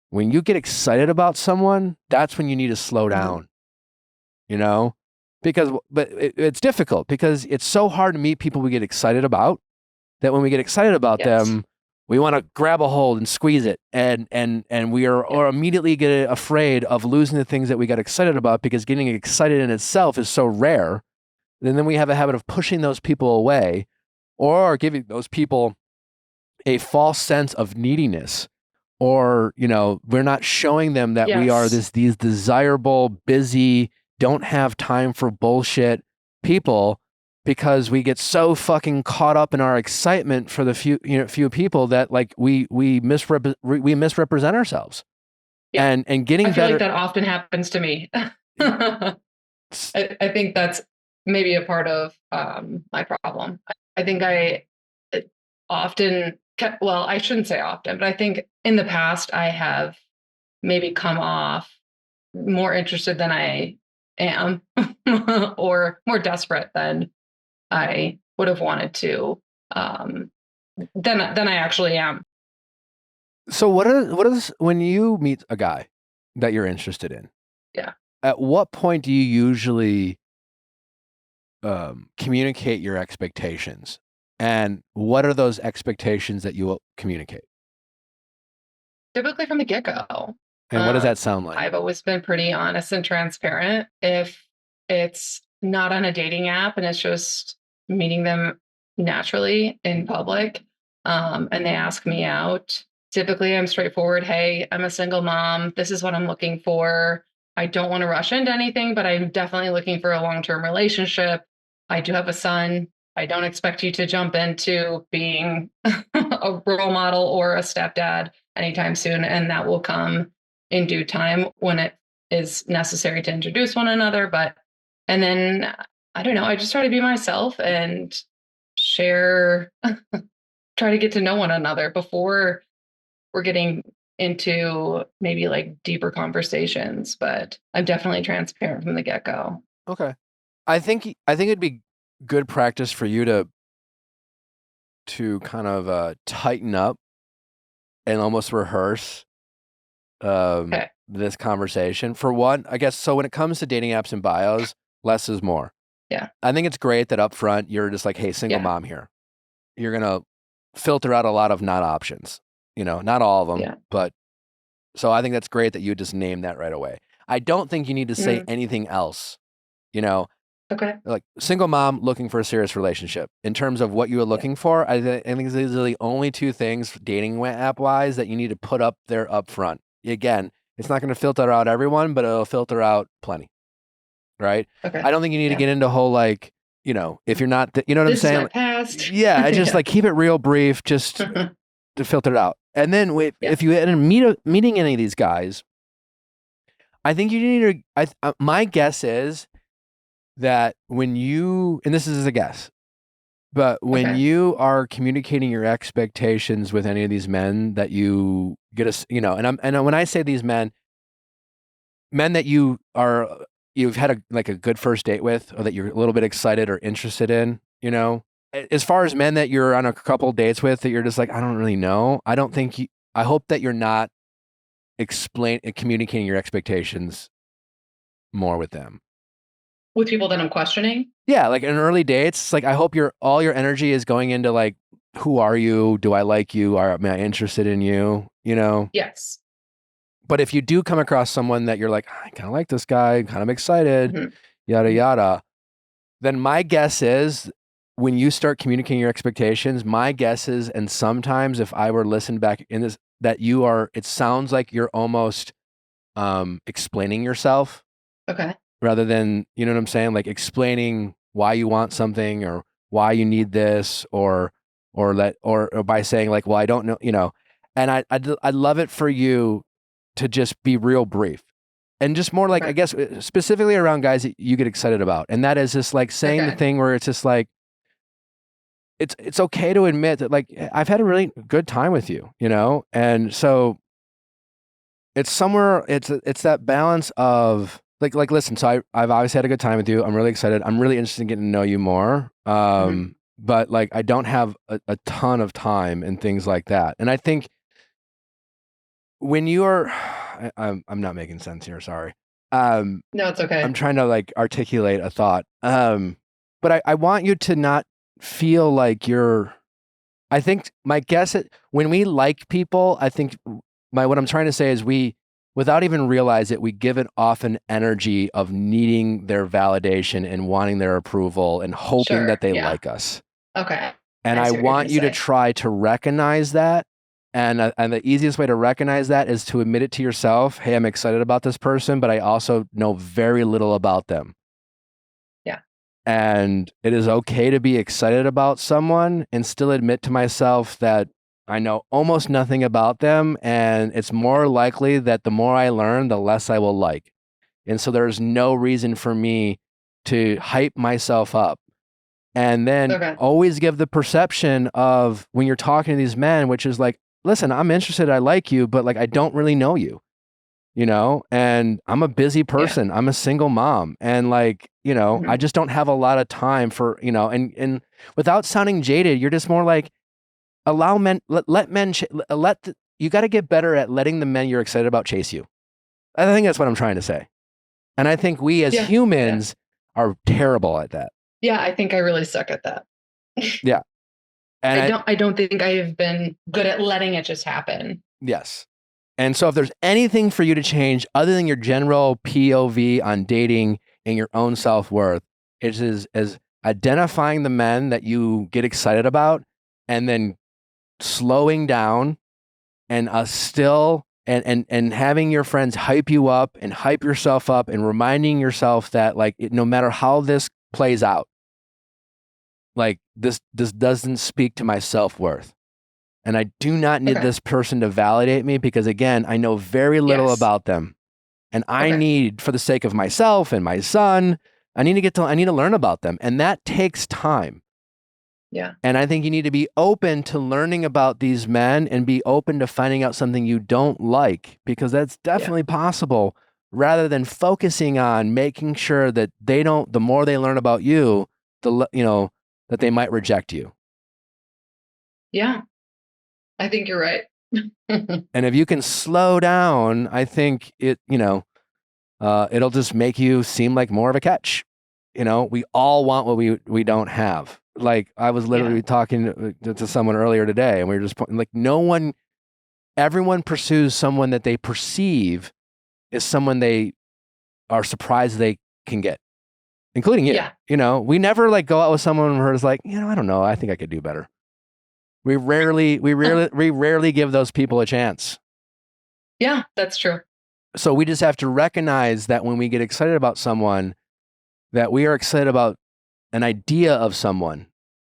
when you get excited about someone, that's when you need to slow down, you know? But it's difficult because it's so hard to meet people we get excited about, that when we get excited about them, we want to grab a hold and squeeze it. And we are or immediately get afraid of losing the things that we got excited about, because getting excited in itself is so rare. And then we have a habit of pushing those people away, or giving those people a false sense of neediness, or, you know, we're not showing them that we are these desirable, busy, don't have time for bullshit people, because we get so fucking caught up in our excitement for the few people that like we misrepresent ourselves. And getting I feel better. like that often happens to me. I think that's maybe a part of my problem. I think I often, well, I shouldn't say often, but I think in the past I have maybe come off more interested than I am, or more desperate than I would have wanted to, than I actually am. So what is when you meet a guy that you're interested in? At what point do you usually communicate your expectations, and what are those expectations that you will communicate? Typically from the get-go. And what does that sound like? I've always been pretty honest and transparent. If it's not on a dating app and it's just meeting them naturally in public, and they ask me out, typically I'm straightforward. Hey, I'm a single mom. This is what I'm looking for. I don't want to rush into anything, but I'm definitely looking for a long-term relationship. I do have a son. I don't expect you to jump into being a role model or a stepdad anytime soon. And that will come in due time when it is necessary to introduce one another. And then, I don't know, I just try to be myself and share, try to get to know one another before we're getting into maybe like deeper conversations. But I'm definitely transparent from the get-go. Okay. I think it'd be good practice for you to kind of tighten up and almost rehearse this conversation. For one, I guess, so when it comes to dating apps and bios, less is more. Yeah. I think it's great that up front you're just like, hey, single mom here. You're going to filter out a lot of not options, not all of them, but so I think that's great that you just name that right away. I don't think you need to say anything else, Okay. Like single mom looking for a serious relationship. In terms of what you were looking for, I think these are the only two things dating app wise that you need to put up there up front. Again, it's not going to filter out everyone, but it'll filter out plenty. Right? Okay. I don't think you need to get into a whole like, if you're not, you know what This I'm saying? is my past. Yeah, I just like keep it real brief, just to filter it out. And then if you end up meeting any of these guys, I think you need to. My guess is that when you, and this is a guess, but when you are communicating your expectations with any of these men that you get and when I say these men that you've had a good first date with, or that you're a little bit excited or interested in, as far as men that you're on a couple dates with that you're just like, I don't really know. I hope that you're not communicating your expectations more with them. With people that I'm questioning? Yeah, like in early dates, it's like I hope all your energy is going into like, who are you? Do I like you? Am I interested in you? Yes. But if you do come across someone that you're like, I kind of like this guy, kind of excited, yada, yada, then my guess is when you start communicating your expectations, my guess is, and sometimes if I were listened back in this, that it sounds like you're almost explaining yourself. Okay. Rather than, you know what I'm saying? Like explaining why you want something or why you need this or by saying like, well, I don't know, and I'd love it for you to just be real brief and just more like, I guess, specifically around guys that you get excited about. And that is just like saying the thing where it's just like, it's okay to admit that like, I've had a really good time with you, And so it's somewhere, it's that balance of like, listen, so I've always had a good time with you. I'm really excited. I'm really interested in getting to know you more. But like, I don't have a ton of time and things like that. And I think when you are, I'm not making sense here. Sorry. No, it's okay. I'm trying to like articulate a thought. But I want you to not feel like I think my guess when we like people, I think what I'm trying to say is without even realize it, we give it off an energy of needing their validation and wanting their approval and hoping that they like us. Okay. And I want you to try to recognize that. And the easiest way to recognize that is to admit it to yourself. Hey, I'm excited about this person, but I also know very little about them. Yeah. And it is okay to be excited about someone and still admit to myself that I know almost nothing about them. And it's more likely that the more I learn, the less I will like. And so there's no reason for me to hype myself up. And then always give the perception of when you're talking to these men, which is like, listen, I'm interested. I like you, but like, I don't really know you, and I'm a busy person. I'm a single mom. And like, I just don't have a lot of time for, and without sounding jaded, you're just more like, allow men, let men, you got to get better at letting the men you're excited about chase you. I think that's what I'm trying to say. And I think we as humans are terrible at that. Yeah, I think I really suck at that. Yeah. And I don't think I've been good at letting it just happen. Yes. And so if there's anything for you to change other than your general POV on dating and your own self-worth, it is as identifying the men that you get excited about and then slowing down and and having your friends hype you up and hype yourself up and reminding yourself that like no matter how this plays out, like this doesn't speak to my self-worth. And I do not need this person to validate me because, again, I know very little about them. And I need, for the sake of myself and my son, I need to learn about them. And that takes time. Yeah. And I think you need to be open to learning about these men and be open to finding out something you don't like, because that's definitely possible, rather than focusing on making sure that they don't, the more they learn about you, that they might reject you. Yeah. I think you're right. And if you can slow down, I think it'll just make you seem like more of a catch. We all want what we don't have. Like I was literally talking to someone earlier today, and we were just like, everyone pursues someone that they perceive is someone they are surprised they can get, including you. Yeah. We never like go out with someone who's like, I don't know, I think I could do better. We rarely give those people a chance. Yeah, that's true. So we just have to recognize that when we get excited about someone, that we are excited about an idea of someone,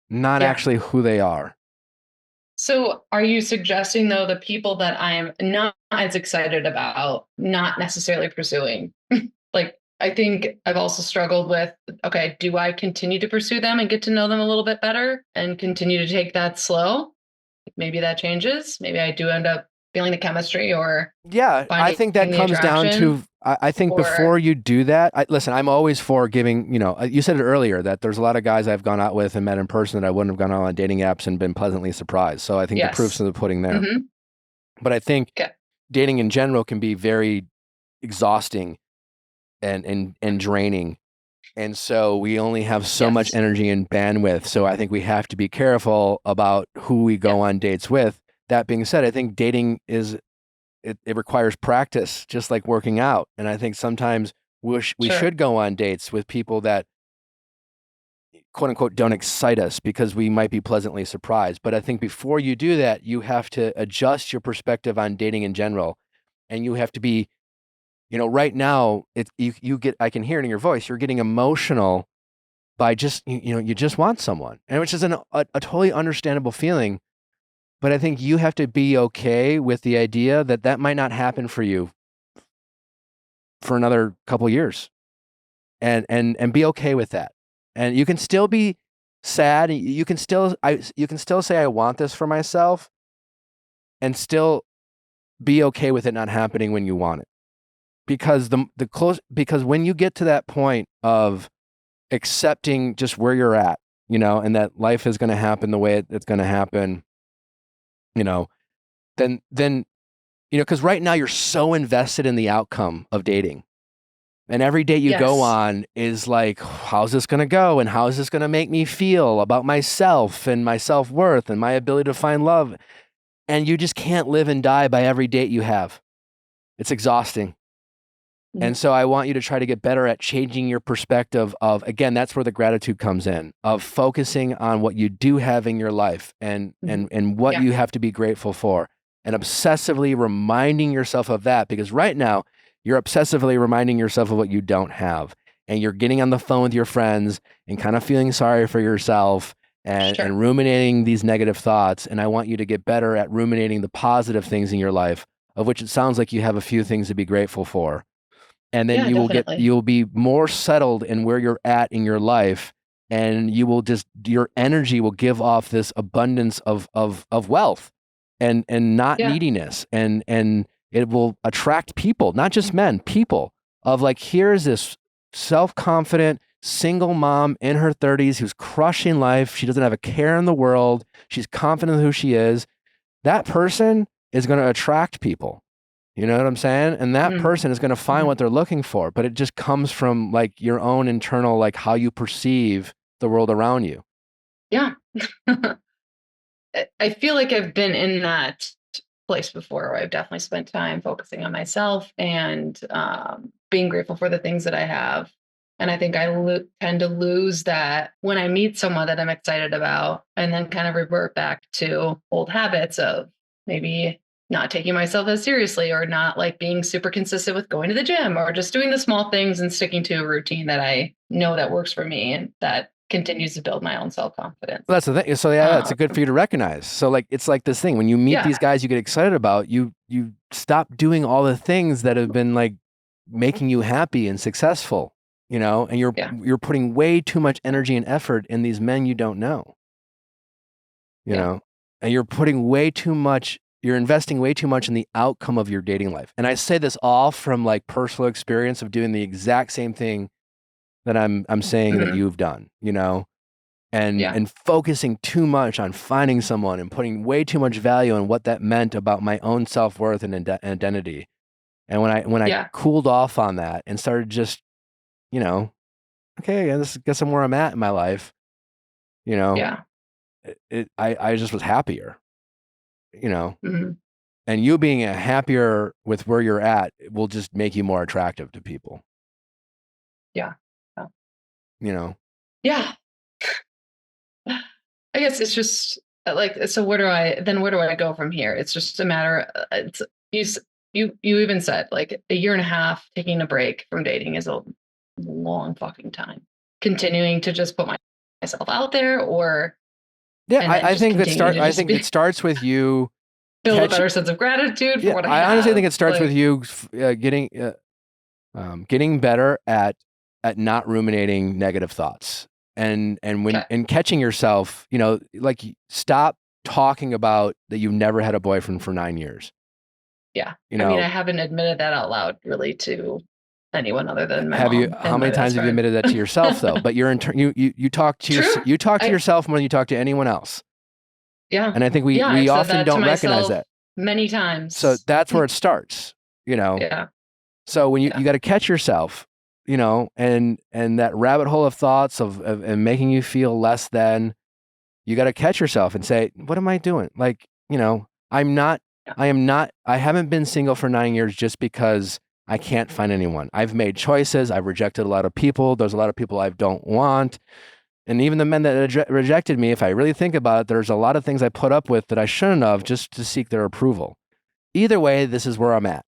not actually who they are. So are you suggesting, though, the people that I am not as excited about, not necessarily pursuing? Like, I think I've also struggled with, do I continue to pursue them and get to know them a little bit better and continue to take that slow? Maybe that changes. Maybe I do end up feeling the chemistry or I think that comes down to, I think before you do that, listen, I'm always for giving, you said it earlier that there's a lot of guys I've gone out with and met in person that I wouldn't have gone out on dating apps and been pleasantly surprised. So I think the proof's in the pudding there. Mm-hmm. But I think dating in general can be very exhausting and draining. And so we only have so much energy and bandwidth. So I think we have to be careful about who we go on dates with. That being said, I think dating it requires practice, just like working out. And I think sometimes we should go on dates with people that, quote unquote, don't excite us because we might be pleasantly surprised. But I think before you do that, you have to adjust your perspective on dating in general. And you have to be, right now, I can hear it in your voice, you're getting emotional by just, you just want someone, and which is a totally understandable feeling. But I think you have to be okay with the idea that might not happen for you for another couple years, and be okay with that. And you can still be sad. You can still say, I want this for myself, and still be okay with it not happening when you want it. Because because when you get to that point of accepting just where you're at, and that life is going to happen the way it's going to happen, then because right now you're so invested in the outcome of dating, and every date you go on is like, how's this going to go, and how is this going to make me feel about myself and my self-worth and my ability to find love, and you just can't live and die by every date you have. It's exhausting. And so I want you to try to get better at changing your perspective of, again, that's where the gratitude comes in, of focusing on what you do have in your life and what you have to be grateful for, and obsessively reminding yourself of that, because right now you're obsessively reminding yourself of what you don't have, and you're getting on the phone with your friends and kind of feeling sorry for yourself and ruminating these negative thoughts. And I want you to get better at ruminating the positive things in your life, of which it sounds like you have a few things to be grateful for. And then you'll be more settled in where you're at in your life, and your energy will give off this abundance of wealth and not neediness, and it will attract people, not just men, people, of like, here's this self-confident single mom in her 30s who's crushing life. She doesn't have a care in the world. She's confident in who she is. That person is going to attract people. You know what I'm saying? And that person is going to find what they're looking for, but it just comes from like your own internal, like how you perceive the world around you. Yeah. I feel like I've been in that place before, where I've definitely spent time focusing on myself and being grateful for the things that I have. And I think I tend to lose that when I meet someone that I'm excited about, and then kind of revert back to old habits of maybe not taking myself as seriously, or not like being super consistent with going to the gym, or just doing the small things and sticking to a routine that I know that works for me and that continues to build my own self-confidence. Well, that's the thing. So yeah, it's good for you to recognize. So like, it's like this thing, when you meet these guys you get excited about, you stop doing all the things that have been like making you happy and successful, you know, and you're putting way too much energy and effort in these men you don't know, you know, and you're investing way too much in the outcome of your dating life. And I say this all from like personal experience of doing the exact same thing that I'm saying that you've done, you know, and focusing too much on finding someone and putting way too much value on what that meant about my own self-worth and identity. And when I cooled off on that and started just, you know, okay, I guess I'm where I'm at in my life, you know, I just was happier, you know, and you being happier with where you're at will just make you more attractive to people. Yeah. You know? Yeah. I guess it's just like, so where do I go from here? It's just a matter, you even said like a year and a half taking a break from dating is a long fucking time. Continuing to just put myself out there, or I think it starts with you build a better sense of gratitude for what I have. I honestly think it starts with you getting better at not ruminating negative thoughts, and catching yourself, you know, like stop talking about that you've never had a boyfriend for 9 years. Yeah. You know, I mean, I haven't admitted that out loud really to anyone other than my mom. How many times have you admitted that to yourself though? But you talk to yourself more than you talk to anyone else. Yeah. And I think we often don't recognize that. Many times. So that's where it starts, you know? Yeah. So when you got to catch yourself, you know, and that rabbit hole of thoughts and making you feel less than, you got to catch yourself and say, what am I doing? Like, you know, I haven't been single for 9 years just because I can't find anyone. I've made choices. I've rejected a lot of people. There's a lot of people I don't want. And even the men that rejected me, if I really think about it, there's a lot of things I put up with that I shouldn't have just to seek their approval. Either way, this is where I'm at.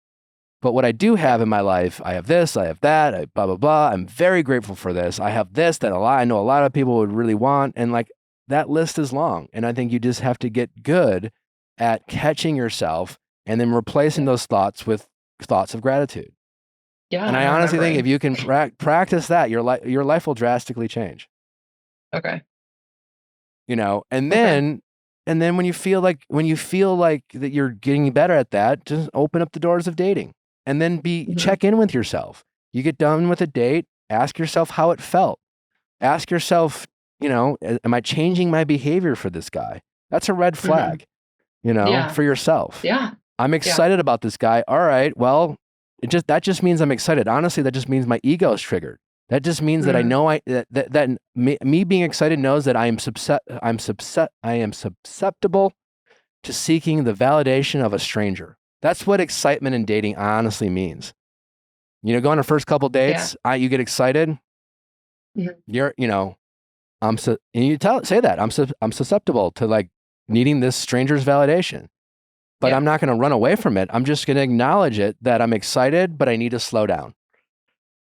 But what I do have in my life, I have this, I have that, blah, blah, blah. I'm very grateful for this. I have this that I know a lot of people would really want. And like that list is long. And I think you just have to get good at catching yourself and then replacing those thoughts with thoughts of gratitude. Yeah. And I honestly think if you can practice that, your life will drastically change. Okay. You know, and then when you feel like that you're getting better at that, just open up the doors of dating and then check in with yourself. You get done with a date, ask yourself how it felt. Ask yourself, you know, am I changing my behavior for this guy? That's a red flag, you know, for yourself. Yeah. I'm excited about this guy. All right. Well, that just means I'm excited. Honestly, that just means my ego is triggered. That just means that I know that me being excited knows that I am susceptible to seeking the validation of a stranger. That's what excitement in dating honestly means. You know, go on a first couple dates, you get excited. You're, you know, and you say that I'm susceptible to like needing this stranger's validation, but I'm not going to run away from it. I'm just going to acknowledge it that I'm excited, but I need to slow down.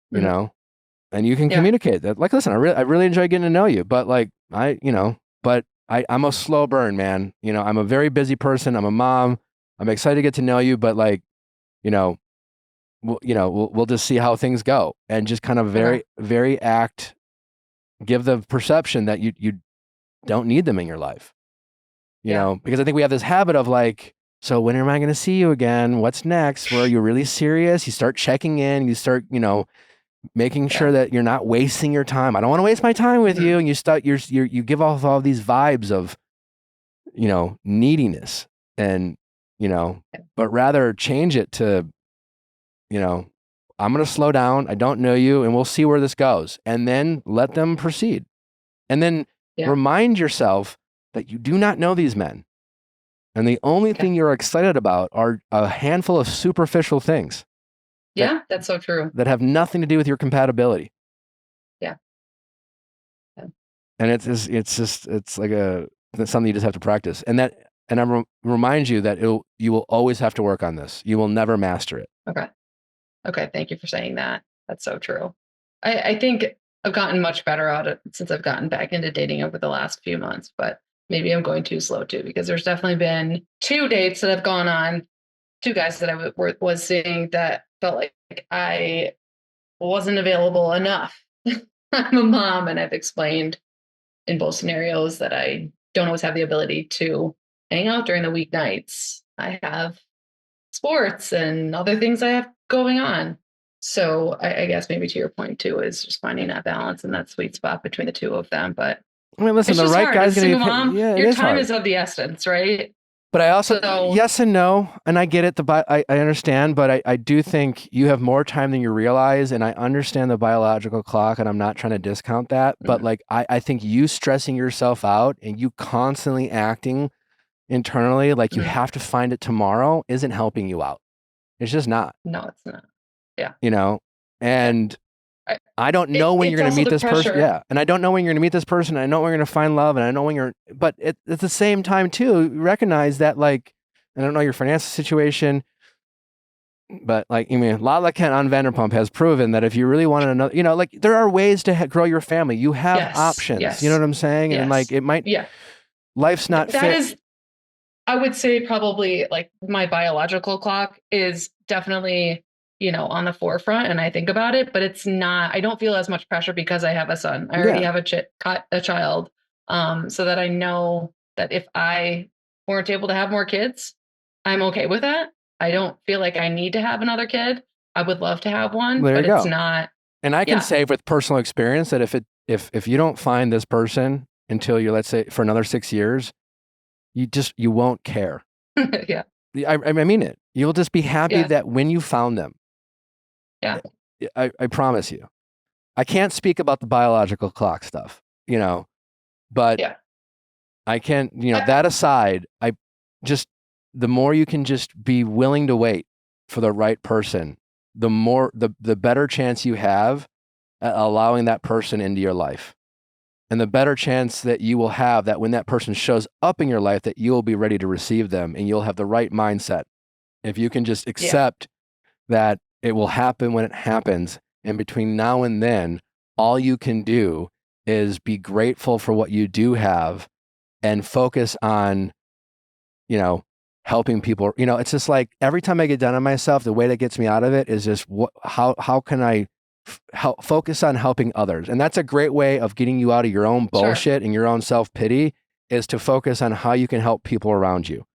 You know. And you can communicate that. Like, listen, I really enjoy getting to know you, but like, I'm a slow burn, man. You know, I'm a very busy person. I'm a mom. I'm excited to get to know you, but like, we'll just see how things go and just kind of give the perception that you don't need them in your life, you know, because I think we have this habit of like, so when am I going to see you again? What's next? Where are you really serious? You start checking in, you start, you know, making sure that you're not wasting your time. I don't want to waste my time with you. And you give off all these vibes of, you know, neediness and, you know, but rather change it to, you know, I'm going to slow down. I don't know you and we'll see where this goes. And then let them proceed. And then remind yourself that you do not know these men. And the only thing you're excited about are a handful of superficial things. That's so true. That have nothing to do with your compatibility. Yeah. And it's like something you just have to practice. And I remind you that you will always have to work on this. You will never master it. Okay. Thank you for saying that. That's so true. I think I've gotten much better at it since I've gotten back into dating over the last few months, but maybe I'm going too slow too, because there's definitely been 2 dates that have gone on, 2 guys that I was seeing that felt like I wasn't available enough. I'm a mom, and I've explained in both scenarios that I don't always have the ability to hang out during the weeknights. I have sports and other things I have going on. So I guess maybe to your point too is just finding that balance and that sweet spot between the 2 of them. But I mean, listen, the right hard. guy's going to be. Mom, Yeah, your it is time hard. is of the essence, right? But I also, yes and no, and I get it. I understand, but I do think you have more time than you realize, and I understand the biological clock, and I'm not trying to discount that. But like, I think you stressing yourself out and you constantly acting internally like you have to find it tomorrow isn't helping you out. It's just not. No, it's not. Yeah. You know, and I don't know when you're going to meet this person. Yeah. And I don't know when you're going to meet this person. I know when you're going to find love, and I know when but at the same time too, recognize that, like, I don't know your financial situation, but like, I mean, Lala Kent on Vanderpump has proven that if you really want to know, you know, like, there are ways to grow your family. You have options. Yes. You know what I'm saying? And like, it might, life's not that fit. Is, I would say probably like my biological clock is definitely, you know, on the forefront, and I think about it, but it's not, I don't feel as much pressure because I have a son. I already have a child. So that I know that if I weren't able to have more kids, I'm okay with that. I don't feel like I need to have another kid. I would love to have one, but it's not. And I can say with personal experience that if you don't find this person until you're, let's say, for another 6 years, you won't care. Yeah. I mean it. You'll just be happy that when you found them. Yeah. I promise you. I can't speak about the biological clock stuff, you know, but I can, you know, that aside, the more you can just be willing to wait for the right person, the better chance you have at allowing that person into your life. And the better chance that you will have that when that person shows up in your life, that you'll be ready to receive them and you'll have the right mindset. If you can just accept that it will happen when it happens. And between now and then, all you can do is be grateful for what you do have and focus on, you know, helping people. You know, it's just like every time I get down on myself, the way that gets me out of it is just how can I focus on helping others? And that's a great way of getting you out of your own bullshit and your own self-pity, is to focus on how you can help people around you.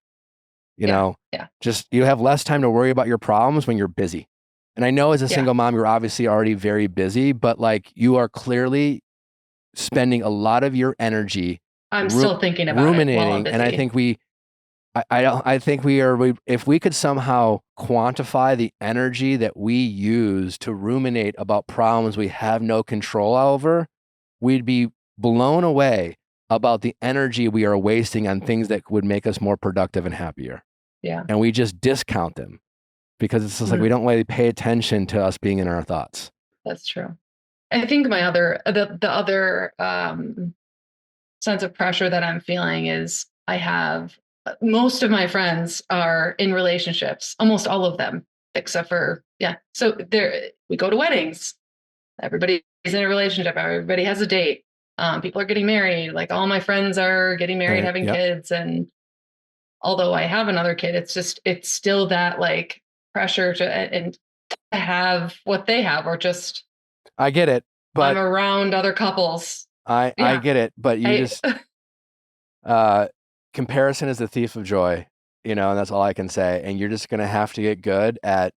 You know, just you have less time to worry about your problems when you're busy. And I know as a single mom, you're obviously already very busy, but like you are clearly spending a lot of your energy. I'm still thinking about ruminating. It and I think if we could somehow quantify the energy that we use to ruminate about problems we have no control over, we'd be blown away about the energy we are wasting on things that would make us more productive and happier. Yeah. And we just discount them because it's just like we don't really pay attention to us being in our thoughts. That's true. I think my other the other sense of pressure that I'm feeling is I have most of my friends are in relationships, almost all of them, except for so we go to weddings. Everybody's in a relationship. Everybody has a date. People are getting married. Like all my friends are getting married, having kids. And although I have another kid, it's still that like pressure to have what they have, or just. I get it, but I'm around other couples. I get it, but comparison is the thief of joy, you know, and that's all I can say. And you're just going to have to get good at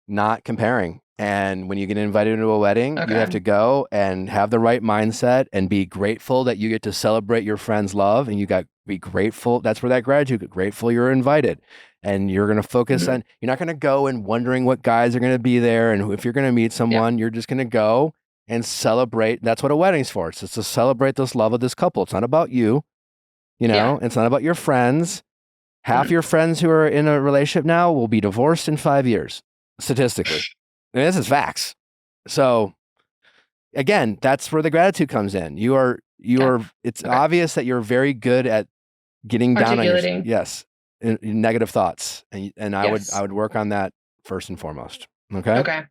not comparing. And when you get invited into a wedding, you have to go and have the right mindset and be grateful that you get to celebrate your friend's love, and you got to be grateful. That's where that gratitude, grateful you're invited. And you're going to focus on, you're not going to go and wondering what guys are going to be there. And if you're going to meet someone, you're just going to go and celebrate. That's what a wedding's for. It's to celebrate this love of this couple. It's not about you, you know, it's not about your friends. Half your friends who are in a relationship now will be divorced in 5 years, statistically. And this is facts. So again, that's where the gratitude comes in. It's obvious that you're very good at getting down on your negative thoughts. And I would work on that first and foremost. Okay. Okay.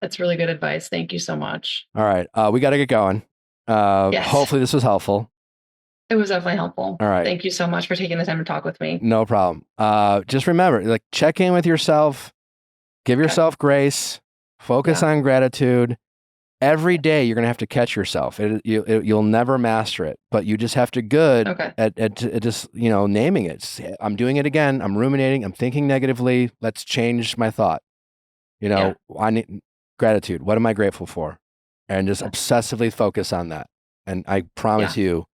That's really good advice. Thank you so much. All right. We got to get going. Yes. Hopefully this was helpful. It was definitely helpful. All right. Thank you so much for taking the time to talk with me. No problem. Just remember, like, check in with yourself, give yourself grace, focus on gratitude. Every day you're going to have to catch yourself. You'll never master it, but you just have to at just, naming it. I'm doing it again. I'm ruminating. I'm thinking negatively. Let's change my thought. I need gratitude. What am I grateful for? And just obsessively focus on that. And I promise you,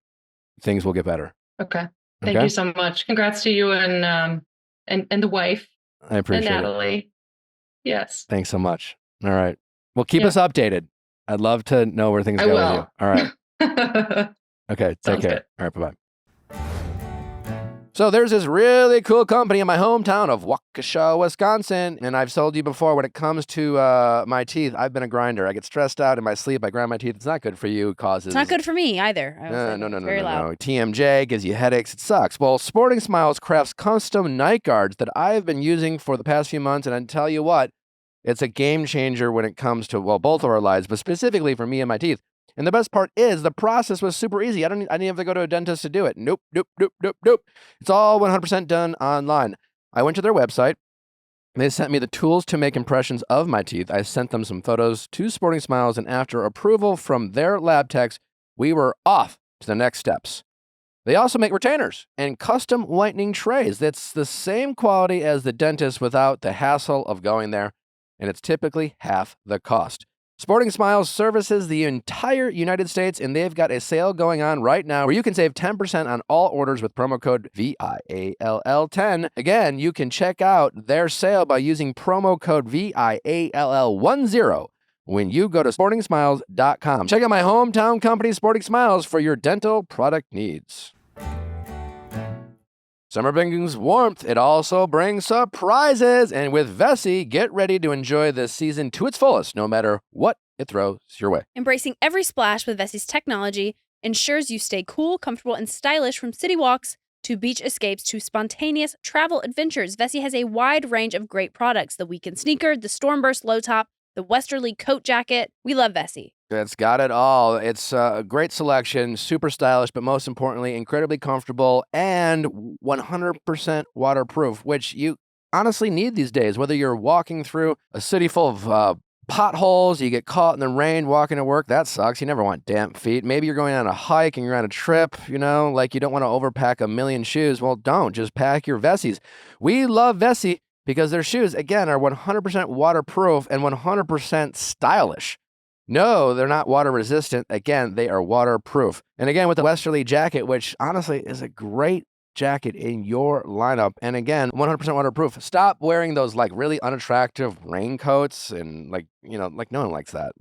things will get better. Okay. Thank you so much. Congrats to you and the wife. I appreciate and Natalie. it. Yes. Thanks so much. All right. Well, keep us updated. I'd love to know where things go with you. All right. Okay. Take care. Good. All right. Bye-bye. So there's this really cool company in my hometown of Waukesha, Wisconsin. And I've told you before, when it comes to my teeth, I've been a grinder. I get stressed out in my sleep. I grind my teeth. It's not good for you. It's not good for me either. No. TMJ gives you headaches. It sucks. Well, Sporting Smiles crafts custom night guards that I've been using for the past few months. And I tell you what, it's a game changer when it comes to, both of our lives, but specifically for me and my teeth. And the best part is the process was super easy. I didn't have to go to a dentist to do it. Nope. It's all 100% done online. I went to their website. They sent me the tools to make impressions of my teeth. I sent them some photos to Sporting Smiles, and after approval from their lab techs, we were off to the next steps. They also make retainers and custom whitening trays. That's the same quality as the dentist without the hassle of going there, and it's typically half the cost. Sporting Smiles services the entire United States, and they've got a sale going on right now where you can save 10% on all orders with promo code VIALL10. Again, you can check out their sale by using promo code VIALL10 when you go to sportingsmiles.com. Check out my hometown company, Sporting Smiles, for your dental product needs. Summer brings warmth. It also brings surprises. And with Vessi, get ready to enjoy this season to its fullest, no matter what it throws your way. Embracing every splash with Vessi's technology ensures you stay cool, comfortable, and stylish from city walks to beach escapes to spontaneous travel adventures. Vessi has a wide range of great products. The weekend sneaker, the Stormburst low top, the Westerly coat jacket. We love Vessi. It's got it all. It's a great selection, super stylish, but most importantly, incredibly comfortable and 100% waterproof, which you honestly need these days. Whether you're walking through a city full of potholes, you get caught in the rain walking to work, that sucks. You never want damp feet. Maybe you're going on a hike and you're on a trip, like you don't want to overpack a million shoes. Well, don't. Just pack your Vessis. We love Vessi because their shoes, again, are 100% waterproof and 100% stylish. No, they're not water resistant. Again, they are waterproof. And again, with the Westerly jacket, which honestly is a great jacket in your lineup. And again, 100% waterproof. Stop wearing those really unattractive raincoats and no one likes that.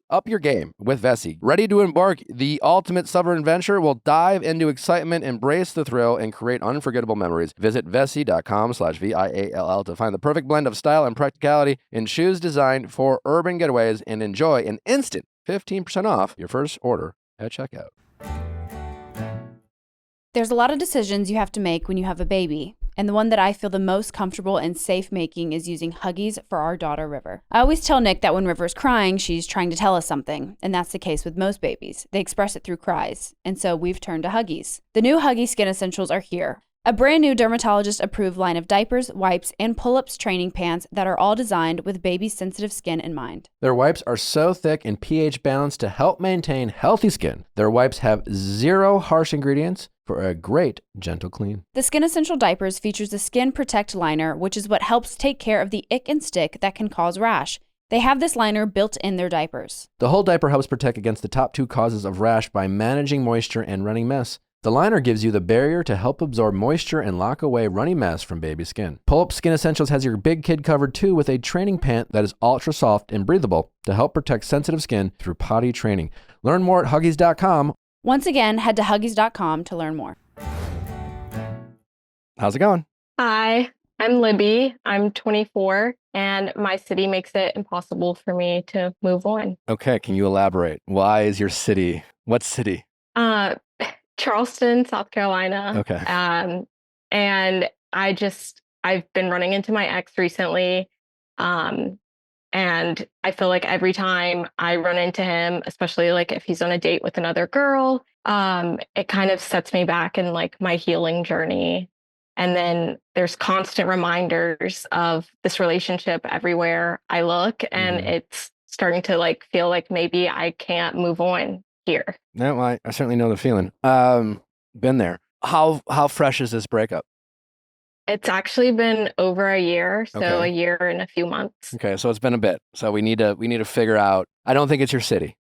Up your game with Vessi. Ready to embark the ultimate summer adventure? We'll dive into excitement, embrace the thrill, and create unforgettable memories. Visit vessi.com/VIALL to find the perfect blend of style and practicality in shoes designed for urban getaways and enjoy an instant 15% off your first order at checkout. There's a lot of decisions you have to make when you have a baby, and the one that I feel the most comfortable and safe making is using Huggies for our daughter, River. I always tell Nick that when River's crying, she's trying to tell us something, and that's the case with most babies. They express it through cries, and so we've turned to Huggies. The new Huggies Skin Essentials are here. A brand new dermatologist-approved line of diapers, wipes, and pull-ups training pants that are all designed with baby's sensitive skin in mind. Their wipes are so thick and pH balanced to help maintain healthy skin. Their wipes have zero harsh ingredients for a great, gentle clean. The Skin Essential Diapers features the Skin Protect Liner, which is what helps take care of the ick and stick that can cause rash. They have this liner built in their diapers. The whole diaper helps protect against the top two causes of rash by managing moisture and running mess. The liner gives you the barrier to help absorb moisture and lock away runny mess from baby skin. Pull-Up Skin Essentials has your big kid covered too with a training pant that is ultra soft and breathable to help protect sensitive skin through potty training. Learn more at Huggies.com. Once again, head to Huggies.com to learn more. How's it going? Hi, I'm Libby. I'm 24, and my city makes it impossible for me to move on. Okay, can you elaborate? Why is your city? What city? Charleston, South Carolina. Okay. And I've been running into my ex recently. And And I feel like every time I run into him, especially like if he's on a date with another girl, it kind of sets me back in like my healing journey. And then there's constant reminders of this relationship everywhere I look, and it's starting to like feel like maybe I can't move on here. No, I certainly know the feeling. Been there. How fresh is this breakup? It's actually been over a year, so Okay. a year and a few months. Okay, so it's been a bit. So we need to figure out. I don't think it's your city.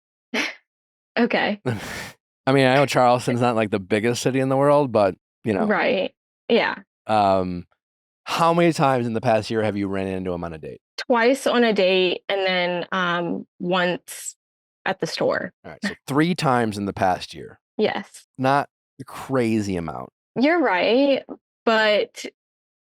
Okay. I mean, I know Charleston's not like the biggest city in the world, but you know. Right. Yeah. How many times in the past year have you ran into him on a date? Twice on a date, and then once at the store. All right, so 3 times in the past year. Yes. Not a crazy amount. You're right, but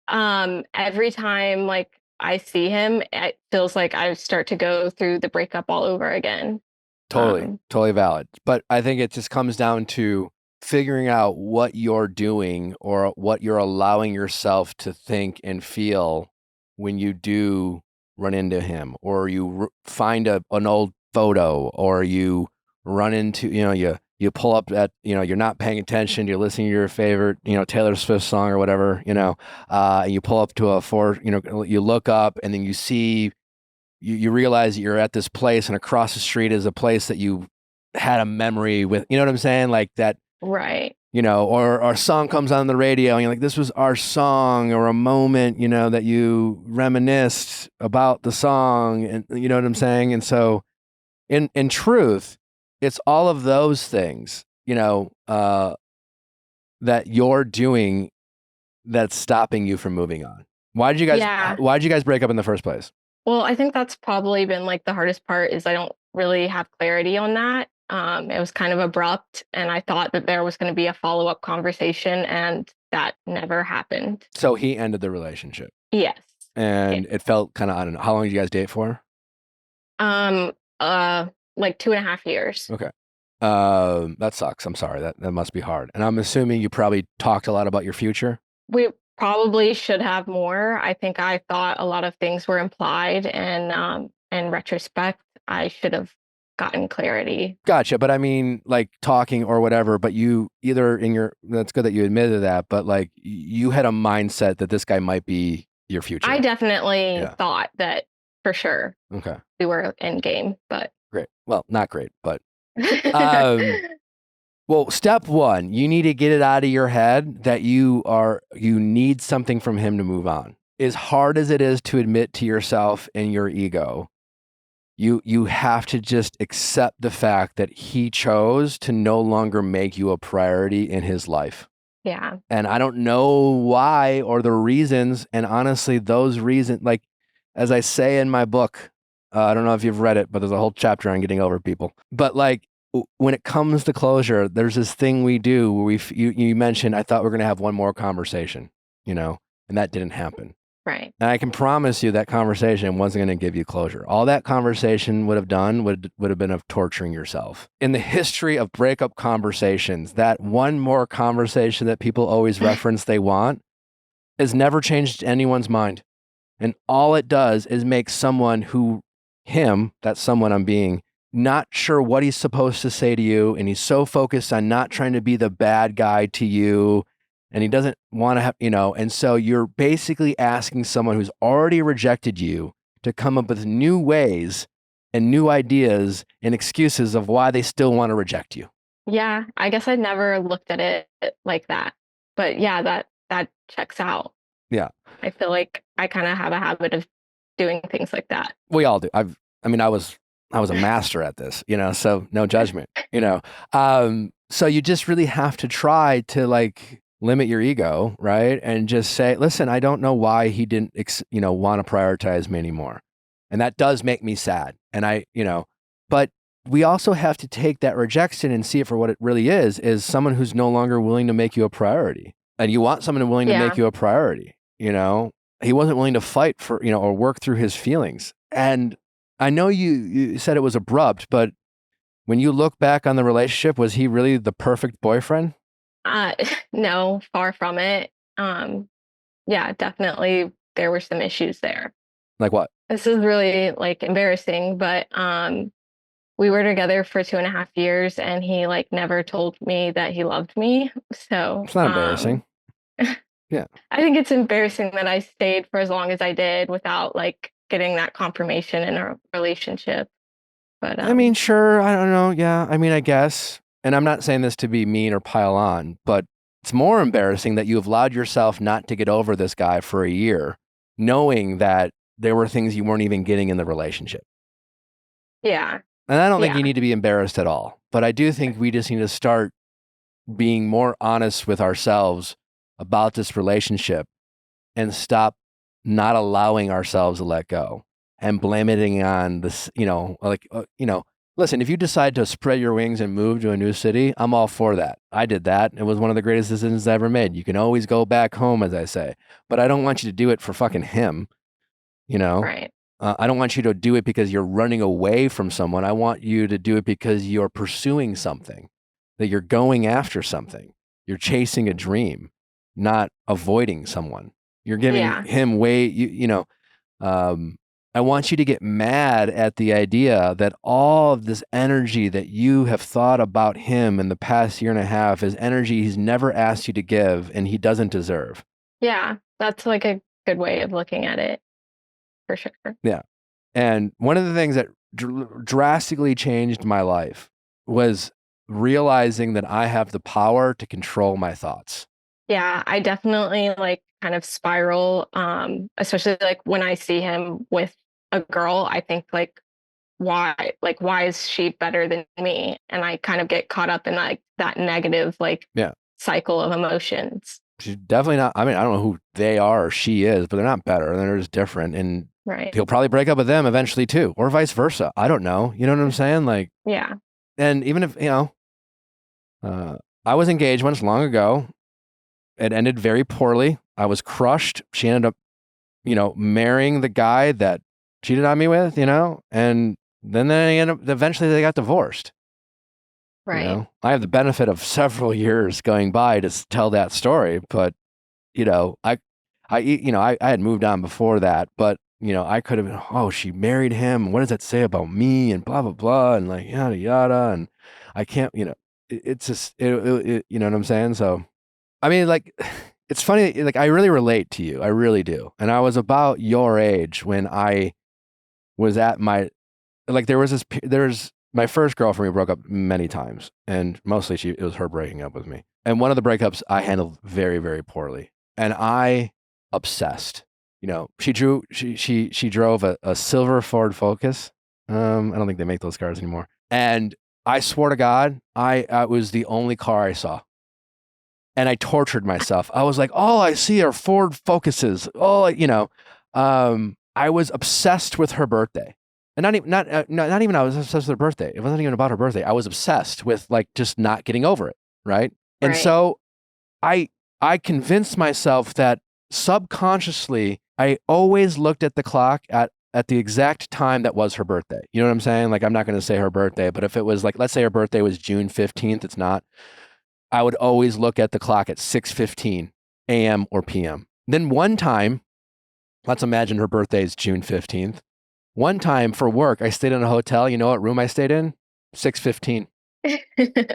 every time like I see him, it feels like I start to go through the breakup all over again. Totally valid. But I think it just comes down to figuring out what you're doing or what you're allowing yourself to think and feel when you do run into him, or you find an old photo, or you run into, you pull up at, you're not paying attention, you're listening to your favorite, Taylor Swift song or whatever, and you pull up to you look up and then you see, you realize that you're at this place and across the street is a place that you had a memory with, you know what I'm saying? Like that. Right. Or our song comes on the radio and you're like, this was our song, or a moment, that you reminisced about the song, and you know what I'm saying? And so in truth, it's all of those things, that you're doing that's stopping you from moving on. Why'd you guys break up in the first place? Well, I think that's probably been like the hardest part, is I don't really have clarity on that. It was kind of abrupt, and I thought that there was going to be a follow-up conversation, and that never happened. So he ended the relationship. Yes. And it felt kind of, I don't know, how long did you guys date for? Like 2.5 years. Okay. That sucks. I'm sorry. That must be hard. And I'm assuming you probably talked a lot about your future. We probably should have more. I think I thought a lot of things were implied, and in retrospect, I should have gotten clarity. Gotcha. But I mean, like talking or whatever, but you either that's good that you admitted that, but like you had a mindset that this guy might be your future. I definitely thought that for sure. Okay. We were in game, but. Great. Well, not great, but. Well, step 1, you need to get it out of your head that you need something from him to move on. As hard as it is to admit to yourself and your ego, you have to just accept the fact that he chose to no longer make you a priority in his life. Yeah. And I don't know why or the reasons. And honestly, those reasons, like, as I say in my book, I don't know if you've read it, but there's a whole chapter on getting over people. But like, when it comes to closure, there's this thing we do where you mentioned, I thought we were going to have one more conversation, and that didn't happen. Right. And I can promise you that conversation wasn't going to give you closure. All that conversation would have done would have been of torturing yourself. In the history of breakup conversations, that one more conversation that people always reference they want has never changed anyone's mind. And all it does is make that someone I'm being, not sure what he's supposed to say to you. And he's so focused on not trying to be the bad guy to you. And he doesn't want to have, and so you're basically asking someone who's already rejected you to come up with new ways and new ideas and excuses of why they still want to reject you. Yeah, I guess I never looked at it like that. But yeah, that checks out. Yeah. I feel like I kind of have a habit of doing things like that. We all do. I was a master at this, so no judgment, so you just really have to try to like limit your ego, right? And just say, listen, I don't know why he didn't, want to prioritize me anymore. And that does make me sad. And but we also have to take that rejection and see it for what it really is someone who's no longer willing to make you a priority. And you want someone willing to make you a priority, He wasn't willing to fight for, or work through his feelings. And I know you said it was abrupt, but when you look back on the relationship, was he really the perfect boyfriend? No, far from it. Yeah, definitely there were some issues there. Like what? This is really like embarrassing, but we were together for 2.5 years and he like never told me that he loved me. So It's not embarrassing. Yeah. I think it's embarrassing that I stayed for as long as I did without like getting that confirmation in a relationship. But I mean, sure, I don't know. Yeah, I mean, I guess. And I'm not saying this to be mean or pile on, but it's more embarrassing that you have allowed yourself not to get over this guy for a year, knowing that there were things you weren't even getting in the relationship. yeah. And I don't think Yeah. you need to be embarrassed at all, but I do think we just need to start being more honest with ourselves about this relationship and stop not allowing ourselves to let go and blaming it on this, listen, if you decide to spread your wings and move to a new city, I'm all for that. I did that. It was one of the greatest decisions I ever made. You can always go back home, as I say, but I don't want you to do it for fucking him, Right. I don't want you to do it because you're running away from someone. I want you to do it because you're pursuing something, that you're going after something. You're chasing a dream, not avoiding someone. You're giving him way, I want you to get mad at the idea that all of this energy that you have thought about him in the past year and a half is energy he's never asked you to give and he doesn't deserve. Yeah. That's like a good way of looking at it. For sure. Yeah. And one of the things that drastically changed my life was realizing that I have the power to control my thoughts. Yeah, I definitely like kind of spiral, especially like when I see him with a girl, I think why is she better than me? And I kind of get caught up in like that negative cycle of emotions. She's definitely not, I mean, I don't know who they are or she is, but they're not better. They're just different. And he'll probably break up with them eventually too, or vice versa. I don't know. You know what I'm saying? Like, yeah. And even if, I was engaged once long ago. It ended very poorly. I was crushed. She ended up, marrying the guy that cheated on me with, and then eventually they got divorced. Right. I have the benefit of several years going by to tell that story, but, I had moved on before that, but, I could have been, oh, she married him. What does that say about me? And blah, blah, blah. And like, yada, yada. And I can't, it's just, you know what I'm saying? So, I mean, like, it's funny, like, I really relate to you. I really do. And I was about your age when I was at my, like, there's my first girlfriend, we broke up many times. And mostly it was her breaking up with me. And one of the breakups I handled very, very poorly. And I obsessed. She drove a silver Ford Focus. I don't think they make those cars anymore. And I swore to God, I was the only car I saw. And I tortured myself. I was like, all I see are Ford Focuses. I was obsessed with her birthday. And not even I was obsessed with her birthday. It wasn't even about her birthday. I was obsessed with like just not getting over it, right? And so I convinced myself that subconsciously I always looked at the clock at the exact time that was her birthday. You know what I'm saying? Like, I'm not going to say her birthday, but if it was like, let's say her birthday was June 15th, it's not. I would always look at the clock at 6:15 a.m. or p.m. Then one time, let's imagine her birthday is June 15th. One time for work, I stayed in a hotel. You know what room I stayed in? 6:15.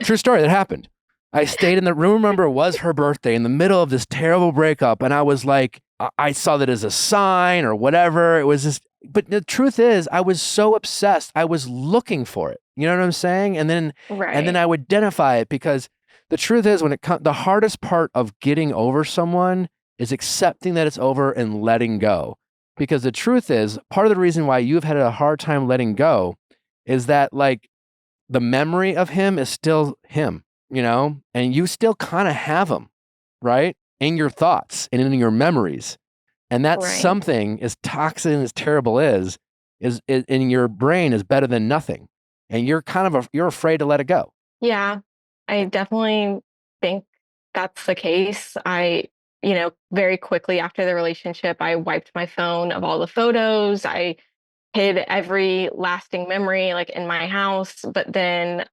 True story, that happened. I stayed in the room, remember, it was her birthday in the middle of this terrible breakup. And I was like, I saw that as a sign or whatever. It was just, but the truth is, I was so obsessed. I was looking for it. You know what I'm saying? And then I would identify it because the truth is, when it comes, the hardest part of getting over someone is accepting that it's over and letting go. Because the truth is, part of the reason why you've had a hard time letting go is that, like, the memory of him is still him, and you still kind of have him, right? In your thoughts and in your memories. And that's something as toxic and as terrible is in your brain is better than nothing. And you're you're afraid to let it go. Yeah. I definitely think that's the case. Very quickly after the relationship, I wiped my phone of all the photos. I hid every lasting memory like in my house. But then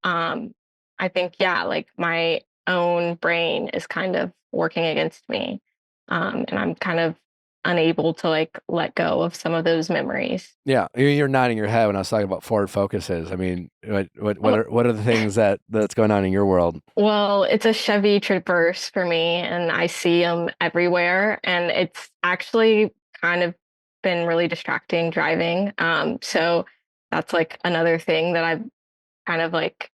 I think, like my own brain is kind of working against me. And I'm kind of unable to like let go of some of those memories. Yeah, you're nodding your head when I was talking about Ford Focuses. I mean, what are the things that's going on in your world? Well, it's a Chevy Traverse for me, and I see them everywhere, and it's actually kind of been really distracting driving. So that's like another thing that I've kind of like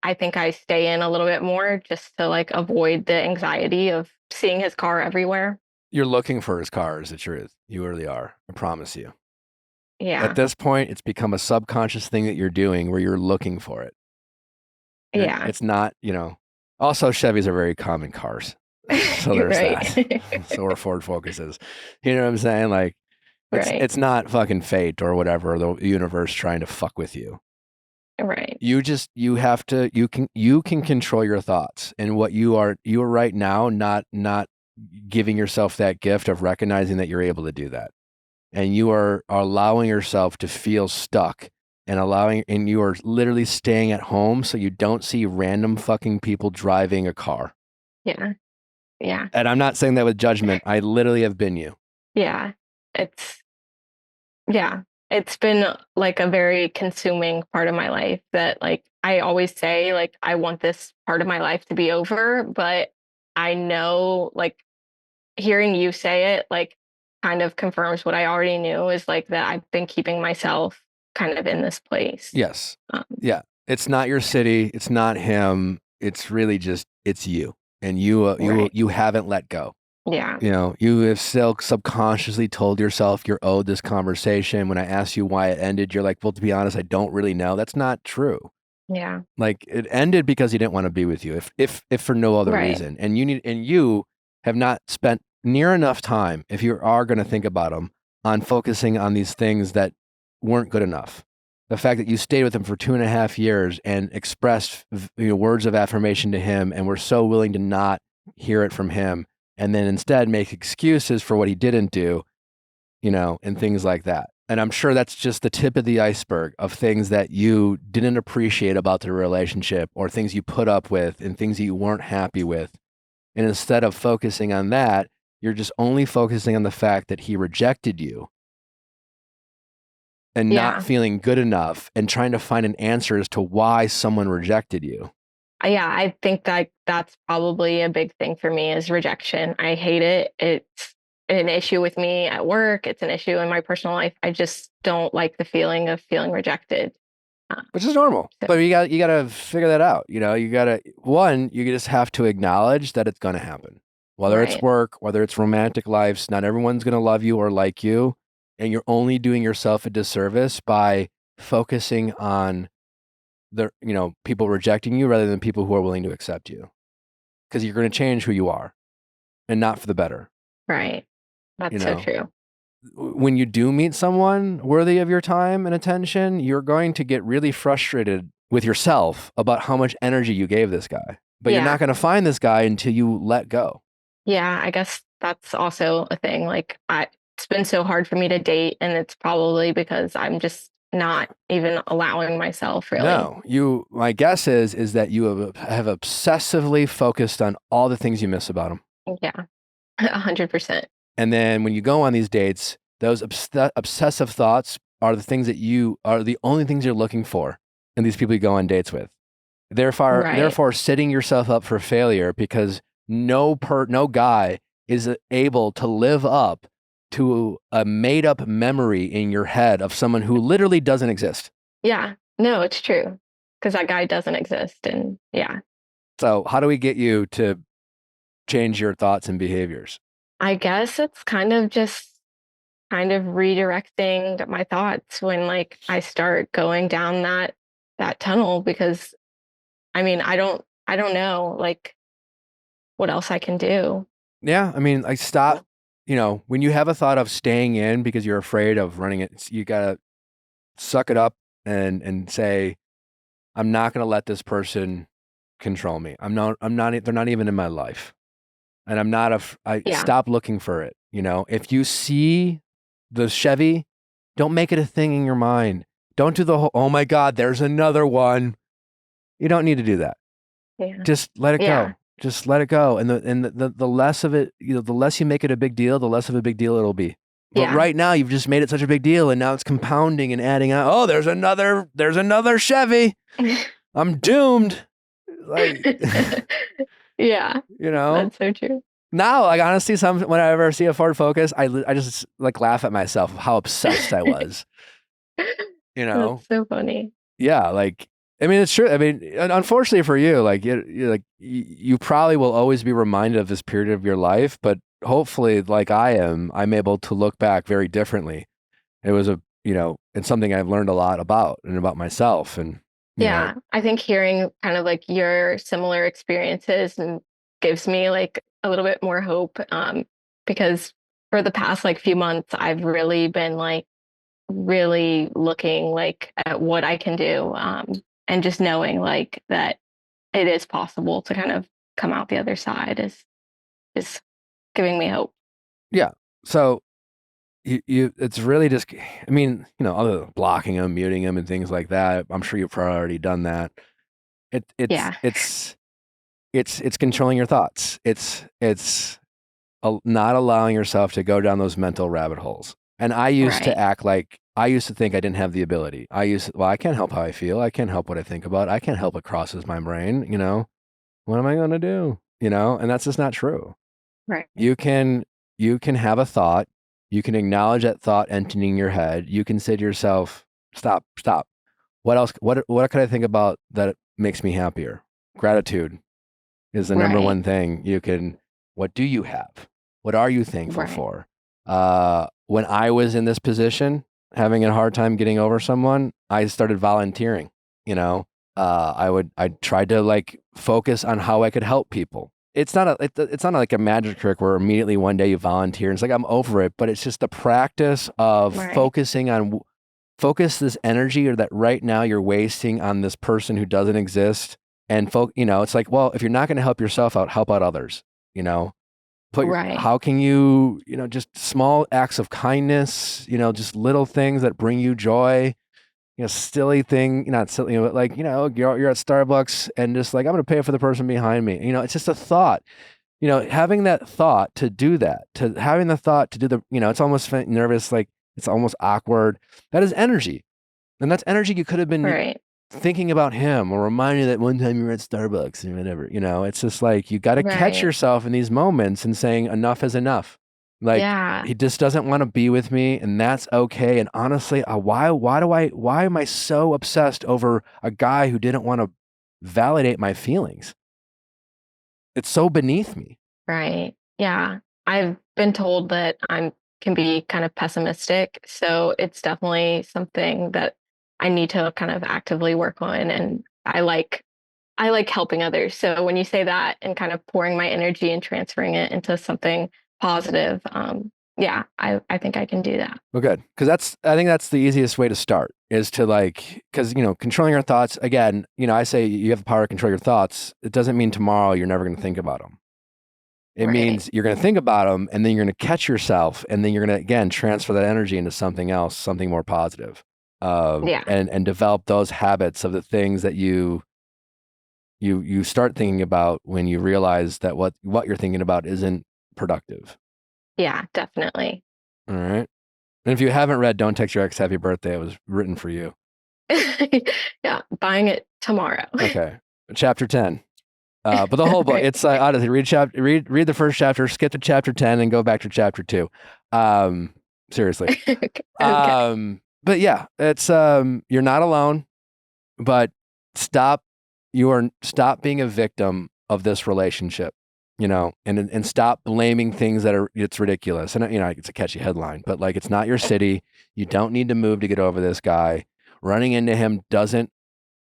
I think I stay in a little bit more just to like avoid the anxiety of seeing his car everywhere. You're looking for his car is the truth. You really are. I promise you. Yeah. At this point, it's become a subconscious thing that you're doing where you're looking for it. Yeah. It's not, also Chevys are very common cars. So there's that. So are Ford Focuses. You know what I'm saying? Like it's not fucking fate or whatever, the universe trying to fuck with you. Right. You can control your thoughts and what you are right now, not giving yourself that gift of recognizing that you're able to do that. And you are allowing yourself to feel stuck and you are literally staying at home so you don't see random fucking people driving a car. Yeah. Yeah. And I'm not saying that with judgment. I literally have been you. Yeah. It's been like a very consuming part of my life that like I always say like I want this part of my life to be over, but I know like hearing you say it like kind of confirms what I already knew is like that I've been keeping myself kind of in this place. Yes. Yeah. It's not your city. It's not him. It's really just, it's you. And you haven't let go. Yeah. You have still subconsciously told yourself you're owed this conversation. When I asked you why it ended, you're like, well, to be honest, I don't really know. That's not true. Yeah. Like it ended because he didn't want to be with you, if for no other reason. And you have not spent near enough time, if you are going to think about them, on focusing on these things that weren't good enough. The fact that you stayed with him for 2.5 years and expressed words of affirmation to him and were so willing to not hear it from him, and then instead make excuses for what he didn't do, and things like that. And I'm sure that's just the tip of the iceberg of things that you didn't appreciate about the relationship or things you put up with and things that you weren't happy with. And instead of focusing on that, you're just only focusing on the fact that he rejected you and not feeling good enough and trying to find an answer as to why someone rejected you. Yeah, I think that that's probably a big thing for me is rejection. I hate it. It's an issue with me at work. It's an issue in my personal life. I just don't like the feeling of feeling rejected. Which is normal, but you got to figure that out. You just have to acknowledge that it's going to happen. Whether it's work, whether it's romantic lives, not everyone's going to love you or like you. And you're only doing yourself a disservice by focusing on people rejecting you rather than people who are willing to accept you. Because you're going to change who you are and not for the better. Right. That's so true. When you do meet someone worthy of your time and attention, you're going to get really frustrated with yourself about how much energy you gave this guy. But you're not going to find this guy until you let go. Yeah, I guess that's also a thing. Like it's been so hard for me to date, and it's probably because I'm just not even allowing myself really. No, my guess is that you have obsessively focused on all the things you miss about him. Yeah, 100%. And then when you go on these dates, those obsessive thoughts are the things that are the only things you're looking for in these people you go on dates with. Therefore, setting yourself up for failure because no guy is able to live up to a made up memory in your head of someone who literally doesn't exist. Yeah, no, it's true. Because that guy doesn't exist. And So how do we get you to change your thoughts and behaviors? I guess it's kind of redirecting my thoughts when like I start going down that tunnel because I mean, I don't know like what else I can do. Yeah. I mean, like stop, when you have a thought of staying in because you're afraid of running it, you got to suck it up and say, I'm not going to let this person control me. They're not even in my life. And I'm not, stop looking for it. If you see the Chevy, don't make it a thing in your mind. Don't do the whole, oh my God, there's another one. You don't need to do that. Yeah. Just let it go. Just let it go. And the less of it, the less you make it a big deal, the less of a big deal it'll be. But right now you've just made it such a big deal, and now it's compounding and adding on. Oh, there's another Chevy. I'm doomed. Like, Yeah. That's so true. Now, like, honestly, whenever I see a Ford Focus, I just like laugh at myself of how obsessed I was. That's so funny. Yeah, like, I mean, it's true. I mean, unfortunately for you, like, you probably will always be reminded of this period of your life, but hopefully, like I'm able to look back very differently. It was it's something I've learned a lot about and about myself. And yeah, I think hearing kind of like your similar experiences and gives me like a little bit more hope, because for the past like few months, I've really been like really looking like at what I can do, and just knowing like that it is possible to kind of come out the other side is giving me hope. Yeah. So it's really just, I mean, other than blocking them, muting them and things like that, I'm sure you've probably already done that. It's controlling your thoughts. It's not allowing yourself to go down those mental rabbit holes. And I used to think I didn't have the ability. I can't help how I feel. I can't help what I think about. I can't help what crosses my brain. What am I going to do? And that's just not true. Right. You can have a thought. You can acknowledge that thought entering your head. You can say to yourself, stop. What else? What could I think about that makes me happier? Gratitude is the number one thing what do you have? What are you thankful for? When I was in this position, having a hard time getting over someone, I started volunteering. I tried to like focus on how I could help people. It's not like a magic trick where immediately one day you volunteer and it's like, I'm over it, but it's just the practice of focus this energy or that right now you're wasting on this person who doesn't exist. And it's like, well, if you're not going to help yourself out, help out others, how can you, just small acts of kindness, just little things that bring you joy, silly thing, not silly, but like, you're at Starbucks and just like, I'm going to pay for the person behind me. It's just a thought, having that thought to do that, having the thought to do the, it's almost nervous, like it's almost awkward. That is energy. And that's energy you could have been thinking about him or reminding you that one time you were at Starbucks or whatever, it's just like, you got to catch yourself in these moments and saying enough is enough. Like he just doesn't want to be with me and that's okay. And honestly, why am I so obsessed over a guy who didn't want to validate my feelings? It's so beneath me. Right. Yeah. I've been told that can be kind of pessimistic. So it's definitely something that I need to kind of actively work on. And I like helping others. So when you say that and kind of pouring my energy and transferring it into something positive, I think I can do that. Well, good. Because I think that's the easiest way to start is to because, controlling your thoughts, again, I say you have the power to control your thoughts. It doesn't mean tomorrow you're never going to think about them. It means you're going to think about them and then you're going to catch yourself and then you're going to, again, transfer that energy into something else, something more positive. And develop those habits of the things that you start thinking about when you realize that what you're thinking about isn't productive. Yeah, definitely. All right. And if you haven't read Don't Text Your Ex Happy Birthday, it was written for you. Yeah, buying it tomorrow. Okay. Chapter 10. But the whole book, it's honestly, read the first chapter, skip to chapter 10 and go back to chapter 2. Seriously. Okay. But yeah, it's you're not alone, but stop being a victim of this relationship, and stop blaming things it's ridiculous. And it's a catchy headline, but like, it's not your city. You don't need to move to get over this guy. Running into him doesn't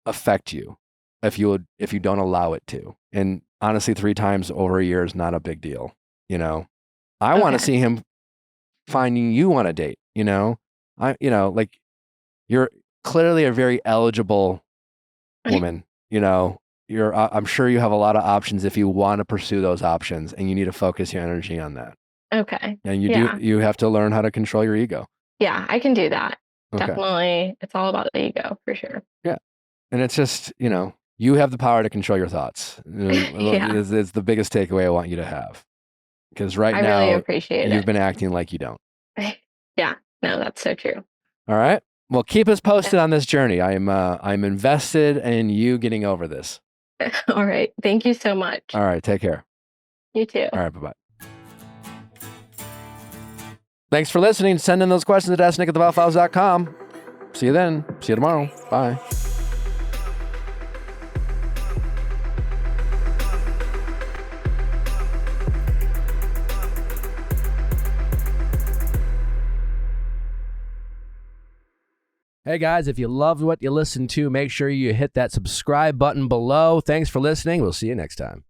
affect you if you don't allow it to. And honestly, 3 times over a year is not a big deal. I want to see him finding you on a date, like you're clearly a very eligible woman, I'm sure you have a lot of options if you want to pursue those options and you need to focus your energy on that. Okay. And you have to learn how to control your ego. Yeah, I can do that. Okay. Definitely. It's all about the ego for sure. Yeah. And it's just, You have the power to control your thoughts. Yeah. It's the biggest takeaway I want you to have. Because right I now, really appreciate you've it. been acting like you don't. Yeah, no, that's so true. All right. Well, keep us posted on this journey. I'm invested in you getting over this. All right. Thank you so much. All right. Take care. You too. All right. Bye-bye. Thanks for listening. Send in those questions at asknick@theviallfiles.com. See you then. See you tomorrow. Bye. Hey guys, if you loved what you listened to, make sure you hit that subscribe button below. Thanks for listening. We'll see you next time.